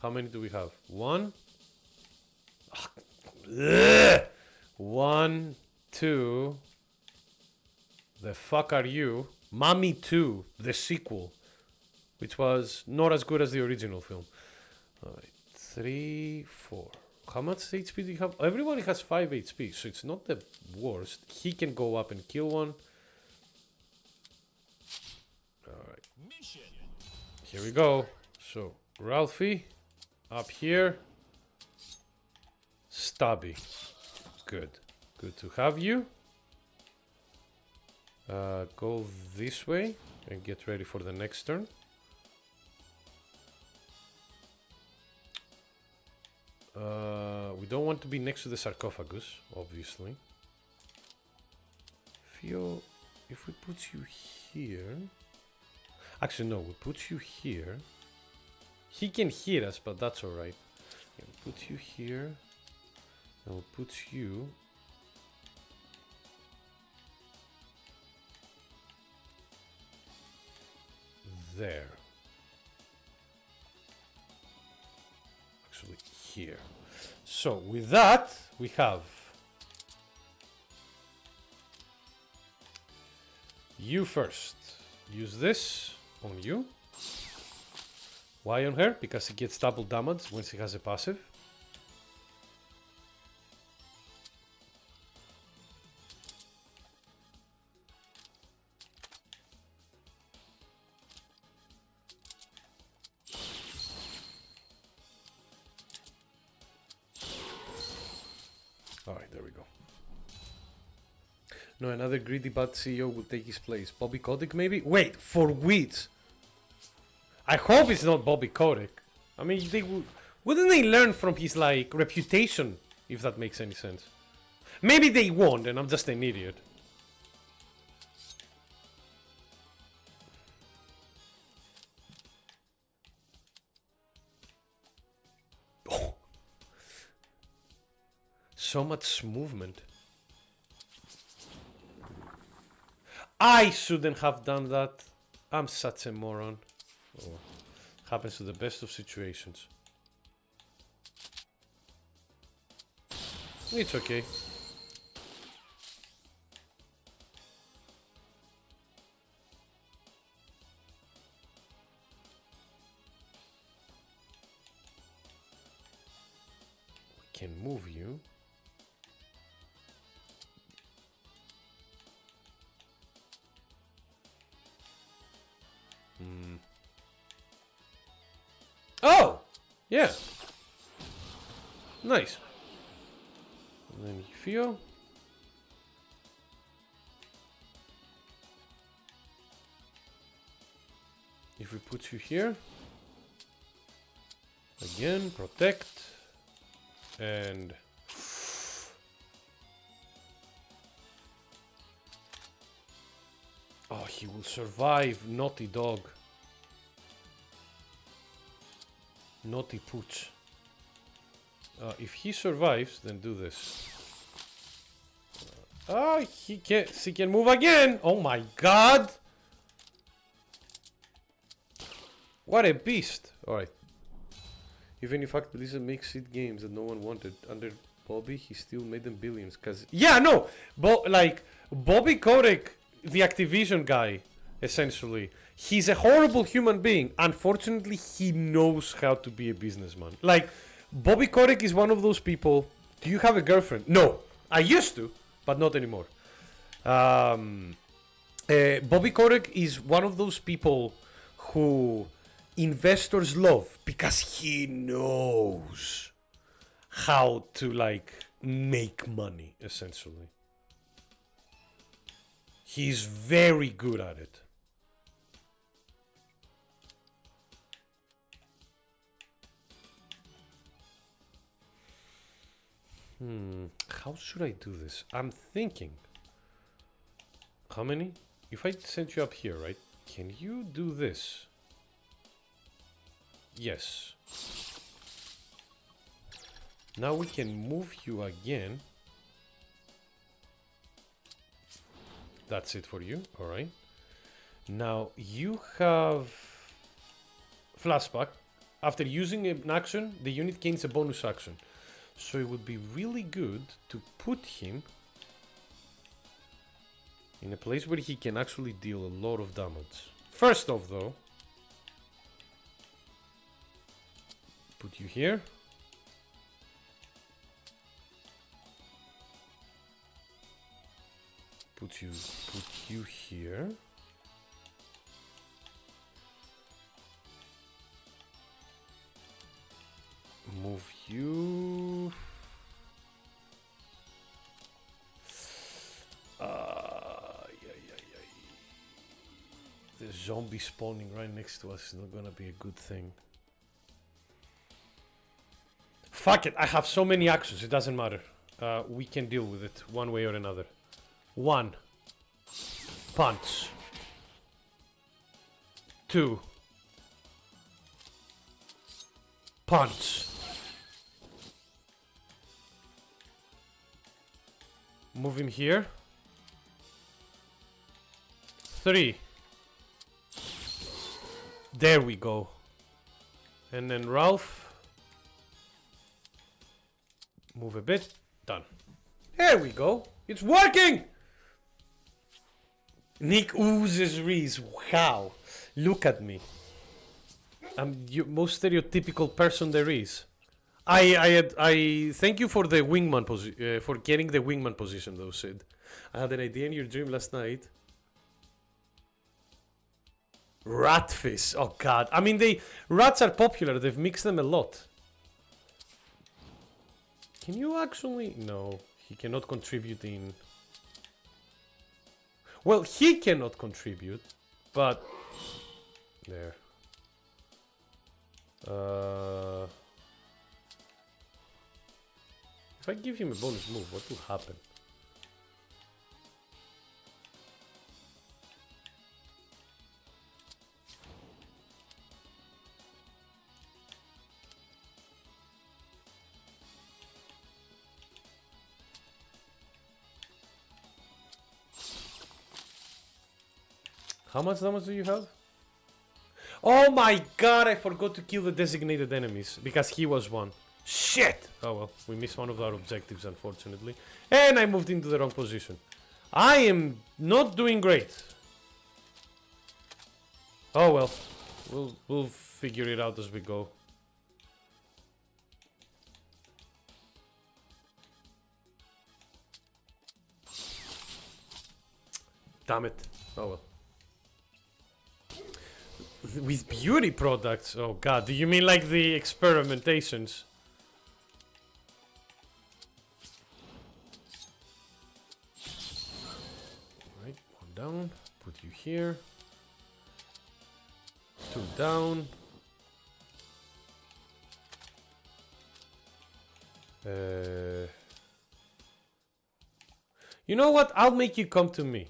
How many do we have? 1. Ugh. 1, 2. The fuck are you? Mommy 2, the sequel, which was not as good as the original film. Alright, 3, 4. How much HP do you have? Everybody has 5 HP, so it's not the worst. He can go up and kill one. Alright. Here we go. So, Ralphie, up here. Stubby. Good. Good to have you. Go this way and get ready for the next turn. We don't want to be next to the sarcophagus, obviously. If we put you here... Actually, no, we put you here. He can hear us, but that's alright. We'll put you here. And we'll put you... there. Actually, here. So, with that, we have... you first. Use this on you. Why on her? Because he gets double damage when she has a passive. Alright, there we go. No, another greedy bad CEO will take his place. Bobby Kotick maybe? Wait, for which? I hope it's not Bobby Kotick. I mean, wouldn't they learn from his, like, reputation, if that makes any sense? Maybe they won't, and I'm just an idiot. Oh. So much movement. I shouldn't have done that. I'm such a moron. Oh. Happens to the best of situations. It's okay. We can move you. Oh! Yeah. Nice. And then Fio. If we put you here. Again, protect. And... oh, he will survive, naughty dog. Naughty pooch. If he survives, then do this. Oh, he can move again! Oh my god! What a beast! Alright. Even if fact Blizzard makes shit games that no one wanted, under Bobby, he still made them billions. Cause yeah, no! Like, Bobby Kotick, the Activision guy, essentially. He's a horrible human being. Unfortunately, he knows how to be a businessman. Like, Bobby Kotick is one of those people. Do you have a girlfriend? No. I used to, but not anymore. Bobby Kotick is one of those people who investors love because he knows how to like make money, essentially. He's very good at it. How should I do this? I'm thinking. How many? If I send you up here, right? Can you do this? Yes. Now we can move you again. That's it for you. Alright. Now you have flashback. After using an action, the unit gains a bonus action. So it would be really good to put him in a place where he can actually deal a lot of damage. First off though, put you here. Put you here. Move you. The zombie spawning right next to us is not gonna be a good thing. Fuck it, I have so many actions, it doesn't matter. We can deal with it one way or another. 1. Punch. 2. Punch. Move him here. 3. There we go. And then Ralph. Move a bit. Done. There we go. It's working! Nick oozes Reese. Wow. Look at me. I'm the most stereotypical person there is. I thank you for the wingman for getting the wingman position though, Sid. I had an idea in your dream last night. Ratfish. Oh god. I mean, rats are popular. They've mixed them a lot. Can you actually? No, he cannot contribute in. Well, he cannot contribute, but there. If I give him a bonus move, what will happen? How much damage do you have? Oh my god, I forgot to kill the designated enemies because he was one. Shit! Oh well, we missed one of our objectives unfortunately. And I moved into the wrong position. I am not doing great. Oh well, we'll figure it out as we go. Damn it. Oh well. With beauty products? Oh god, do you mean like the experimentations? Right, 1 down, put you here. 2 down. You know what? I'll make you come to me.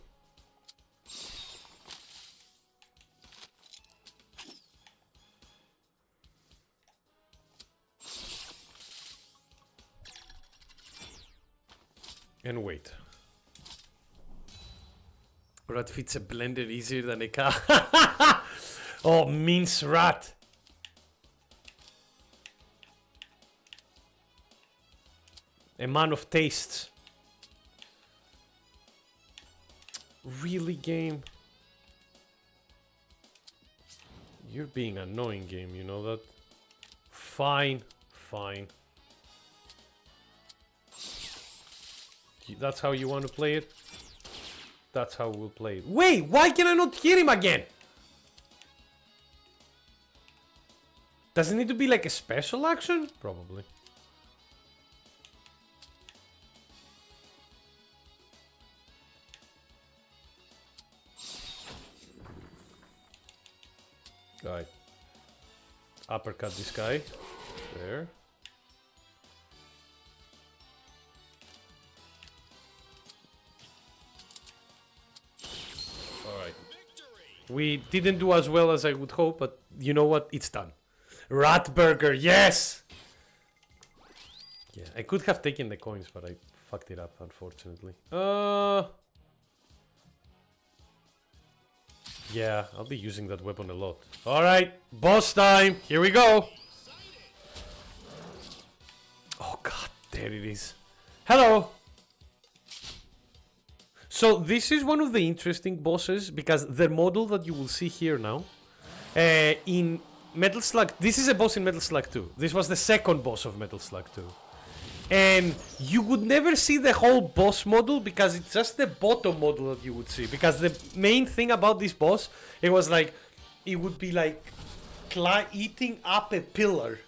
And wait. Rat fits a blender easier than a car. Oh, mince rat. A man of tastes. Really, game? You're being annoying, game, you know that? Fine, fine. That's how you want to play it? That's how we'll play it. Wait, why can I not hear him again? Does it need to be like a special action? Probably. Alright. Uppercut this guy. There. Alright. We didn't do as well as I would hope, but you know what? It's done. Rat burger, yes! Yeah, I could have taken the coins, but I fucked it up, unfortunately. Yeah, I'll be using that weapon a lot. Alright, boss time! Here we go! Oh god, there it is. Hello! So this is one of the interesting bosses, because the model that you will see here now, in Metal Slug, this is a boss in Metal Slug 2. This was the second boss of Metal Slug 2. And you would never see the whole boss model because it's just the bottom model that you would see. Because the main thing about this boss, it was like, it would be like eating up a pillar,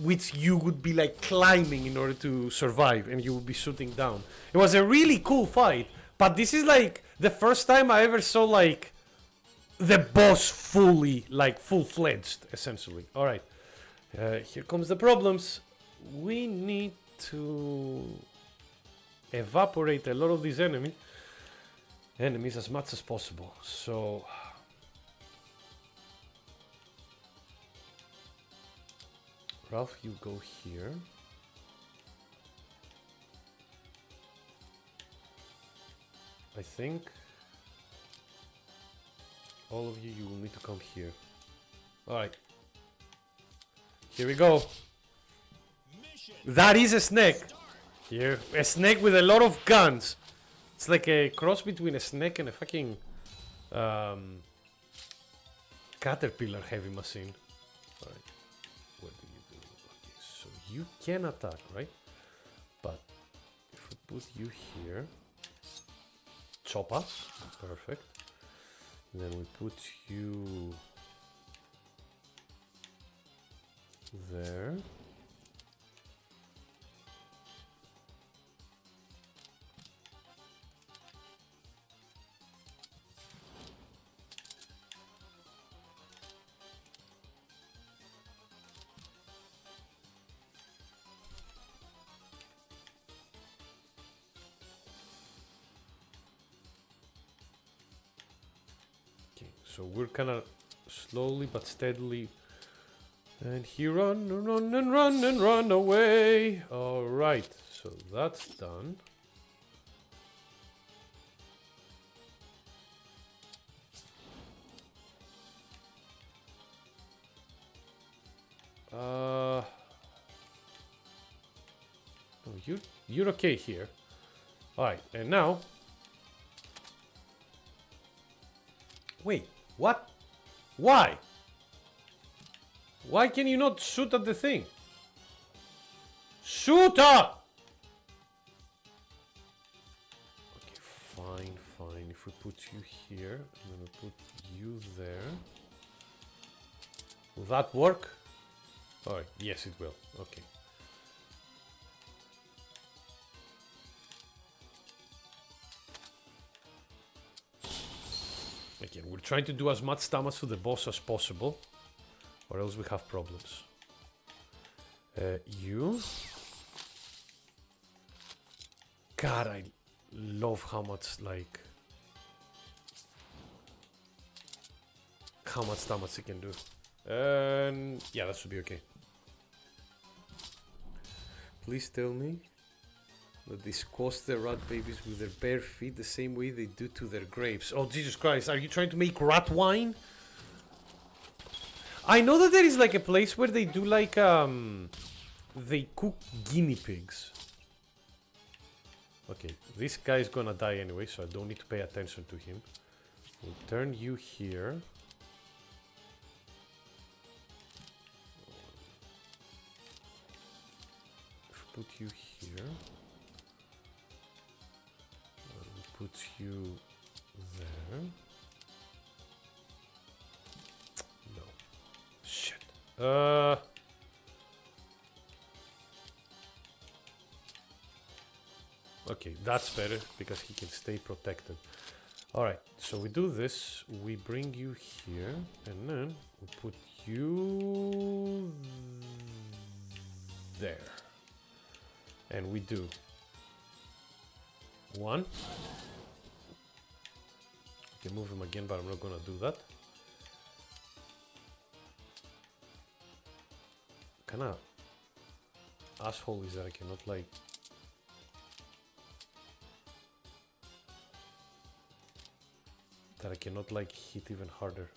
which you would be like climbing in order to survive, and you would be shooting down. It was a really cool fight, but this is like the first time I ever saw like the boss fully, like full-fledged, essentially. Alright, here comes the problems. We need to evaporate a lot of these enemies as much as possible. So Ralph, you go here. I think all of you will need to come here. Alright, here we go. That is a snake. Here, a snake with a lot of guns. It's like a cross between a snake and a fucking caterpillar heavy machine. Alright, what do you do? Okay, so you can attack, right? But if we put you here, chop us, perfect. And then we put you there. So we're kind of slowly but steadily, and he run and run and run and run away. All right, so that's done. No, you're okay here. All right, and now, wait. What? Why? Why can you not shoot at the thing? Shoot up! Okay, fine, fine. If we put you here, I'm gonna put you there. Will that work? Alright, yes it will. Okay. Again, we're trying to do as much damage to the boss as possible, or else we have problems. You. God, I love how much, like, how much damage he can do. Yeah, that should be okay. Please tell me that they squash their rat babies with their bare feet the same way they do to their grapes. Oh, Jesus Christ, are you trying to make rat wine? I know that there is like a place where they do like, they cook guinea pigs. Okay, this guy is gonna die anyway, so I don't need to pay attention to him. We'll turn you here. Put you here. put you there. No. Shit. Okay, that's better because he can stay protected. Alright, so we do this, we bring you here, and then we put you there. And we do 1. You can move him again, but I'm not gonna do that. Kinda asshole is that I cannot like... hit even harder.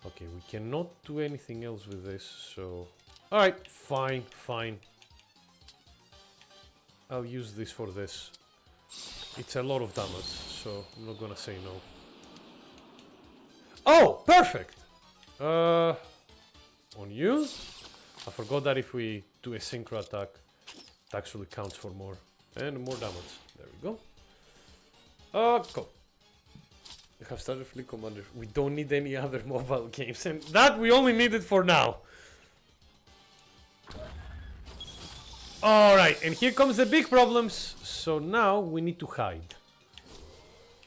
Okay, we cannot do anything else with this, so... Alright, fine, fine. I'll use this for this. It's a lot of damage, so I'm not gonna say no. Oh, perfect! On you? I forgot that if we do a synchro attack, it actually counts for more. And more damage. There we go. Cool. We have started Fleet Commander. We don't need any other mobile games, and that we only need it for now. Alright, and here comes the big problems. So now we need to hide.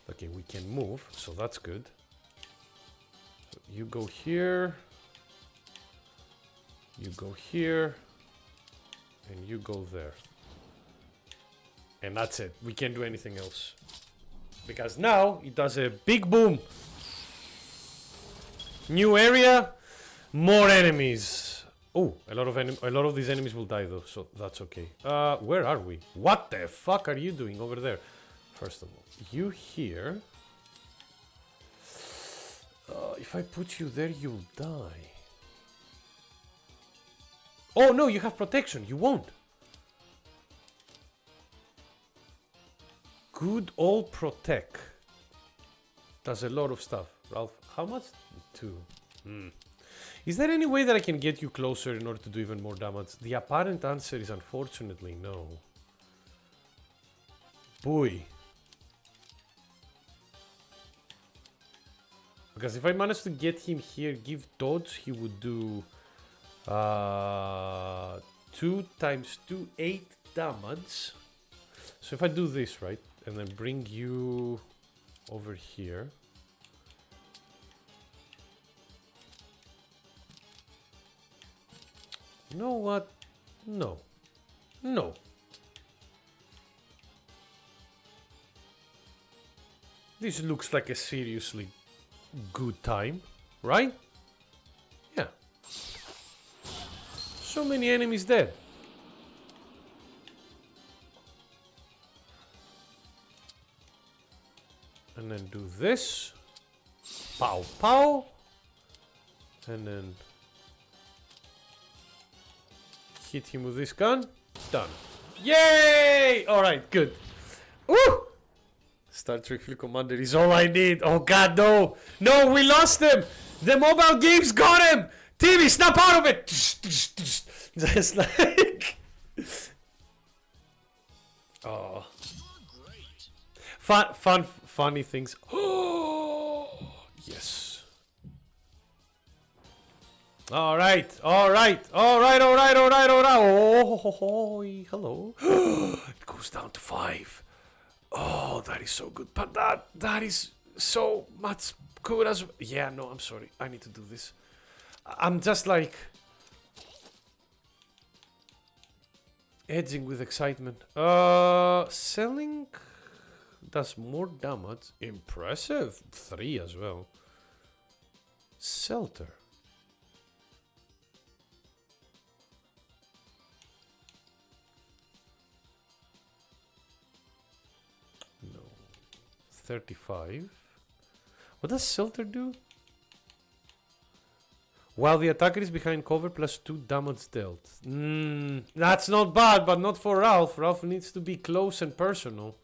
Okay, we can move, so that's good. So you go here. You go here. And you go there. And that's it. We can't do anything else. Because now it does a big boom. New area, more enemies. Oh, a lot of these enemies will die though, so that's okay. Where are we? What the fuck are you doing over there? First of all, you here. If I put you there, you'll die. Oh no, you have protection. You won't. Good old protect. Does a lot of stuff. Ralph, how much? 2. Is there any way that I can get you closer in order to do even more damage? The apparent answer is unfortunately no. Boy. Because if I manage to get him here, give dodge, he would do 2 times 2, 8 damage. So if I do this, right, and then bring you over here. You know what? No. No. This looks like a seriously good time, right? Yeah. So many enemies dead. And then do this. Pow, pow. And then hit him with this gun. Done. Yay! Alright, good. Woo! Star Trek Fleet Commander is all I need. Oh god, no! No, we lost him! The mobile games got him! TV, snap out of it! Just like... Oh. Funny things. Oh, yes. Alright. Oh, hello. It goes down to 5. Oh, that is so good. But that is so much good as... Yeah, no, I'm sorry. I need to do this. I'm just like... edging with excitement. Selling does more damage. Impressive. 3 as well. Shelter. No. 35. What does Shelter do? While the attacker is behind cover, plus 2 damage dealt. That's not bad, but not for Ralph. Ralph needs to be close and personal.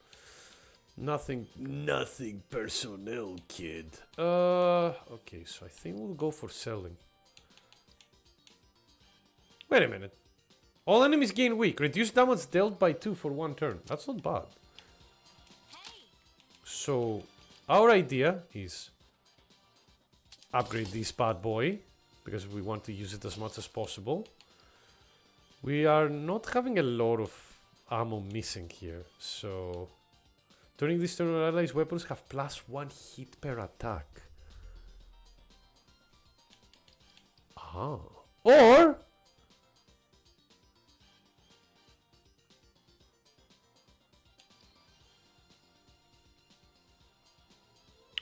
Nothing personnel, kid. Okay, so I think we'll go for selling. Wait a minute. All enemies gain weak. Reduce damage dealt by 2 for 1 turn. That's not bad. So our idea is upgrade this bad boy because we want to use it as much as possible. We are not having a lot of ammo missing here, so during this turn, allies' weapons have +1 hit per attack. Ah.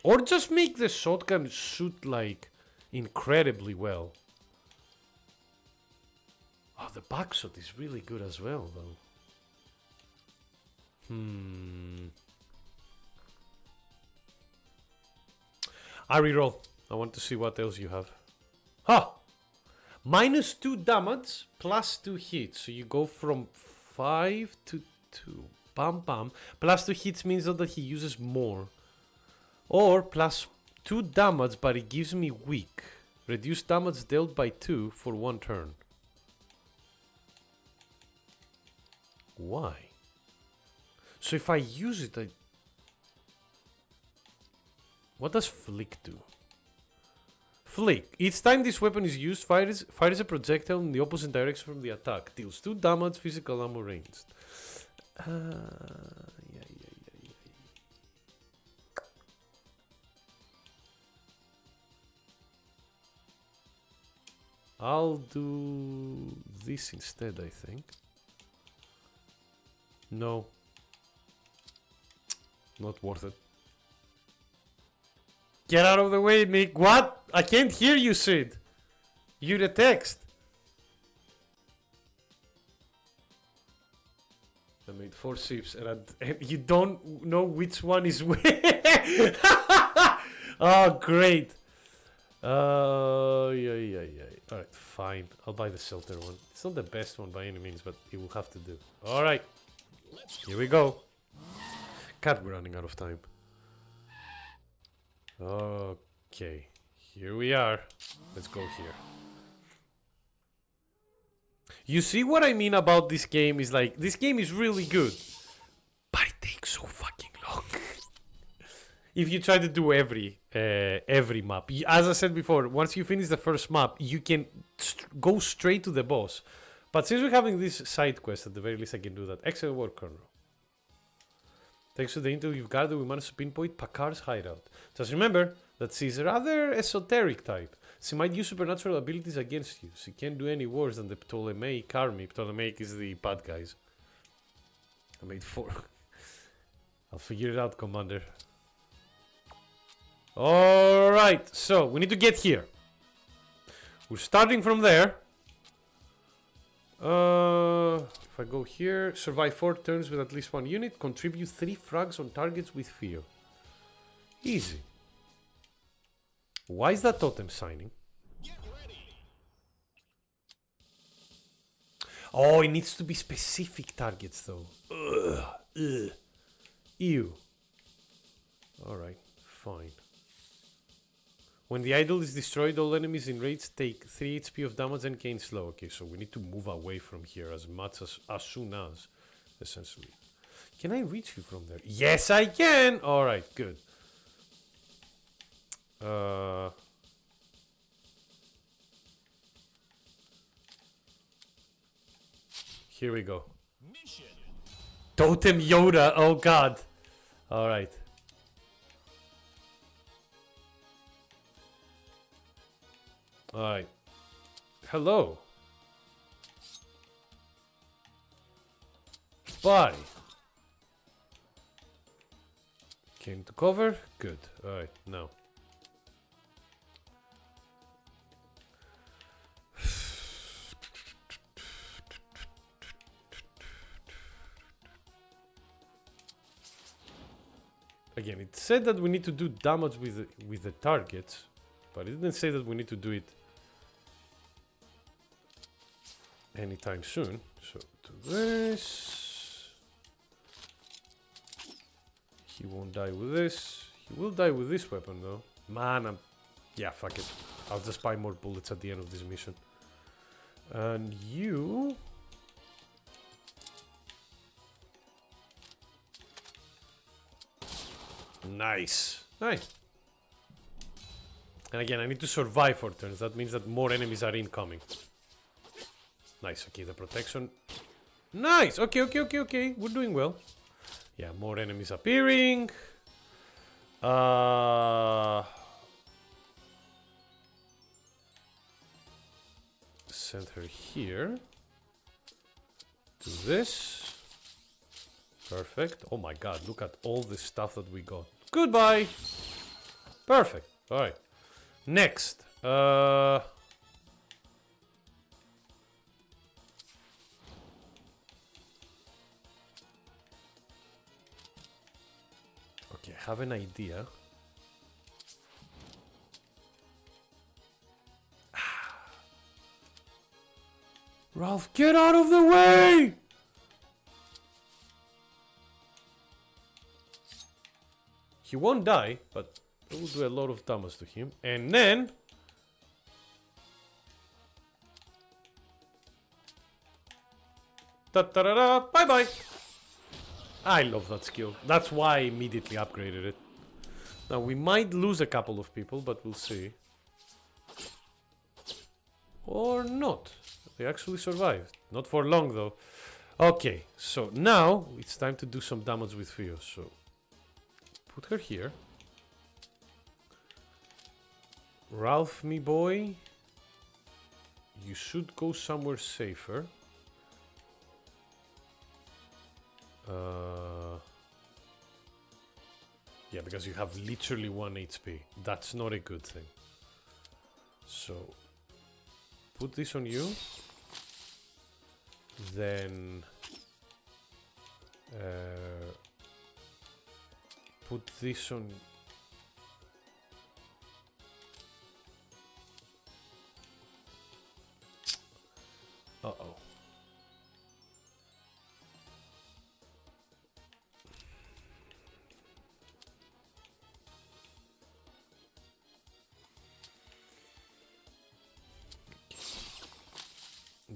Or just make the shotgun shoot like incredibly well. Oh, the backshot is really good as well, though. I reroll. I want to see what else you have. Ha! -2 damage, +2 hits. So you go from 5 to 2. Bam bam. +2 hits means that he uses more. Or +2 damage, but it gives me weak. Reduce damage dealt by 2 for 1 turn. Why? So if I use it, what does flick do? Flick. Each time this weapon is used, fires a projectile in the opposite direction from the attack. Deals 2 damage, physical ammo ranged. I'll do this instead, I think. No. Not worth it. Get out of the way, Nick. What? I can't hear you, Sid. You're the text. I made 4 ships and you don't know which one is where. Oh, great. Yeah. Alright, fine. I'll buy the shelter one. It's not the best one by any means, but it will have to do. Alright. Here we go. God, we're running out of time. Okay. Here we are. Let's go here. You see what I mean about this game is like, this game is really good, but it takes so fucking long. If you try to do every map. As I said before, once you finish the first map, you can go straight to the boss. But since we're having this side quest, at the very least I can do that. Excellent work, Colonel. Thanks to the intel you've gathered, we managed to pinpoint Packard's hideout. Just remember that she's a rather esoteric type. She might use supernatural abilities against you. She can't do any worse than the Ptolemaic army. Ptolemaic is the bad guys. I made 4. I'll figure it out, Commander. Alright, so we need to get here. We're starting from there. If I go here, survive 4 turns with at least 1 unit, contribute 3 frags on targets with fear. Easy. Why is that totem signing? Oh, it needs to be specific targets though. Ugh. Ew. Alright, fine. When the idol is destroyed, all enemies in rage take 3 HP of damage and gain slow. Okay, so we need to move away from here as soon as, essentially. Can I reach you from there? Yes, I can! Alright, good. Here we go. Mission. Totem Yoda, oh god. Alright. Alright. Hello. Bye. Came to cover. Good. Alright, now. Again, it said that we need to do damage with the targets, but it didn't say that we need to do it anytime soon. So do this. He won't die with this. He will die with this weapon though. Man, yeah, fuck it. I'll just buy more bullets at the end of this mission. And you... Nice. Nice. And again, I need to survive for turns. That means that more enemies are incoming. Nice. Okay, the protection. Nice. Okay, okay, okay, okay. We're doing well. Yeah, more enemies appearing. Send her here. Do this. Perfect. Oh my god, look at all the stuff that we got. Goodbye. Perfect. Alright. Next. Okay, I have an idea. Ralph, get out of the way! He won't die, but it will do a lot of damage to him. And then... Ta-ta-da-da! Bye-bye! I love that skill. That's why I immediately upgraded it. Now, we might lose a couple of people, but we'll see. Or not. They actually survived. Not for long, though. Okay, so now it's time to do some damage with Theo. So, put her here. Ralph, me boy. You should go somewhere safer. Yeah, because you have literally 1 HP. That's not a good thing. So, put this on you. Then put this on. Uh-oh.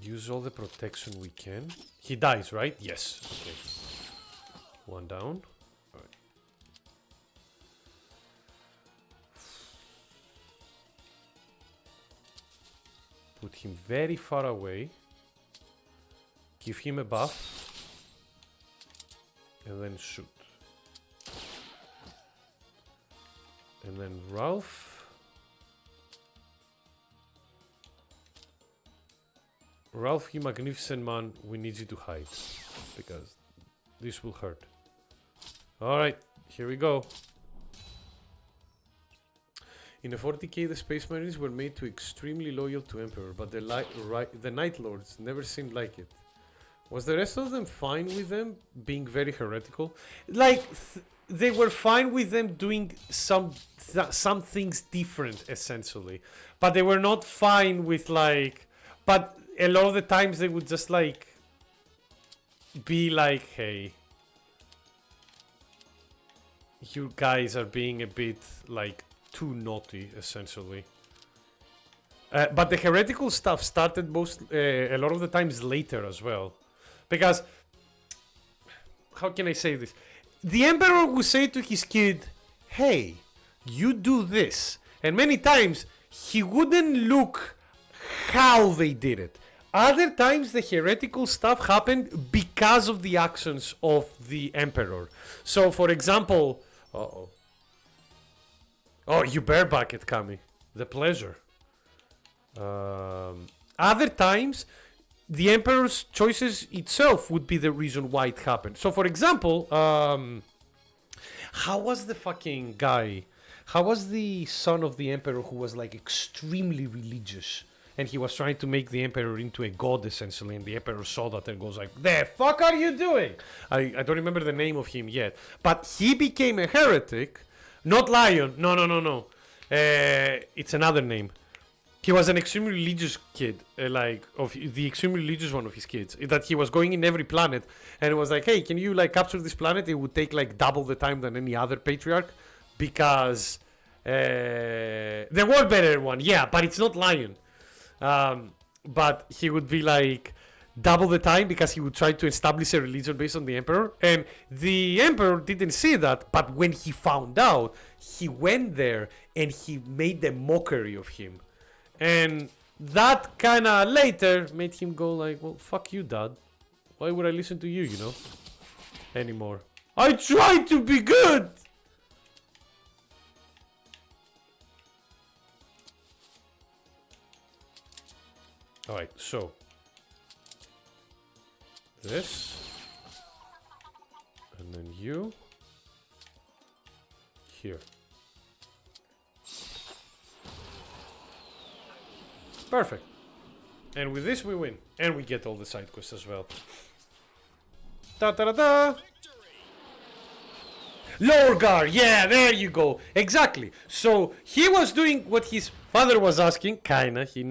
Use all the protection we can. He dies, right? Yes. Okay. 1 down. All right. Put him very far away. Give him a buff. And then shoot. And then Ralph. Ralph, you magnificent man, we need you to hide. Because this will hurt. Alright, here we go. In a 40k, the Space Marines were made to extremely loyal to Emperor, but the Night Lords never seemed like it. Was the rest of them fine with them being very heretical? Like, they were fine with them doing some things different, essentially. But they were not fine with, like... But a lot of the times they would just, like... be like, hey... you guys are being a bit, like... too naughty, essentially. But the heretical stuff started a lot of the times later as well. Because, how can I say this? The Emperor would say to his kid, hey, you do this. And many times, he wouldn't look how they did it. Other times, the heretical stuff happened because of the actions of the Emperor. So, for example... Uh-oh. Oh, you bareback it, Kami. The pleasure. Other times, the Emperor's choices itself would be the reason why it happened. So, for example, how was the fucking guy? How was the son of the Emperor who was like extremely religious? And he was trying to make the Emperor into a god, essentially. And the Emperor saw that and goes like, the fuck are you doing? I don't remember the name of him yet. But he became a heretic. Not Lion. No. It's another name. He was an extremely religious kid, of the extremely religious one of his kids. That he was going in every planet, and it was like, hey, can you like capture this planet? It would take like double the time than any other patriarch, because there were better one, yeah, but it's not Lion. But he would be like, double the time because he would try to establish a religion based on the emperor. And the emperor didn't see that, but when he found out, he went there and he made a mockery of him. And that kind of later made him go like, well, fuck you, dad. Why would I listen to you, you know? Anymore. I tried to be good! Alright, so. This. And then you. Here. Perfect. And with this we win. And we get all the side quests as well. Ta-ta-da-da! Lorgar! Yeah, there you go. Exactly. So he was doing what his father was asking. Kinda. He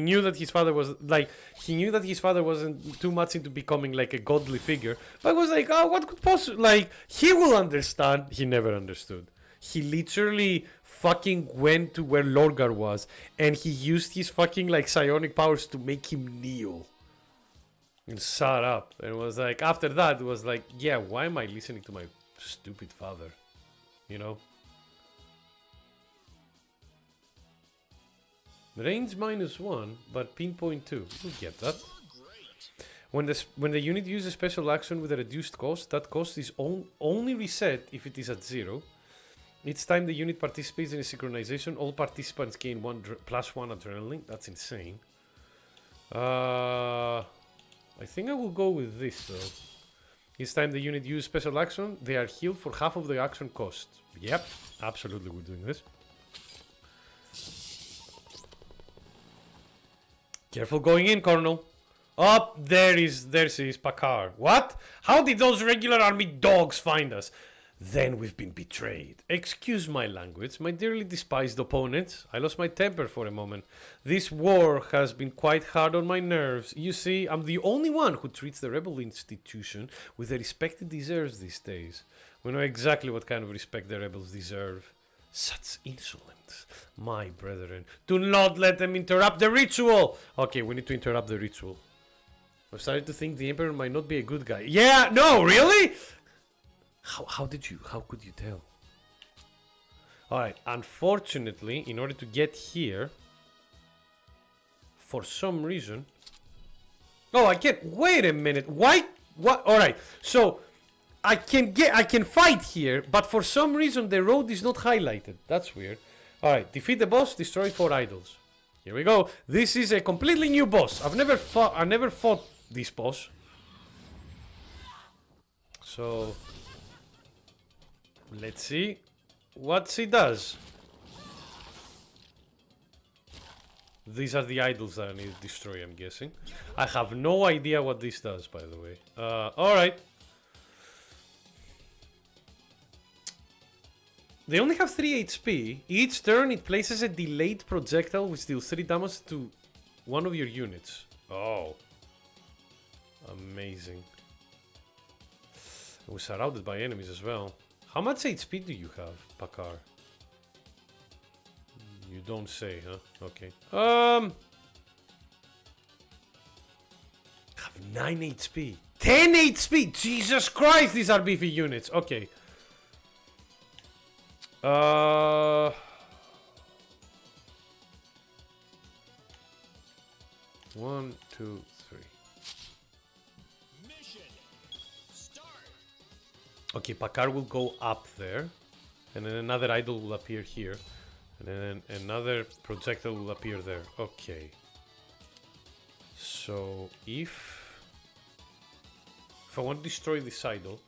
knew that his father was like. He knew that his father wasn't too much into becoming like a godly figure. But was like, oh, what could possibly like? He will understand. He never understood. He literally fucking went to where Lorgar was, and he used his fucking like psionic powers to make him kneel and shut up. And it was like after that, it was like, yeah, why am I listening to my stupid father? You know. Range -1, but pinpoint 2. We'll get that. When the unit uses special action with a reduced cost, that cost is only reset if it is at 0. Each time the unit participates in a synchronization, all participants gain +1 adrenaline. That's insane. I think I will go with this though. Each time the unit uses special action, they are healed for half of the action cost. Yep, absolutely we're doing this. Careful going in, Colonel. Oh, there she is, Pakar. What? How did those regular army dogs find us? Then we've been betrayed. Excuse my language, my dearly despised opponents. I lost my temper for a moment. This war has been quite hard on my nerves. You see, I'm the only one who treats the rebel institution with the respect it deserves these days. We know exactly what kind of respect the rebels deserve. Such insolence, my brethren. Do not let them interrupt the ritual. Okay, we need to interrupt the ritual. I've started to think the Emperor might not be a good guy. Yeah, no, really? How could you tell? Alright, unfortunately, in order to get here, for some reason... Oh, I can't... Wait a minute. Why? What? Alright, so... I can fight here, but for some reason the road is not highlighted. That's weird. Alright, defeat the boss, destroy 4 idols. Here we go. This is a completely new boss. I never fought this boss. So... let's see what she does. These are the idols that I need to destroy, I'm guessing. I have no idea what this does, by the way. Alright. They only have 3 HP. Each turn it places a delayed projectile which deals 3 damage to one of your units. Oh. Amazing. We're surrounded by enemies as well. How much HP do you have, Pakar? You don't say, huh? Okay. Have 9 HP. 10 HP! Jesus Christ, these are beefy units. Okay. 1, 2, 3. Okay, Pakar will go up there, and then another idol will appear here, and then another projectile will appear there. Okay. So if I want to destroy this idol,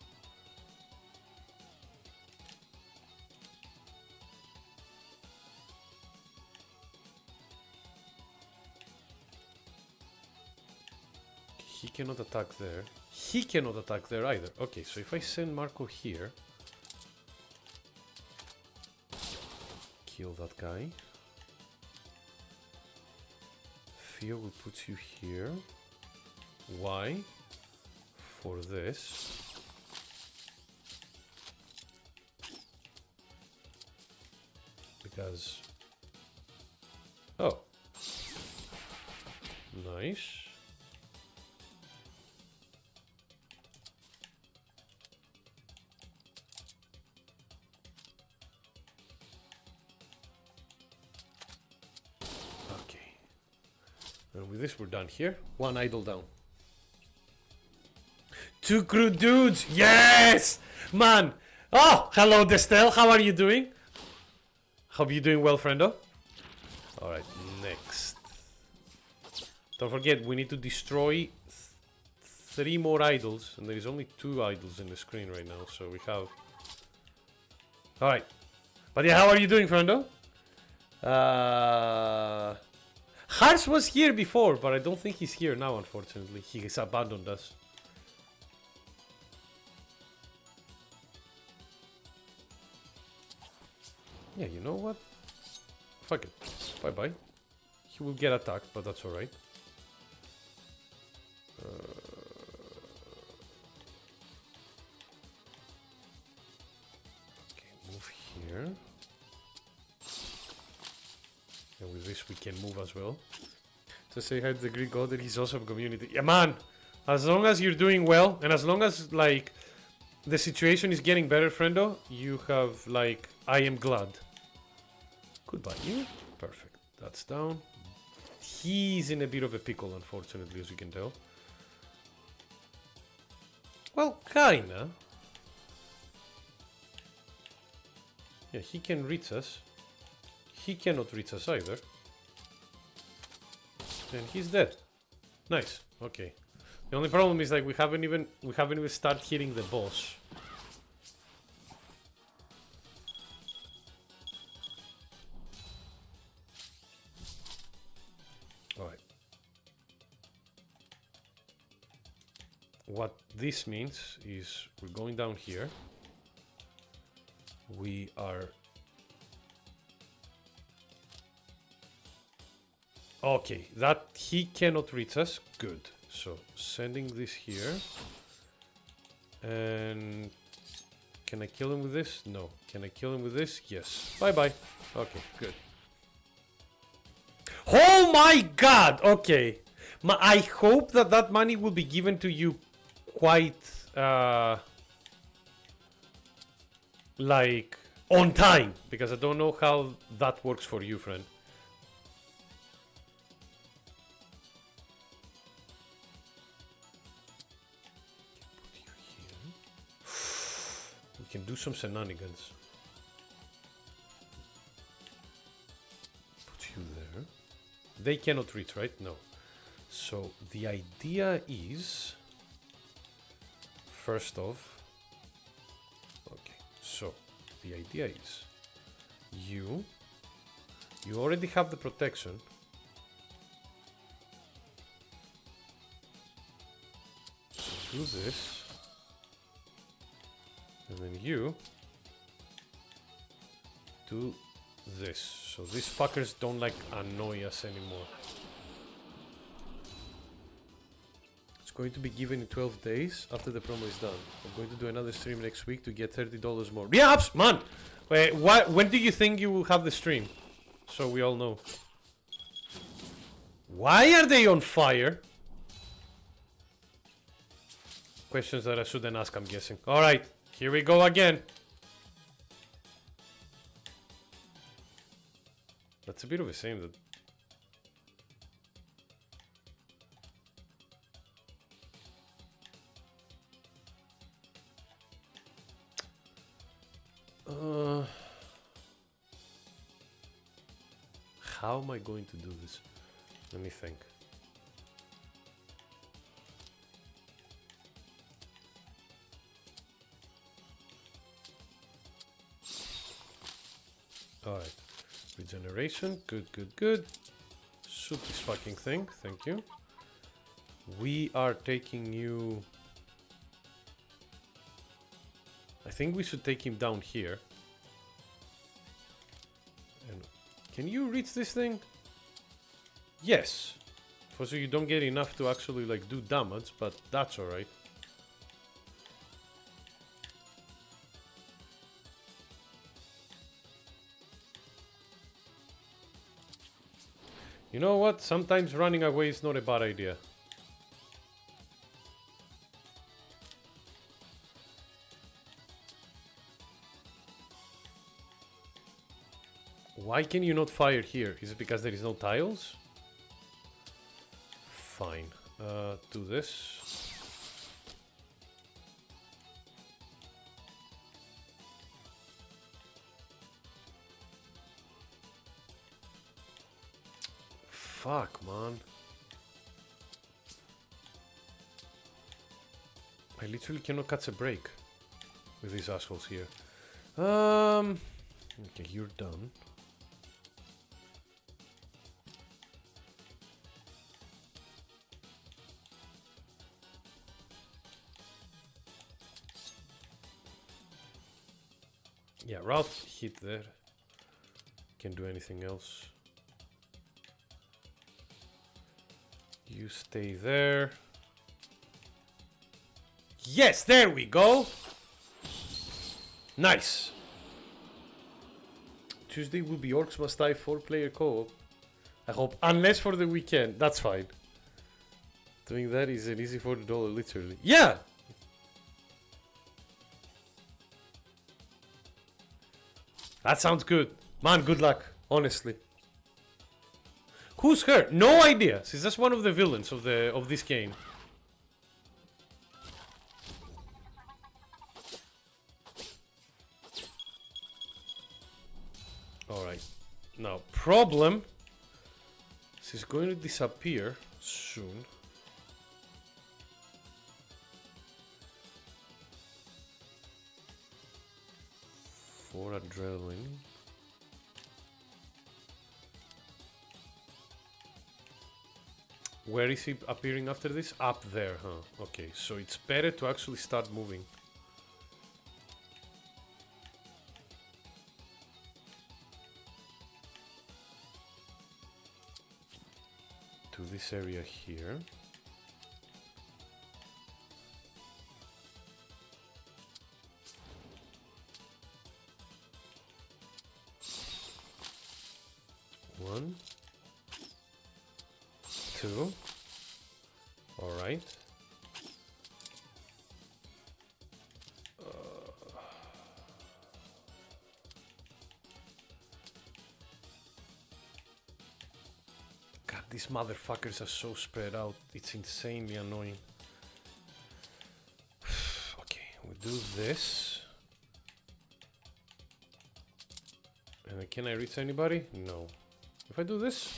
he cannot attack there. He cannot attack there either. Okay, so if I send Marco here, kill that guy. Theo will put you here. Why? For this. Because... oh. Nice. And with this, we're done here. One idle down. 2 crew dudes. Yes! Man. Oh, hello, Destel. How are you doing? Hope you're doing well, friendo. Alright, next. Don't forget, we need to destroy 3 more idols. And there is only 2 idols in the screen right now. So we have... Alright. But yeah, how are you doing, friendo? Harsh was here before, but I don't think he's here now, unfortunately. He has abandoned us. Yeah, you know what? Fuck it. Bye-bye. He will get attacked, but that's alright. Okay, move here. And with this we can move as well. To say hi to the Greek god and his awesome community. Yeah, man! As long as you're doing well, and as long as, like, the situation is getting better, friendo, you have, like, I am glad. Goodbye, you. Perfect. That's down. He's in a bit of a pickle, unfortunately, as you can tell. Well, kinda. Yeah, he can reach us. He cannot reach us either. And he's dead. Nice. Okay. The only problem is, like, we haven't even started hitting the boss. Alright. What this means is we're going down here. We are... Okay, that he cannot reach us. Good. So, sending this here. And... Can I kill him with this? No. Can I kill him with this? Yes. Bye-bye. Okay, good. Oh my god! Okay. I hope that that money will be given to you quite... like... on time. Because I don't know how that works for you, friend. We can do some shenanigans. Put you there. They cannot reach, right? No. So the idea is, first off, okay, so the idea is you already have the protection. So do this. And then you do this. So these fuckers don't, like, annoy us anymore. It's going to be given in 12 days after the promo is done. I'm going to do another stream next week to get $30 more. Yeah, man! Wait, when do you think you will have the stream? So we all know. Why are they on fire? Questions that I shouldn't ask, I'm guessing. Alright. Here we go again. That's a bit of a shame that... How am I going to do this? Let me think. Alright. Regeneration. Good, good, good. Shoot this fucking thing. Thank you. We are taking you... I think we should take him down here. And can you reach this thing? Yes. For so you don't get enough to actually, like, do damage, but that's alright. You know what? Sometimes running away is not a bad idea. Why can you not fire here? Is it because there is no tiles? fine. Do this. Fuck, man. I literally cannot catch a break with these assholes here. Okay, you're done. Yeah, Ralph hit there. Can't do anything else. You stay there. Yes, there we go. Nice. Tuesday will be Orcs Must Die 4-player co-op. I hope, unless for the weekend, that's fine. Doing that is an easy $40, literally. Yeah. That sounds good. Man, good luck, honestly. Who's her? No idea. She's just one of the villains of this game. Alright. Now, problem. She's going to disappear soon. For adrenaline. Where is he appearing after this? Up there, huh? Okay, so it's better to actually start moving. To this area here. One, two. All right. God, these motherfuckers are so spread out. It's insanely annoying. Okay, we do this. And then can I reach anybody? No. If I do this,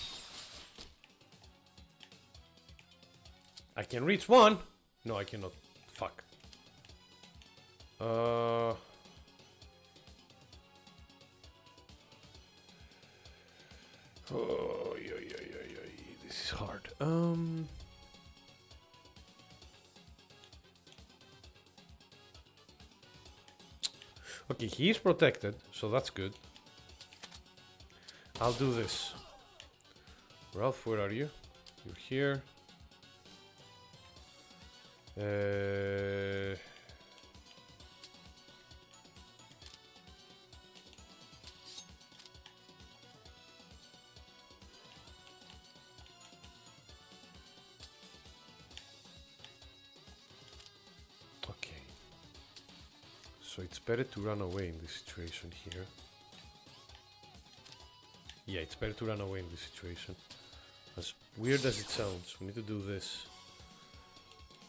I can reach one. No, I cannot. Fuck. Oh, this is hard. Okay, he is protected, so that's good. I'll do this. Ralph, where are you? You're here. Okay. So it's better to run away in this situation here. Yeah, it's better to run away in this situation. As weird as it sounds, we need to do this.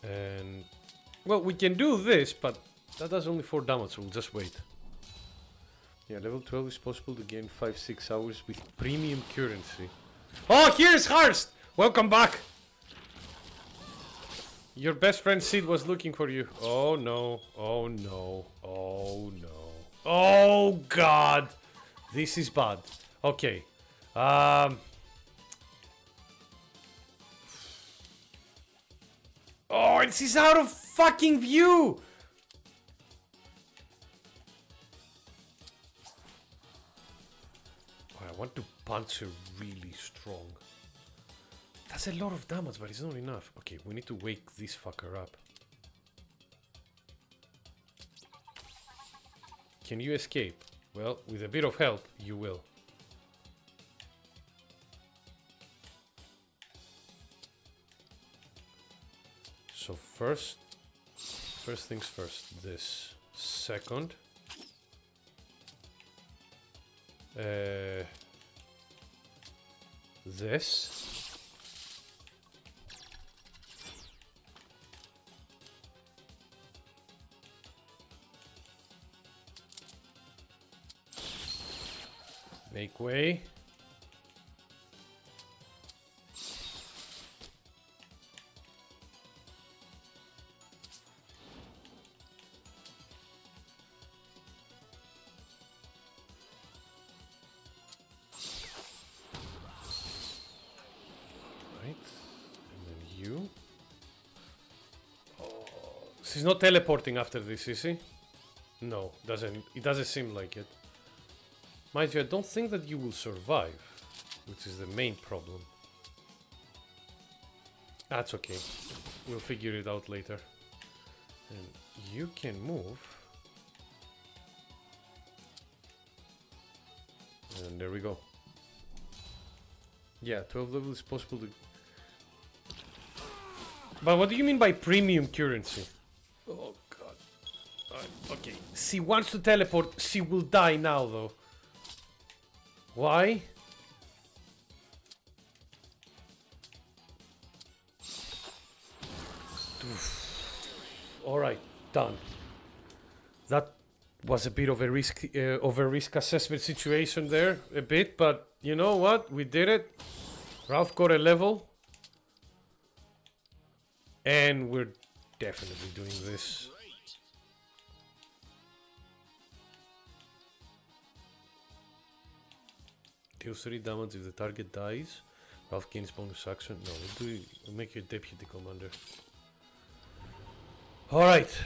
And... well, we can do this, but that does only 4 damage, so we'll just wait. Yeah, level 12 is possible to gain 5-6 hours with premium currency. Oh, here's Harst! Welcome back! Your best friend Sid was looking for you. Oh no, oh no, oh no. Oh god! This is bad. Okay. Oh, it's out of fucking view! Oh, I want to punch her really strong. That's a lot of damage, but it's not enough. Okay, we need to wake this fucker up. Can you escape? Well, with a bit of help, you will. So first things first, this. Second, this. Make way. Right. And then you. Oh, she's not teleporting after this, is she? No, doesn't. It doesn't seem like it. Mind you, I don't think that you will survive, which is the main problem. That's okay. We'll figure it out later. And you can move. And there we go. Yeah, 12 levels is possible to... But what do you mean by premium currency? Oh god. Okay. She wants to teleport. She will die now though. Why? Alright, done. That was a bit of a risk assessment situation there, a bit, but you know what? We did it. Ralph got a level. And we're definitely doing this. Deals 3 damage if the target dies. Ralph gains bonus action. No, we'll make you deputy commander. Alright.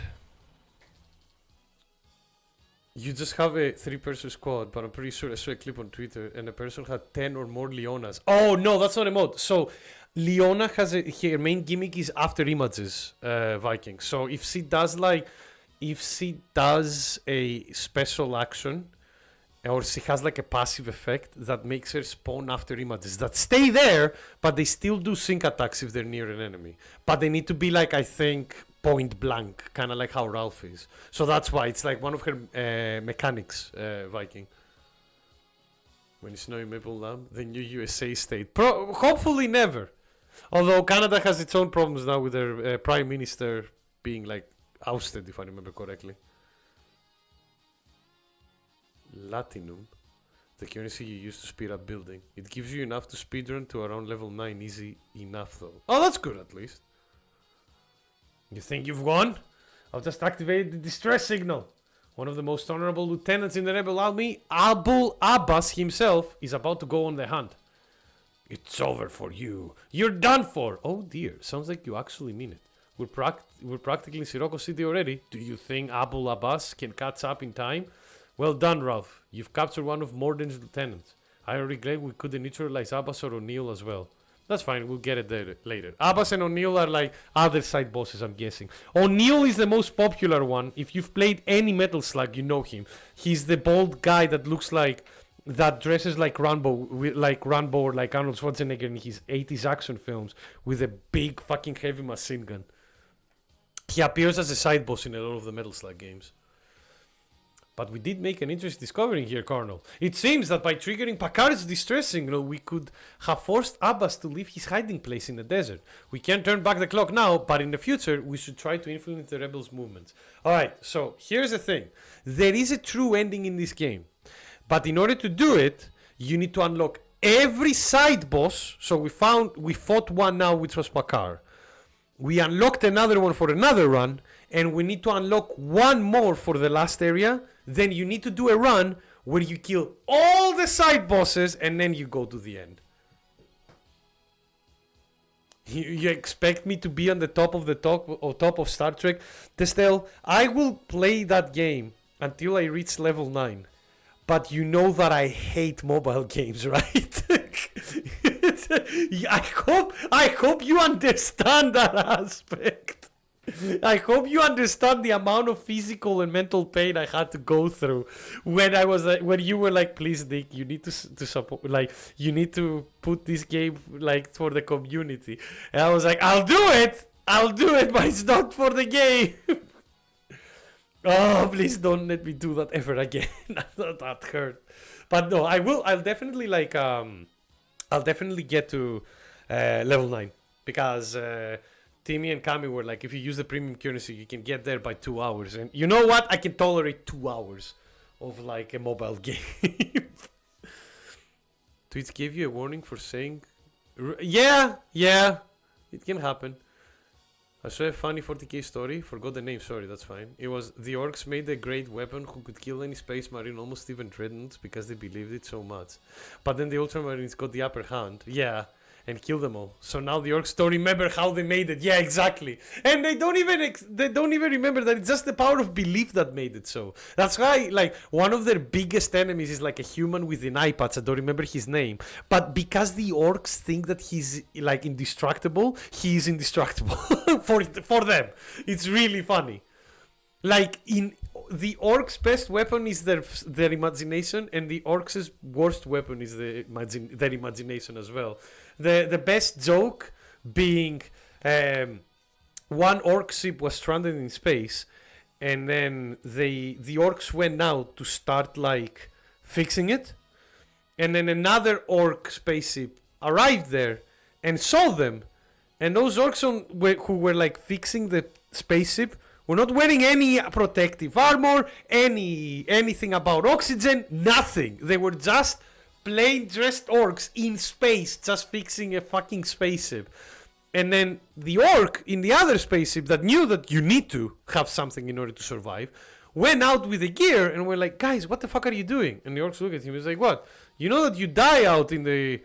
You just have a 3-person squad, but I'm pretty sure I saw a clip on Twitter and a person had 10 or more Leonas. Oh no, that's not a mod. So Leona has her main gimmick is after images, Viking. So if she does a special action, or she has like a passive effect that makes her spawn after images that stay there, but they still do sync attacks if they're near an enemy. But they need to be like, I think, point blank, kind of like how Ralph is. So that's why it's like one of her mechanics, Viking. When it's no Maple Lamb, the new USA state. Hopefully never. Although Canada has its own problems now with their prime minister being like ousted, if I remember correctly. Latinum, the currency you use to speed up building. It gives you enough to speedrun to around level 9, easy enough though. Oh, that's good at least. You think you've won? I've just activated the distress signal. One of the most honorable lieutenants in the rebel army, Abul Abbas himself, is about to go on the hunt. It's over for you. You're done for. Oh dear, sounds like you actually mean it. We're practically in Sirocco City already. Do you think Abul Abbas can catch up in time? Well done, Ralph. You've captured one of Morden's lieutenants. I regret we couldn't neutralize Abbas or O'Neill as well. That's fine, we'll get it there later. Abbas and O'Neill are like other side bosses, I'm guessing. O'Neill is the most popular one. If you've played any Metal Slug, you know him. He's the bald guy that looks like, that dresses like Rambo or like Arnold Schwarzenegger in his 80s action films with a big fucking heavy machine gun. He appears as a side boss in a lot of the Metal Slug games. But we did make an interesting discovery here, Colonel. It seems that by triggering Packard's distress signal, we could have forced Abbas to leave his hiding place in the desert. We can't turn back the clock now, but in the future, we should try to influence the rebels' movements. Alright, so here's the thing. There is a true ending in this game. But in order to do it, you need to unlock every side boss. So we fought one now, which was Packard. We unlocked another one for another run, and we need to unlock one more for the last area. Then you need to do a run where you kill all the side bosses, and then you go to the end. You expect me to be on the top of Star Trek? Testel, I will play that game until I reach level 9. But you know that I hate mobile games, right? I hope you understand that aspect. I hope you understand the amount of physical and mental pain I had to go through when I was when you were like, please, Nick, you need to support, like, you need to put this game like for the community. And I was like, I'll do it, but it's not for the game. Oh, please don't let me do that ever again. That hurt. But no, I will. I'll definitely like. I'll definitely get to level 9 because Timmy and Kami were like, if you use the premium currency, you can get there by 2 hours. And you know what? I can tolerate 2 hours of like a mobile game. Twitch gave you a warning for saying... Yeah, it can happen. I saw a funny 40k story, forgot the name, sorry, that's fine. It was, the orcs made a great weapon who could kill any space marine, almost even dreadnoughts, because they believed it so much. But then the ultramarines got the upper hand, yeah, and killed them all. So now the orcs don't remember how they made it, yeah, exactly. And they don't even remember that it's just the power of belief that made it so. That's why, like, one of their biggest enemies is like a human with an eye patch, I don't remember his name. But because the orcs think that he's, like, indestructible, he is indestructible. for them. It's really funny. Like, in the orcs' best weapon is their imagination, and the orcs' worst weapon is their imagination as well. The best joke being one orc ship was stranded in space, and then the orcs went out to start like fixing it, and then another orc spaceship arrived there and saw them, and those orcs who were like fixing the spaceship were not wearing any protective armor, anything about oxygen, nothing. They were just plain dressed orcs in space, just fixing a fucking spaceship. And then the orc in the other spaceship that knew that you need to have something in order to survive, went out with the gear and were like, guys, what the fuck are you doing? And the orcs look at him and was like, what? You know that you die out in the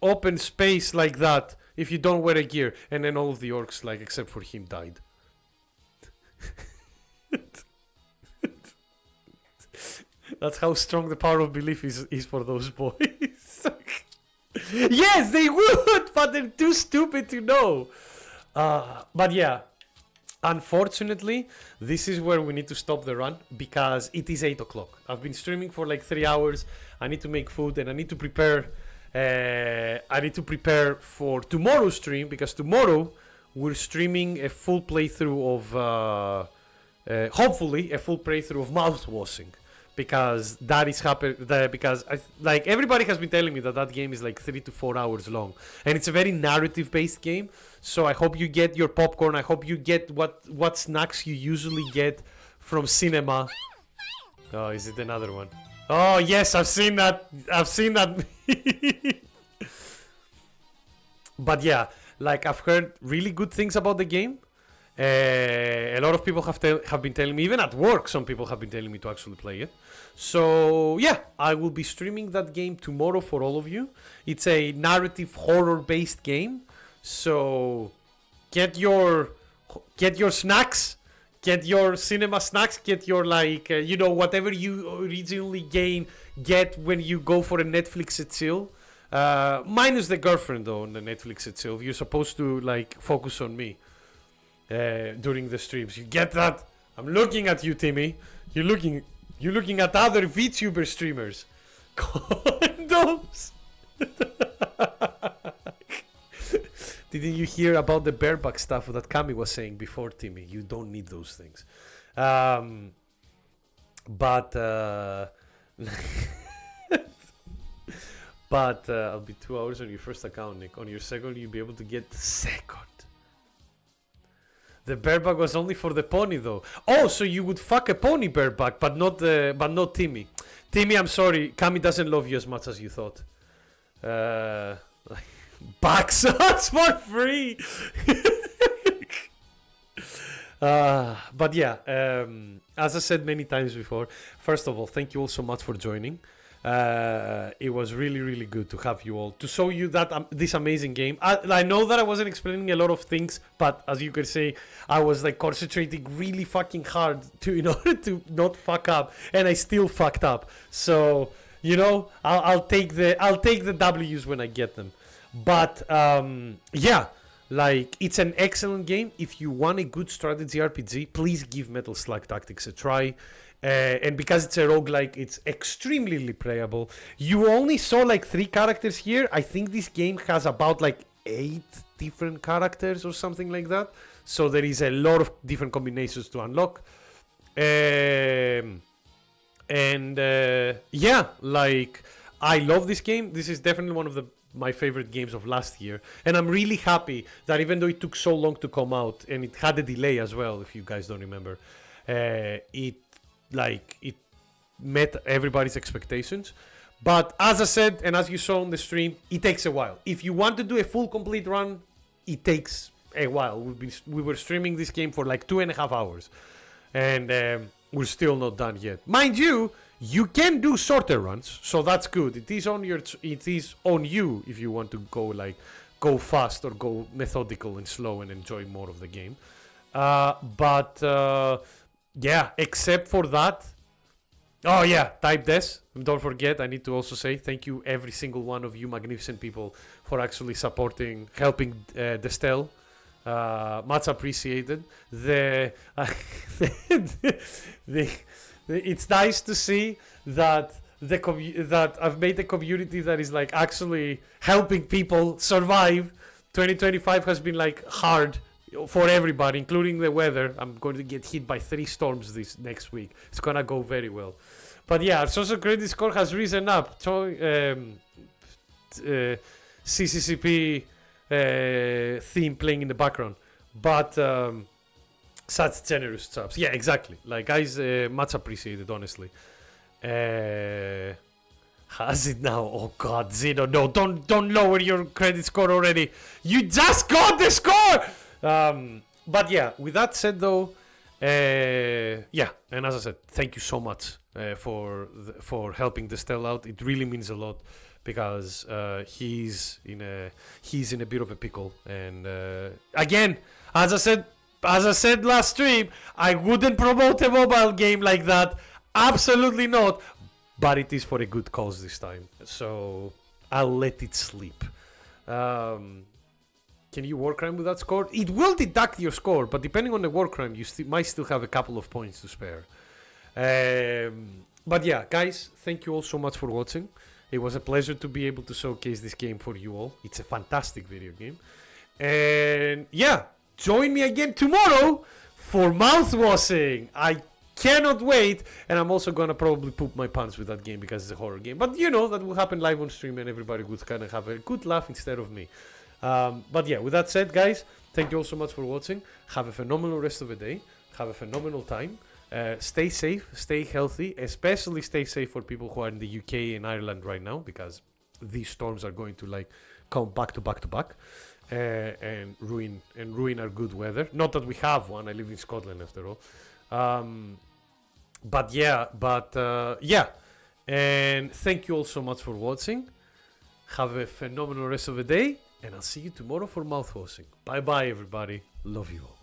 open space like that if you don't wear a gear. And then all of the orcs, like, except for him, died. That's how strong the power of belief is for those boys. Yes, they would, but they're too stupid to know. But yeah, unfortunately, this is where we need to stop the run because it is 8 o'clock. I've been streaming for like 3 hours. I need to make food and I need to prepare. For tomorrow's stream because tomorrow we're streaming a full playthrough of, hopefully, a full playthrough of mouthwashing. Because that is because like everybody has been telling me that game is like 3 to 4 hours long, and it's a very narrative based game. So I hope you get your popcorn. I hope you get what snacks you usually get from cinema. Oh, is it another one? Oh yes, I've seen that. But yeah, like I've heard really good things about the game. A lot of people have been telling me, even at work, some people have been telling me to actually play it. So yeah, I will be streaming that game tomorrow for all of you. It's a narrative horror-based game, so get your snacks, get your cinema snacks, get your like whatever you originally get when you go for a Netflix and chill. Minus the girlfriend though on the Netflix and chill. You're supposed to like focus on me. During the streams, you get that? I'm looking at you, Timmy. You're looking at other VTuber streamers. Condoms. Didn't you hear about the bareback stuff that Kami was saying before, Timmy? You don't need those things. But I'll be 2 hours on your first account, Nick. On your second, you'll be able to get the second. The bareback was only for the pony, though. Oh, so you would fuck a pony bareback, but not Timmy. Timmy, I'm sorry. Kami doesn't love you as much as you thought. Back shots for free. But yeah, as I said many times before, first of all, thank you all so much for joining. It was really, really good to have you all to show you that this amazing game. I know that I wasn't explaining a lot of things, but as you can see, I was like concentrating really fucking hard in order to not fuck up, and I still fucked up. So I'll take the W's when I get them. But yeah, like it's an excellent game. If you want a good strategy RPG, please give Metal Slug Tactics a try. And because it's a roguelike, it's extremely replayable. You only saw like 3 characters here. I think this game has about like 8 different characters or something like that. So there is a lot of different combinations to unlock. Yeah, like I love this game. This is definitely one of my favorite games of last year. And I'm really happy that even though it took so long to come out, and it had a delay as well, if you guys don't remember, it met everybody's expectations. But as I said, and as you saw on the stream, it takes a while. If you want to do a full complete run, it takes a while. We were streaming this game for like 2.5 hours, and we're still not done yet. Mind you, you can do shorter runs, so that's good. It is on you if you want to go fast or go methodical and slow and enjoy more of the game. But yeah, except for that. Oh yeah, type this. Don't forget, I need to also say thank you every single one of you magnificent people for actually supporting, helping Destel. Much appreciated. It's nice to see that that I've made a community that is like actually helping people survive. 2025 has been like hard for everybody, including the weather. I'm going to get hit by 3 storms this next week. It's gonna go very well. But yeah, our social credit score has risen up. So, CCCP theme playing in the background. But such generous subs. Yeah, exactly. Like, guys, much appreciated, honestly. Has it now? Oh God, Zeno, no, don't lower your credit score already. You just got the score. But yeah, with that said though, yeah, and as I said, thank you so much for helping Destel out. It really means a lot because he's in a bit of a pickle. And again, as I said last stream, I wouldn't promote a mobile game like that. Absolutely not. But it is for a good cause this time, so I'll let it sleep. Can you war crime with that score? It will deduct your score, but depending on the war crime, you might still have a couple of points to spare. But yeah, guys, thank you all so much for watching. It was a pleasure to be able to showcase this game for you all. It's a fantastic video game. And yeah, join me again tomorrow for mouthwashing. I cannot wait, and I'm also gonna probably poop my pants with that game because it's a horror game. But you know, that will happen live on stream and everybody would kind of have a good laugh instead of me. But yeah, with that said, guys, thank you all so much for watching. Have a phenomenal rest of the day. Have a phenomenal time. Stay safe, stay healthy, especially stay safe for people who are in the UK and Ireland right now, because these storms are going to like come back to back to back and ruin our good weather. Not that we have one. I live in Scotland after all. But yeah, and thank you all so much for watching. Have a phenomenal rest of the day, and I'll see you tomorrow for mouthwashing. Bye bye, everybody. Love you all.